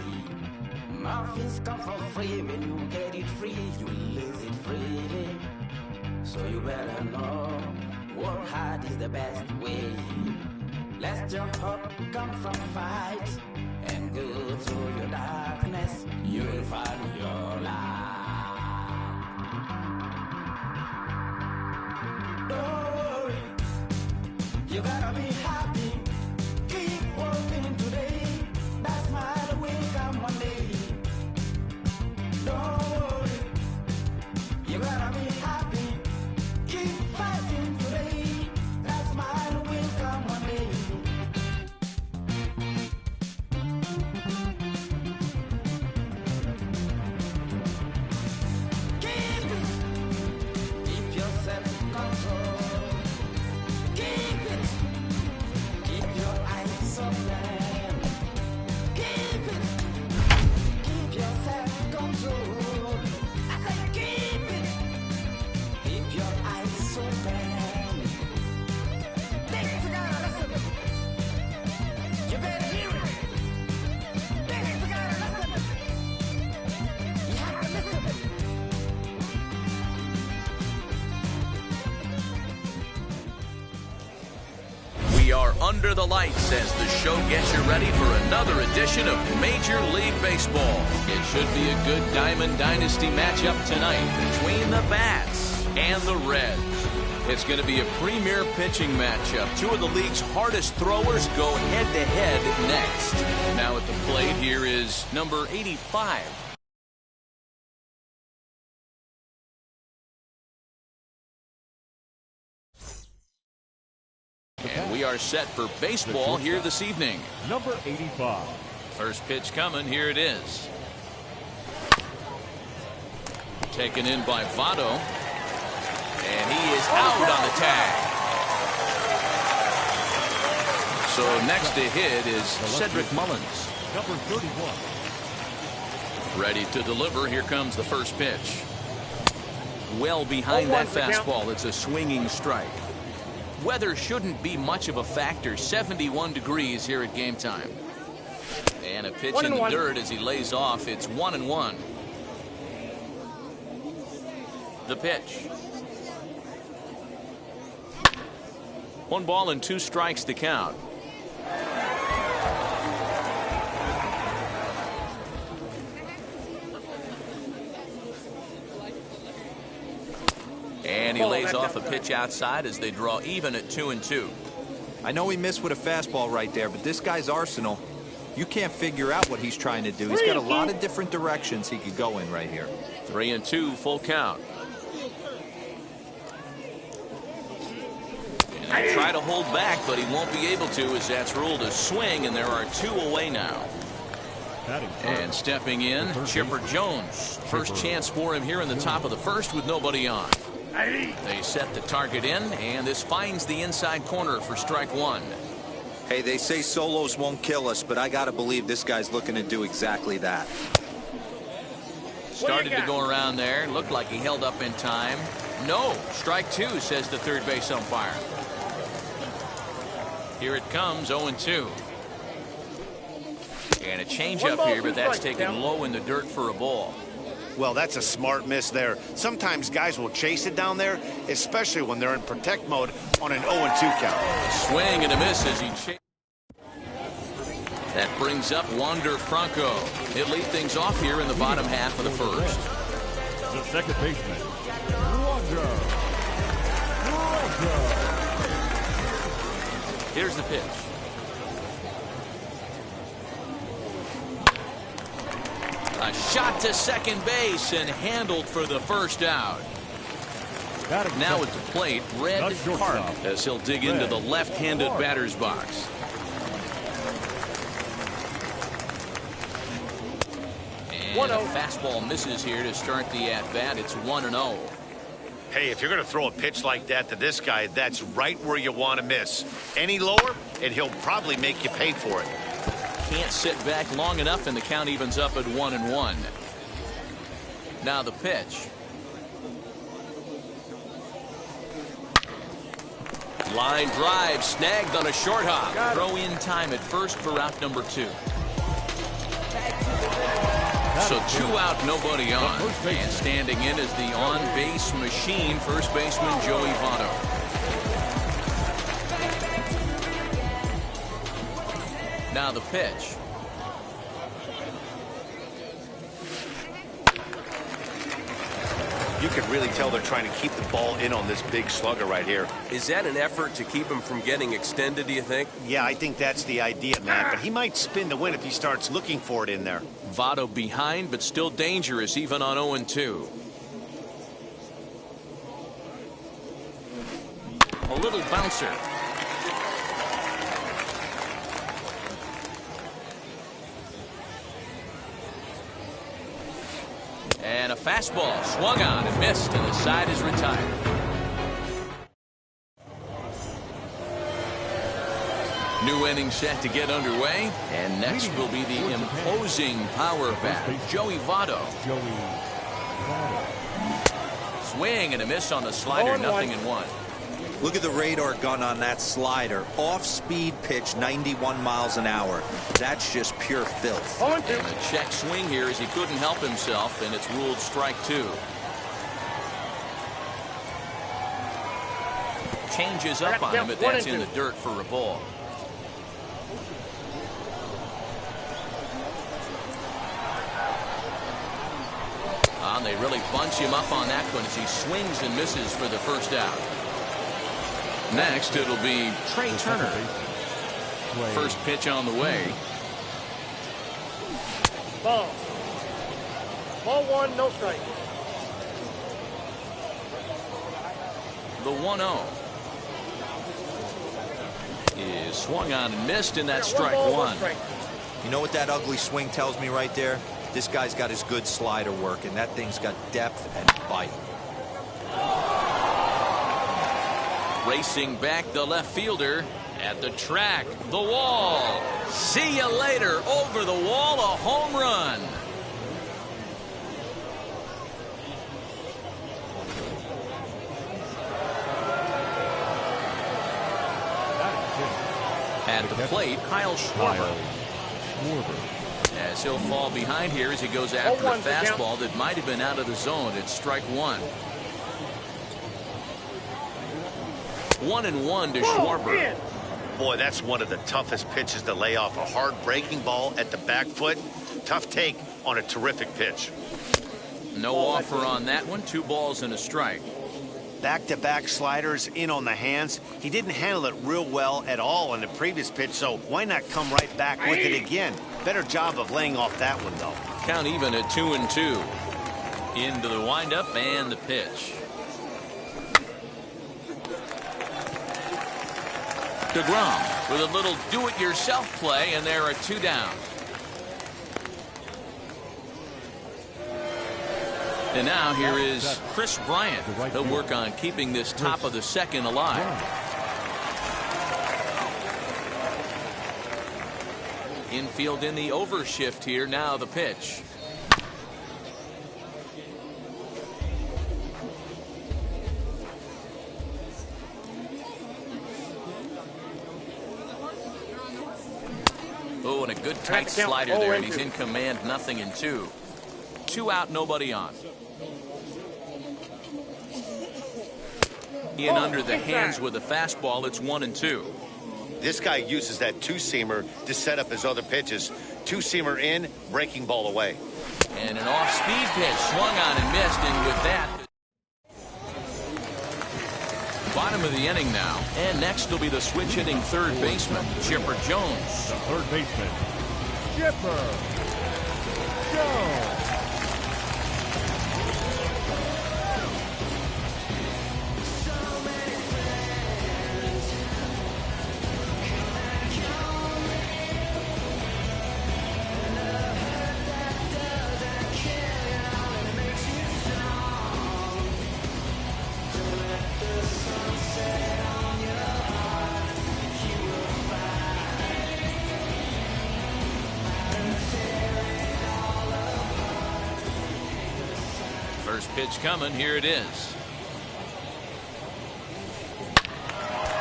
Muffins come for free, when you get it free, you lose it freely. So you better know, work hard is the best way. Let your hope come from fight, and go to your darkness, you will find your light. Don't worry, you gotta be happy, keep working today, that smile will come one day. Don't worry, you gotta be happy, keep fighting today, that smile will come one day. Keep yourself in control, keep it, keep your eyes open, keep it, keep yourself in control. I say keep it, keep your eyes open. Ladies, you gotta listen, you better hear it. Ladies, you gotta listen, you have to listen. We are under the lights as the show gets you ready for another edition of Major League Baseball. It should be a good Diamond Dynasty matchup tonight between the Bats and the Reds. It's going to be a premier pitching matchup. Two of the league's hardest throwers go head-to-head next. Now at the plate here is number 85. And we are set for baseball here this evening. Number 85. First pitch coming. Here it is. Taken in by Votto. And he is out on the tag. So So next to hit is Cedric Mullins. Number 31. Ready to deliver. Here comes the first pitch. Well behind that fastball. It's a swinging strike. Weather shouldn't be much of a factor. 71 degrees here at game time. And a pitch in the dirt as he lays off. It's 1-1. The pitch. 1 ball and 2 strikes to count. And he lays off a pitch outside as they draw even at 2-2. I know he missed with a fastball right there, but this guy's arsenal, you can't figure out what he's trying to do. He's got a lot of different directions he could go in right here. 3-2, full count. And he'll try to hold back, but he won't be able to as that's ruled a swing, and there are 2 away now. And stepping in, Chipper Jones. First chance for him here in the top of the first with nobody on. They set the target in, and this finds the inside corner for strike 1. Hey, they say solos won't kill us, but I gotta believe this guy's looking to do exactly that. Started to go around there. Looked like he held up in time. No, strike 2, says the third base umpire. Here it comes, 0-2. And a changeup here, but that's taken low in the dirt for a ball. Well, that's a smart miss there. Sometimes guys will chase it down there, especially when they're in protect mode on an 0-2 count. Swing and a miss as he chases. That brings up Wander Franco. He'll lead things off here in the bottom half of the first. The second baseman, Wander Franco. Here's the pitch. A shot to second base and handled for the first out. Now at the plate, Red Hart as he'll dig into the left-handed batter's box. And a fastball misses here to start the at-bat. It's 1-0. Hey, if you're going to throw a pitch like that to this guy, that's right where you want to miss. Any lower, and he'll probably make you pay for it. Can't sit back long enough, and the count evens up at 1-1. Now the pitch. Line drive snagged on a short hop. Throw in time at first for out number 2. So 2 out, nobody on. And standing in is the on-base machine, first baseman Joey Votto. Now the pitch. You can really tell they're trying to keep the ball in on this big slugger right here. Is that an effort to keep him from getting extended, do you think? Yeah, I think that's the idea, Matt. But he might spin to win if he starts looking for it in there. Votto behind, but still dangerous even on 0-2. A little bouncer. And a fastball swung on and missed, and the side is retired. New inning set to get underway, and next will be the imposing power bat, Joey Votto. Swing and a miss on the slider, 0-1. Look at the radar gun on that slider. Off-speed pitch, 91 miles an hour. That's just pure filth. And a check swing here as he couldn't help himself, and it's ruled strike 2. Changes up on him, but that's in the dirt for a ball. And they really bunch him up on that one as he swings and misses for the first out. Next, it'll be Trey Turner. First pitch on the way. Ball. Ball 1, no strike. The 1-0 is swung on and missed, and that's strike 1. You know what that ugly swing tells me right there? This guy's got his good slider work, and that thing's got depth and bite. Racing back the left fielder, At the track, the wall. See you later. Over the wall, a home run. At the plate, Kyle Schwarber. As he'll fall behind here as he goes after a fastball that might have been out of the zone. It's strike one. 1-1 to Schwarber. Boy, that's one of the toughest pitches to lay off. A hard breaking ball at the back foot. Tough take on a terrific pitch. No offer on that one. 2 balls and a strike. Back-to-back sliders in on the hands. He didn't handle it real well at all on the previous pitch, so why not come right back with it again? Better job of laying off that one, though. Count even at 2-2. Into the windup and the pitch. DeGrom with a little do-it-yourself play, and there are 2 down. And now here is Chris Bryant. He'll work on keeping this top of the second alive. Infield in the overshift here. Now the pitch. Oh, and a good tight slider there, and he's in command. 0-2. 2 out, nobody on. In under the hands with a fastball. It's 1-2. This guy uses that two-seamer to set up his other pitches. Two-seamer in, breaking ball away. And an off-speed pitch swung on and missed, and with that, bottom of the inning now. And next will be the switch-hitting third baseman, Chipper Jones. The third baseman, Chipper Jones. First pitch coming. Here it is.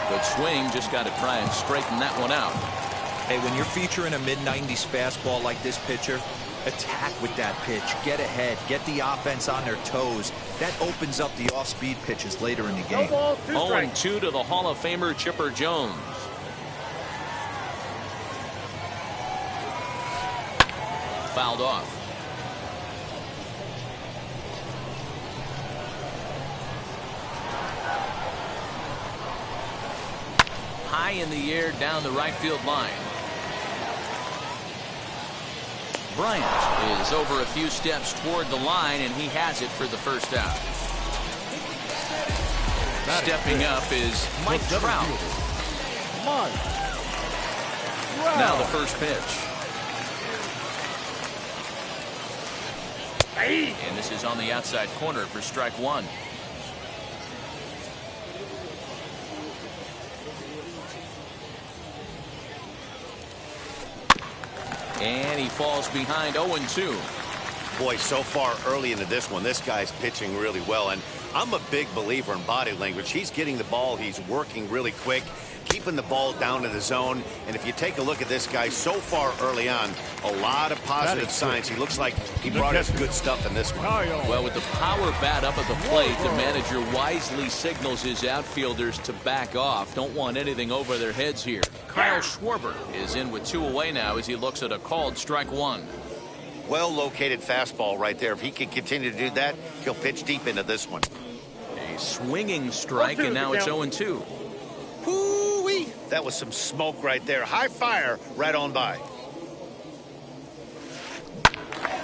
Good swing. Just got to try and straighten that one out. Hey, when you're featuring a mid-90s fastball like this pitcher, attack with that pitch. Get ahead. Get the offense on their toes. That opens up the off-speed pitches later in the game. 0-2 to the Hall of Famer Chipper Jones. Fouled off. High in the air down the right field line. Bryant is over a few steps toward the line, and he has it for the first out. Stepping up is Mike Trout. Now the first pitch. And this is on the outside corner for strike one. And he falls behind 0-2. Boy, so far early into this one, this guy's pitching really well. And I'm a big believer in body language. He's getting the ball. He's working really quick, keeping the ball down to the zone. And if you take a look at this guy so far early on, a lot of positive signs. He looks like he brought us good stuff in this one. Well, with the power bat up at the plate, the manager wisely signals his outfielders to back off. Don't want anything over their heads here. Kyle Schwarber is in with 2 away now as he looks at a called strike one. Well-located fastball right there. If he can continue to do that, he'll pitch deep into this one. A swinging strike, and now it's 0-2. Whoo-wee! That was some smoke right there. High fire right on by.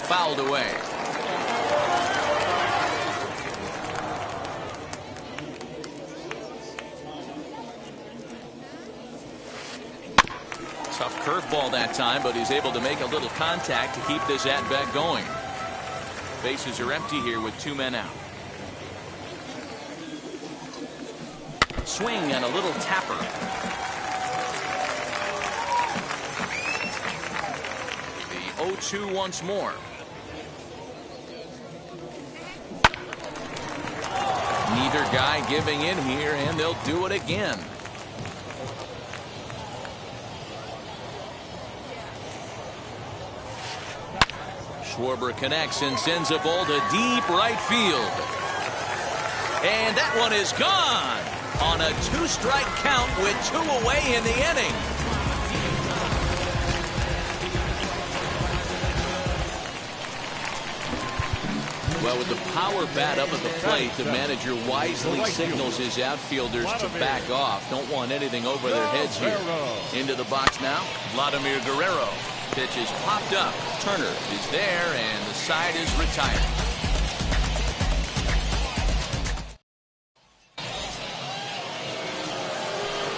Fouled away. Tough curveball that time, but he's able to make a little contact to keep this at-bat going. Bases are empty here with 2 men out. Swing and a little tapper. 0-2 once more. Neither guy giving in here, and they'll do it again. Schwarber connects and sends a ball to deep right field. And that one is gone on a 2-strike count with 2 away in the inning. Well, with the power bat up at the plate, the manager wisely signals his outfielders to back off. Don't want anything over their heads here. Into the box now, Vladimir Guerrero. Pitch is popped up. Turner is there, and the side is retired.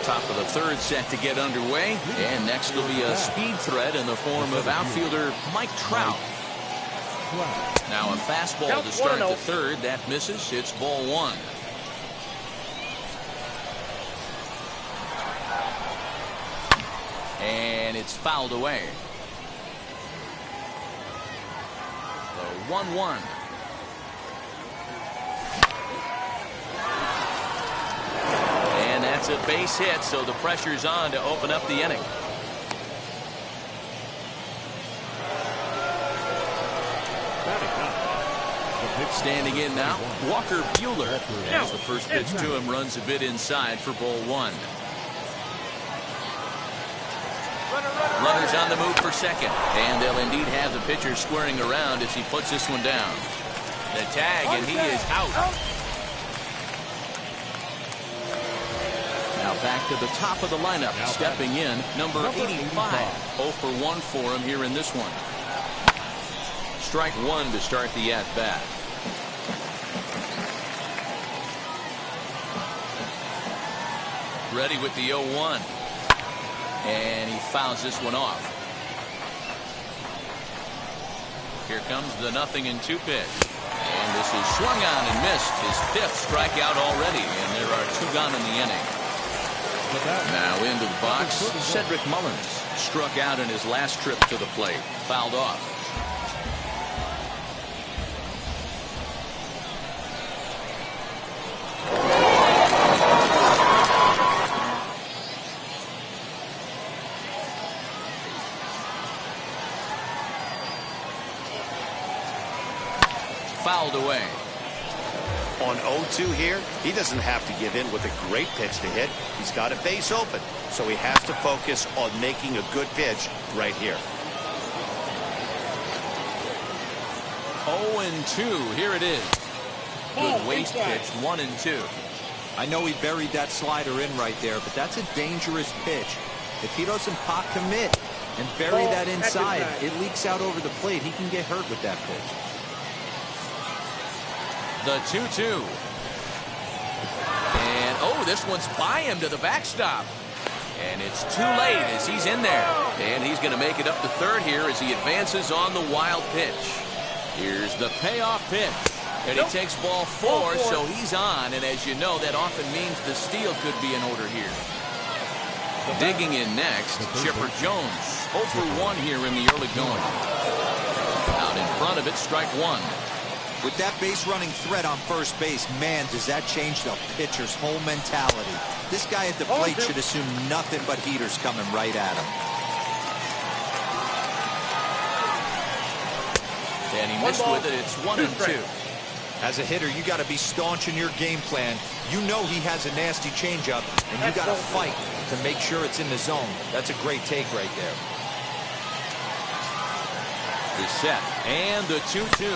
Top of the third set to get underway, and next will be a speed threat in the form of outfielder Mike Trout. Now a fastball to start the third. That misses. It's ball 1. And it's fouled away. The 1-1. And that's a base hit, so the pressure's on to open up the inning. Standing in now, Walker Buehler. As the first pitch to him runs a bit inside for ball 1. Runners on the move for second. And they'll indeed have the pitcher squaring around as he puts this one down. The tag, and he is out. Now back to the top of the lineup. Stepping in, number 85. 0 for 1 for him here in this one. Strike 1 to start the at-bat. Ready with the 0-1. And he fouls this one off. Here comes the 0-2 pitch. And this is swung on and missed. His 5th strikeout already, and there are 2 gone in the inning. Now into the box, Cedric Mullins. Struck out in his last trip to the plate. Fouled off. Fouled away. On 0-2 here, he doesn't have to give in with a great pitch to hit. He's got a base open, so he has to focus on making a good pitch right here. 0-2. Here it is. Good waste pitch. 1-2. I know he buried that slider in right there, but that's a dangerous pitch. If he doesn't pop commit and bury that inside, it leaks out over the plate. He can get hurt with that pitch. The 2-2. And, oh, this one's by him to the backstop. And it's too late as he's in there. And he's going to make it up to third here as he advances on the wild pitch. Here's the payoff pitch. And he takes ball 4, so he's on. And as you know, that often means the steal could be in order here. Digging in next, Chipper Jones. 0 for 1 here in the early going. Out in front of it, strike 1. With that base running threat on first base, man, does that change the pitcher's whole mentality. This guy at the plate should assume nothing but heaters coming right at him. And he missed with it. It's 1-2. As a hitter, you got to be staunch in your game plan. You know he has a nasty changeup, and you got to fight to make sure it's in the zone. That's a great take right there. The set and the 2-2.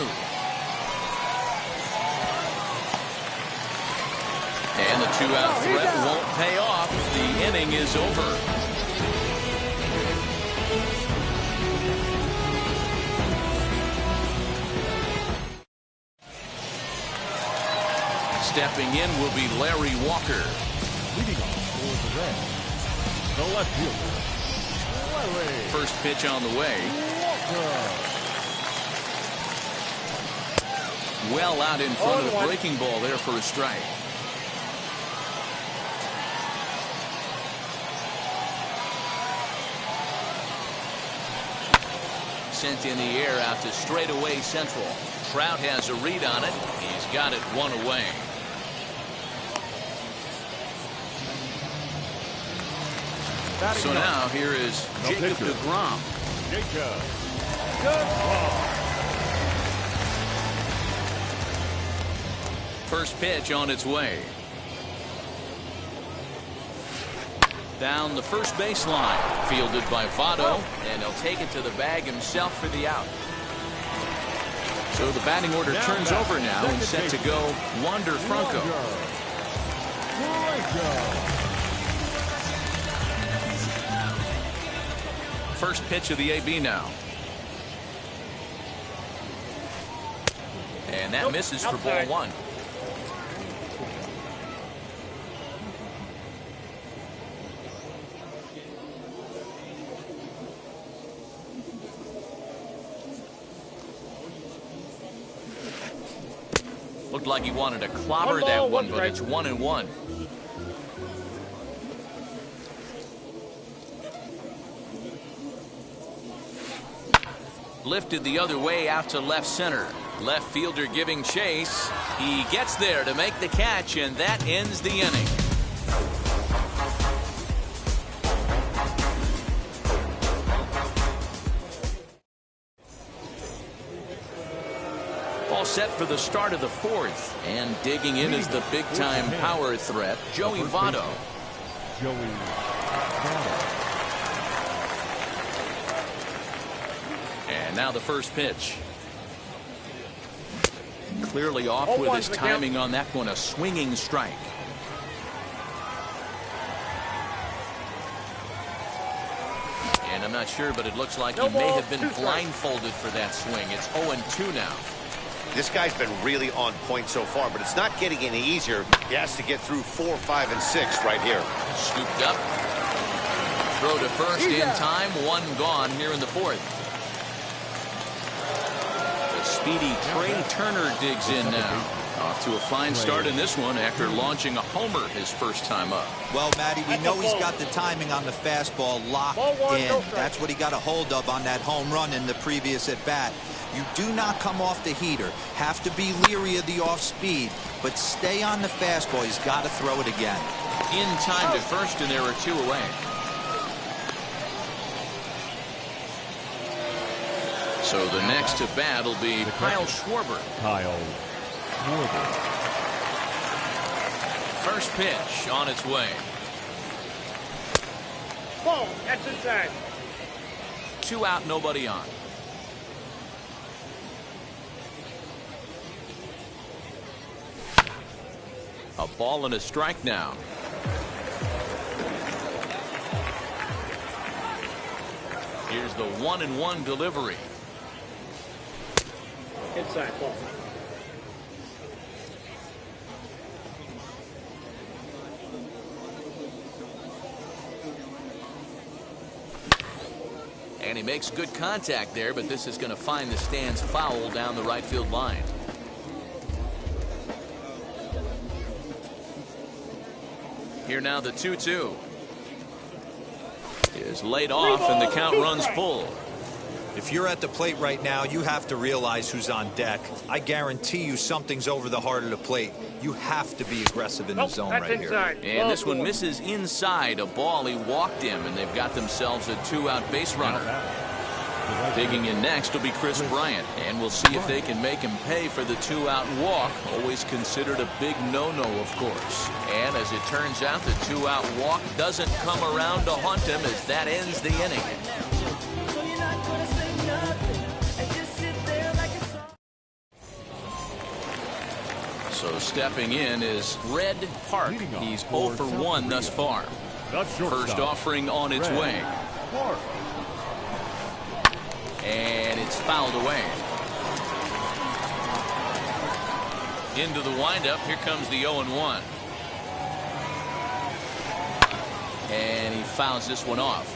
And the 2-out threat won't pay off. The inning is over. Stepping in will be Larry Walker. Leading off for the Reds, the left fielder, Larry. First pitch on the way. Well out in front of the breaking ball there for a strike. sent in the air out to straightaway central. Trout has a read on it. He's got it one away. So now here is Jacob DeGrom. Jacob DeGrom. First pitch on its way. Down the first baseline. Fielded by Votto, and he'll take it to the bag himself for the out. So the batting order turns over now and set to go Wander Franco. First pitch of the AB now. And that misses for ball one. Looked like he wanted to clobber that one, but it's 1-1. Lifted the other way out to left center. Left fielder giving chase. He gets there to make the catch, and that ends the inning. All set for the start of the fourth, and digging in is the big-time power threat, Joey Votto. And now the first pitch. Clearly off with his timing on that one, a swinging strike. And I'm not sure, but it looks like he may have been blindfolded for that swing. It's 0-2 now. This guy's been really on point so far, but it's not getting any easier. He has to get through 4, 5, and 6 right here. Scooped up. Throw to first in time. One gone here in the fourth. The speedy Trey Turner digs in now. Off to a fine start in this one after launching a homer his first time up. Well, Matty, we know he's got the timing on the fastball locked in. That's what he got a hold of on that home run in the previous at-bat. You do not come off the heater. Have to be leery of the off-speed, but stay on the fastball. He's got to throw it again. In time to first, and there are two away. So the next to bat will be Kyle Schwarber. First pitch on its way. Ball, that's inside. 2 out, nobody on. A ball and a strike now. Here's the 1-1 delivery. Inside ball. And he makes good contact there, but this is going to find the stands foul down the right field line. Here now the 2-2 is laid off, and the count runs full. If you're at the plate right now, you have to realize who's on deck. I guarantee you something's over the heart of the plate. You have to be aggressive in the zone right here. And this one misses inside. A ball, he walked him, and they've got themselves a 2-out base runner. Digging in next will be Chris Bryant, and we'll see if they can make him pay for the 2-out walk. Always considered a big no-no, of course. And as it turns out, the 2-out walk doesn't come around to haunt him, as that ends the inning. So stepping in is Red Park. He's 0 for 1 thus far. First offering on its way. And it's fouled away. Into the windup. Here comes the 0-1. And he fouls this one off.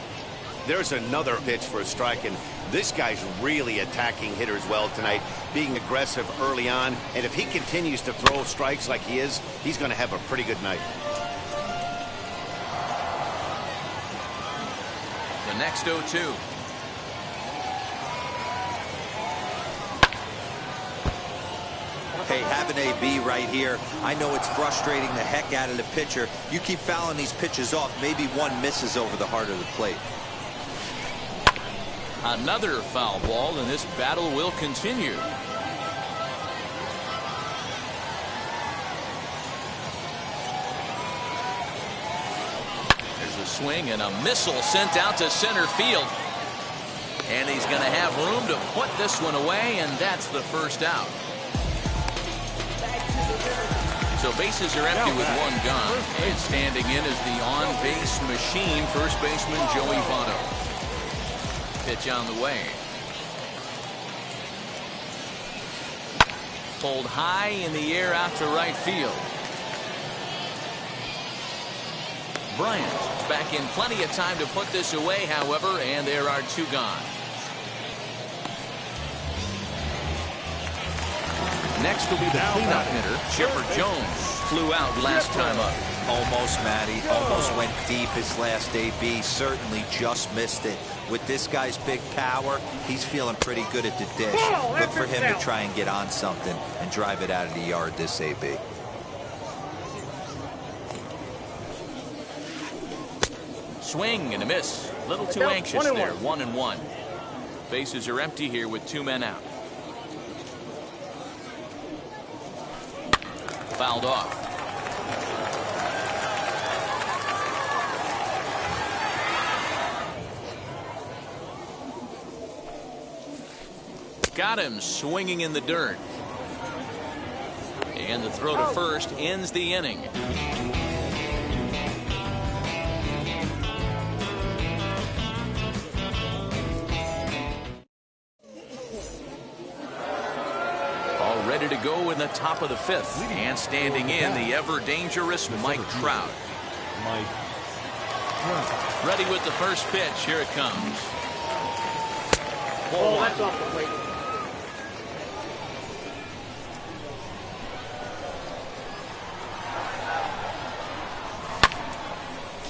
There's another pitch for a strike, and this guy's really attacking hitters well tonight, being aggressive early on. And if he continues to throw strikes like he is, he's going to have a pretty good night. The next 0-2. Hey, having AB right here, I know it's frustrating the heck out of the pitcher. You keep fouling these pitches off, maybe one misses over the heart of the plate. Another foul ball, and this battle will continue. There's a swing and a missile sent out to center field. And he's going to have room to put this one away, and that's the first out. So bases are empty with one gone. And standing in is the on-base machine, first baseman Joey Votto. Pitch on the way. Pulled high in the air out to right field. Bryant back in plenty of time to put this away, however, and there are two gone. Next will be the cleanup hitter, Chipper Jones. Flew out last time up. Almost, Matty. Almost went deep his last AB. Certainly just missed it. With this guy's big power, he's feeling pretty good at the dish. Look for him to try and get on something and drive it out of the yard this AB. Swing and a miss. A little too anxious there. 1-1. Bases are empty here with two men out. Fouled off. Got him swinging in the dirt. And the throw to first ends the inning. Ready to go in the top of the fifth. And standing in, the ever-dangerous Mike Trout. Ready with the first pitch. Here it comes. Oh, that's off the plate.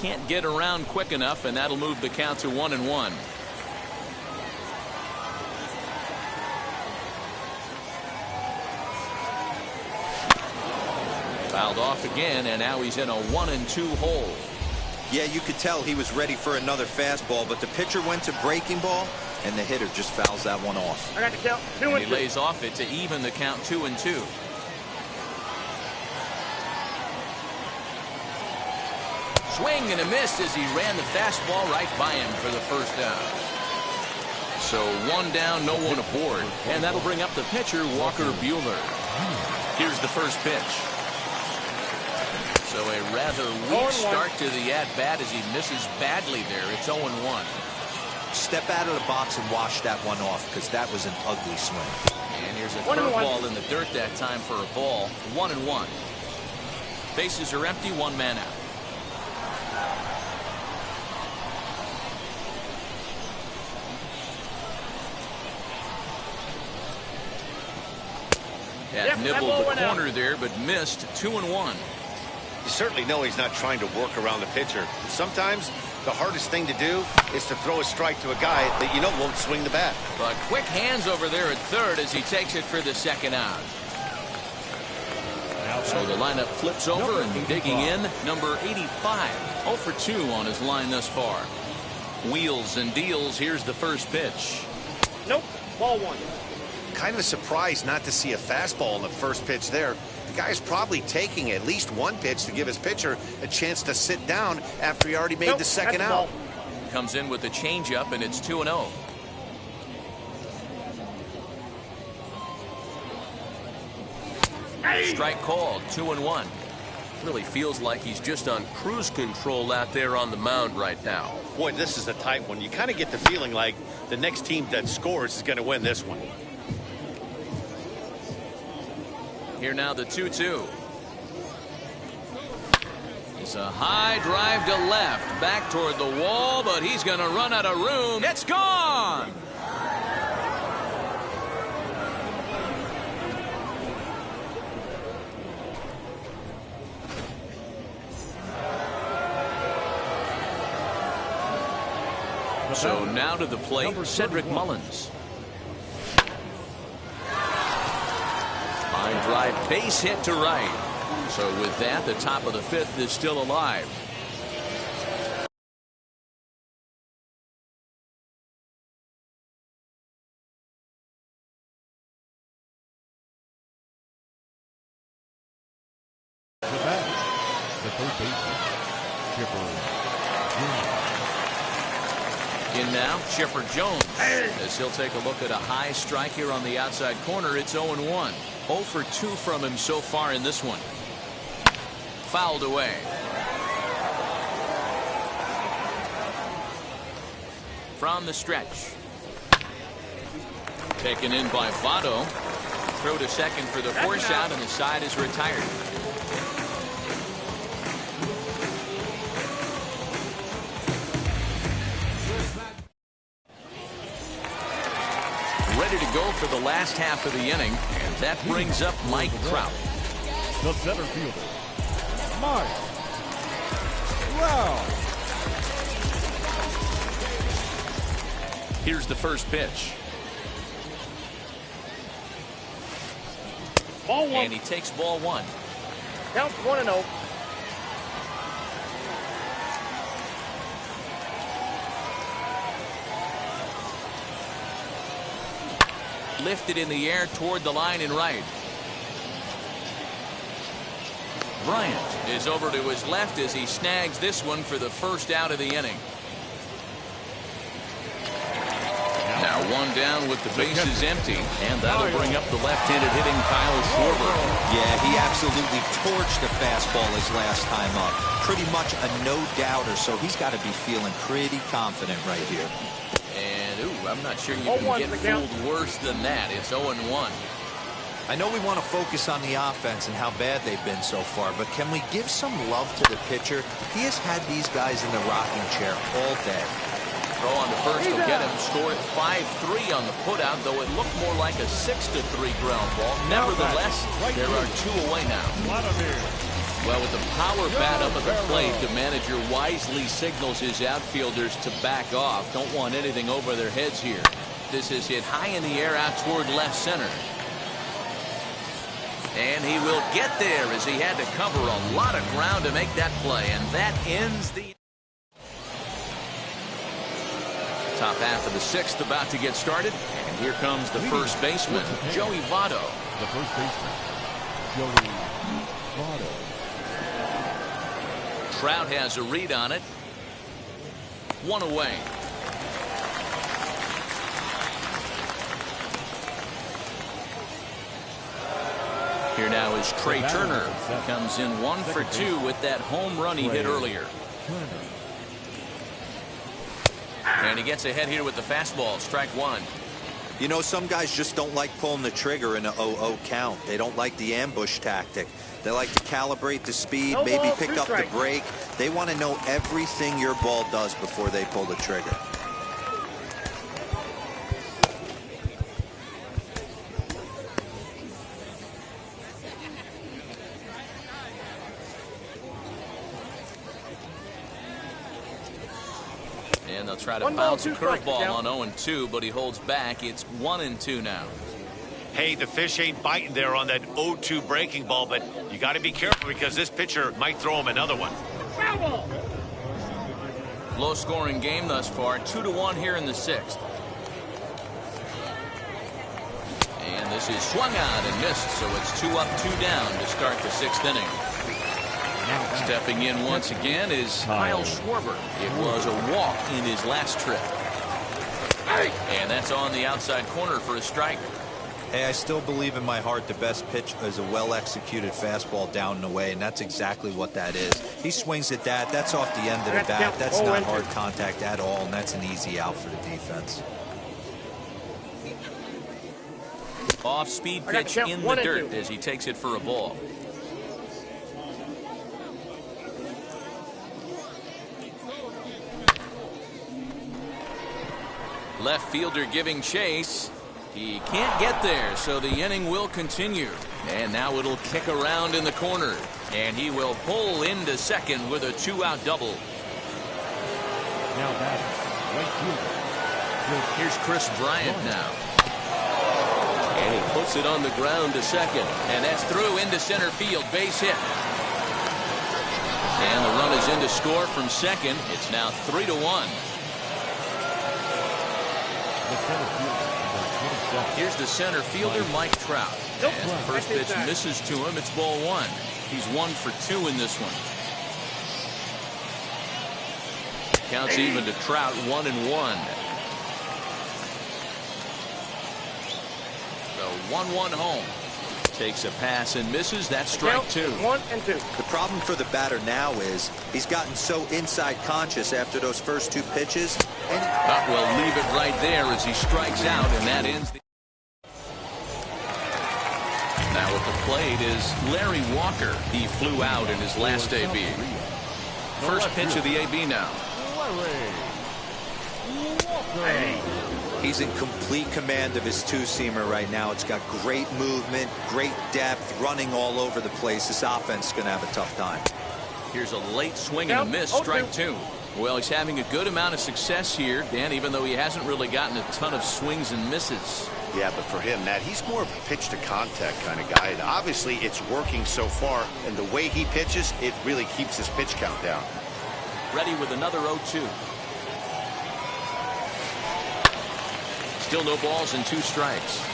Can't get around quick enough, and that'll move the count to 1-1. Fouled off again, and now he's in a 1-2 hole. Yeah, you could tell he was ready for another fastball, but the pitcher went to breaking ball, and the hitter just fouls that one off. I got the count. 2-2. And he lays off it to even the count 2-2. Swing and a miss as he ran the fastball right by him for the first down. So one down, no one aboard, and that'll bring up the pitcher, Walker Buehler. Here's the first pitch. So a rather weak start to the at-bat as he misses badly there. It's 0-1. Step out of the box and wash that one off, because that was an ugly swing. And here's a curveball in the dirt that time for a ball. 1-1. Bases are empty, one man out. Nibbled the corner there, but missed. 2-1. You certainly know he's not trying to work around the pitcher. Sometimes the hardest thing to do is to throw a strike to a guy that you know won't swing the bat. But quick hands over there at third as he takes it for the second out. So the lineup flips over, and digging in, number 85. 0 for 2 on his line thus far. Wheels and deals. Here's the first pitch. Nope. Ball one. Kind of surprised not to see a fastball in the first pitch there. The guy's probably taking at least one pitch to give his pitcher a chance to sit down after he already made the second out. Comes in with the changeup, and it's 2-0. Strike called. 2-1. Really feels like he's just on cruise control out there on the mound right now. Boy, this is a tight one. You kind of get the feeling like the next team that scores is going to win this one. Here now the 2-2. It's a high drive to left, back toward the wall, but he's going to run out of room. It's gone! So now to the plate, Cedric Mullins. Line drive base hit to right. So with that, the top of the fifth is still alive. The batter, the third baseman, Chipper Jones. In now, Chipper Jones, as he'll take a look at a high strike here on the outside corner. It's 0-1. 0 for 2 from him so far in this one. Fouled away. From the stretch. Taken in by Votto. Throw to second for the force out, and the side is retired. Ready to go for the last half of the inning, and that brings up Mike Trout. The center fielder, Mike Trout. Here's the first pitch. Ball 1. And he takes ball 1. Counts 1-0. Lifted in the air toward the line and right. Bryant is over to his left as he snags this one for the first out of the inning. Now one down with the bases empty, and that'll bring up the left-handed hitting Kyle Schwarber. Yeah, he absolutely torched the fastball his last time up. Pretty much a no-doubter, so he's got to be feeling pretty confident right here. And, ooh, I'm not sure you can get fooled worse than that. It's 0-1. I know we want to focus on the offense and how bad they've been so far, but can we give some love to the pitcher? He has had these guys in the rocking chair all day. Throw on the first will get him. Score at 5-3 on the putout, though it looked more like a 6-3 ground ball. Nevertheless, there are 2 away now. Well, with the power bat up at the plate, the manager wisely signals his outfielders to back off. Don't want anything over their heads here. This is hit high in the air out toward left center. And he will get there as he had to cover a lot of ground to make that play. And that ends the top half of the 6th about to get started. And here comes the first baseman, Joey Votto. The first baseman, Joey Votto. Trout has a read on it. 1 away. Here now is Trey Turner. He comes in 1 for 2 with that home run he hit earlier. And he gets ahead here with the fastball. Strike 1. You know, some guys just don't like pulling the trigger in a 0-0 count. They don't like the ambush tactic. They like to calibrate the speed, maybe pick up the brake. They want to know everything your ball does before they pull the trigger. And they'll try to bounce a curveball on 0-2, but he holds back. It's 1-2 now. Hey, the fish ain't biting there on that 0-2 breaking ball, but you got to be careful because this pitcher might throw him another one. Low-scoring game thus far, 2-1 here in the 6th. And this is swung out and missed, so it's 2 up, 2 down to start the 6th inning. Stepping in once again is Kyle Schwarber. It was a walk in his last trip. And that's on the outside corner for a strike. Hey, I still believe in my heart the best pitch is a well-executed fastball down and away, and that's exactly what that is. He swings at that. That's off the end of the bat. That's not hard contact at all, and that's an easy out for the defense. Off-speed pitch in the dirt as he takes it for a ball. Left fielder giving chase. He can't get there, so the inning will continue. And now it'll kick around in the corner. And he will pull into second with a 2-out double. Now batting, right fielder. Here's Chris Bryant now. And he puts it on the ground to second. And that's through into center field. Base hit. And the run is in to score from second. It's now 3-1. Here's the center fielder, Mike Trout. As the first pitch misses to him, it's ball one. He's 1 for 2 in this one. Counts even to Trout, 1-1. The 1-1 home. Takes a pass and misses. That's strike 2. 1-2. The problem for the batter now is he's gotten so inside conscious after those first 2 pitches. But we'll leave it right there as he strikes out, and that ends the... Now at the plate is Larry Walker. He flew out in his last AB. First pitch of the AB now. He's in complete command of his two-seamer right now. It's got great movement, great depth, running all over the place. This offense is going to have a tough time. Here's a late swing and a miss, strike 2. Well, he's having a good amount of success here, Dan, even though he hasn't really gotten a ton of swings and misses. Yeah, but for him, Matt, he's more of a pitch-to-contact kind of guy. And obviously, it's working so far, and the way he pitches, it really keeps his pitch count down. Ready with another 0-2. Still no balls and 2 strikes.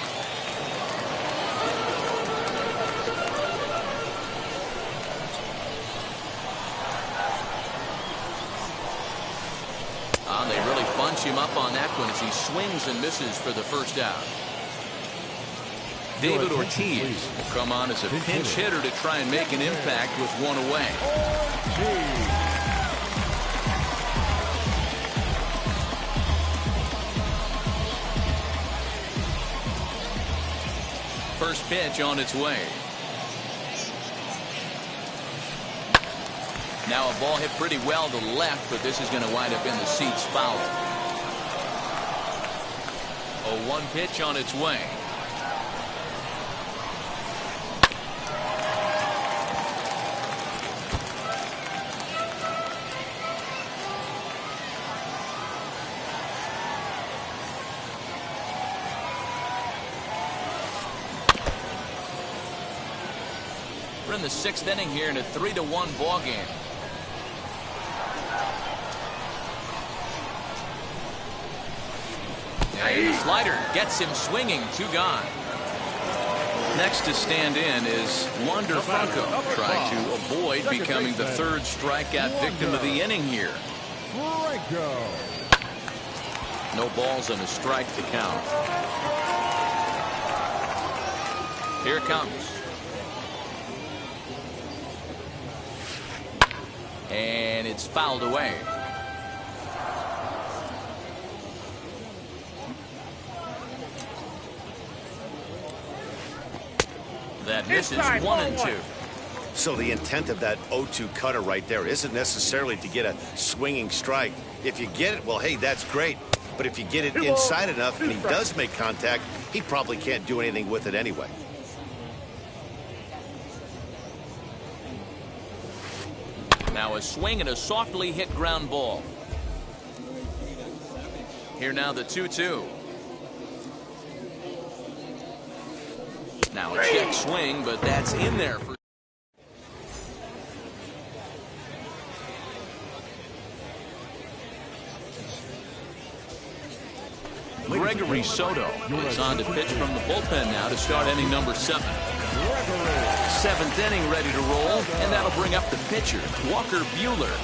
They really bunch him up on that one as he swings and misses for the first out. David Ortiz will come on as a pinch hitter to try and make an impact with 1 away. First pitch on its way. Now a ball hit pretty well to the left, but this is going to wind up in the seats foul. 0-1 pitch on its way. We're in the 6th inning here in a 3-1 ball game. And the slider gets him swinging, 2 gone. Next to stand in is Wander Franco, trying to avoid becoming the 3rd strikeout victim of the inning here. No balls and a strike to count. Here it comes. And it's fouled away. That misses 1-2. So the intent of that 0-2 cutter right there isn't necessarily to get a swinging strike. If you get it, well, hey, that's great. But if you get it inside enough and he does make contact, he probably can't do anything with it anyway. Now a swing and a softly hit ground ball. Here now the 2-2. Now a check swing, but that's in there for... Gregory Soto is on to pitch from the bullpen now to start inning number 7. 7th inning ready to roll, and that'll bring up the pitcher, Walker Buehler.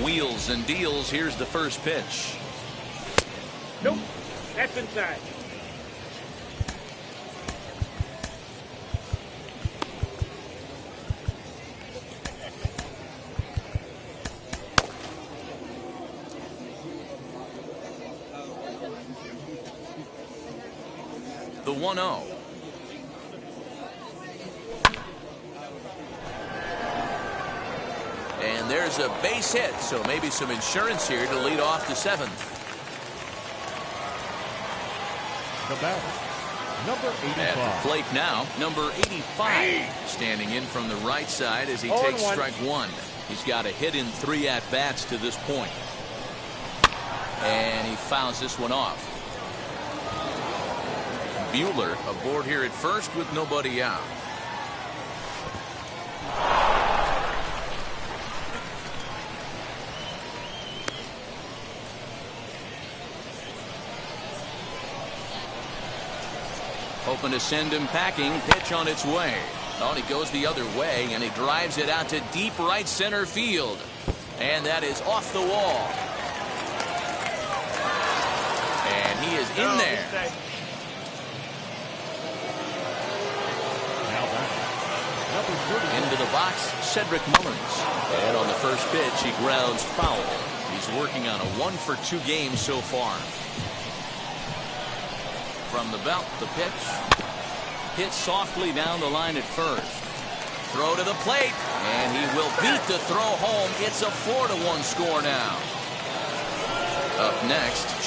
Wheels and deals. Here's the first pitch. Nope, that's inside. The 1-0. And there's a base hit, so maybe some insurance here to lead off the 7th. The batter, number 85. At the plate now, number 85. Standing in from the right side as he takes strike 1. He's got a hit in 3 at-bats to this point. And he fouls this one off. Buehler aboard here at first with nobody out. Hoping to send him packing. Pitch on its way. Oh, and he goes the other way, and he drives it out to deep right center field. And that is off the wall. And he is in there. Into the box, Cedric Mullins. And on the first pitch, he grounds foul. He's working on a 1-for-2 game so far. From the belt, the pitch. Hit softly down the line at first. Throw to the plate, and he will beat the throw home. It's a 4-1 score now. Up next,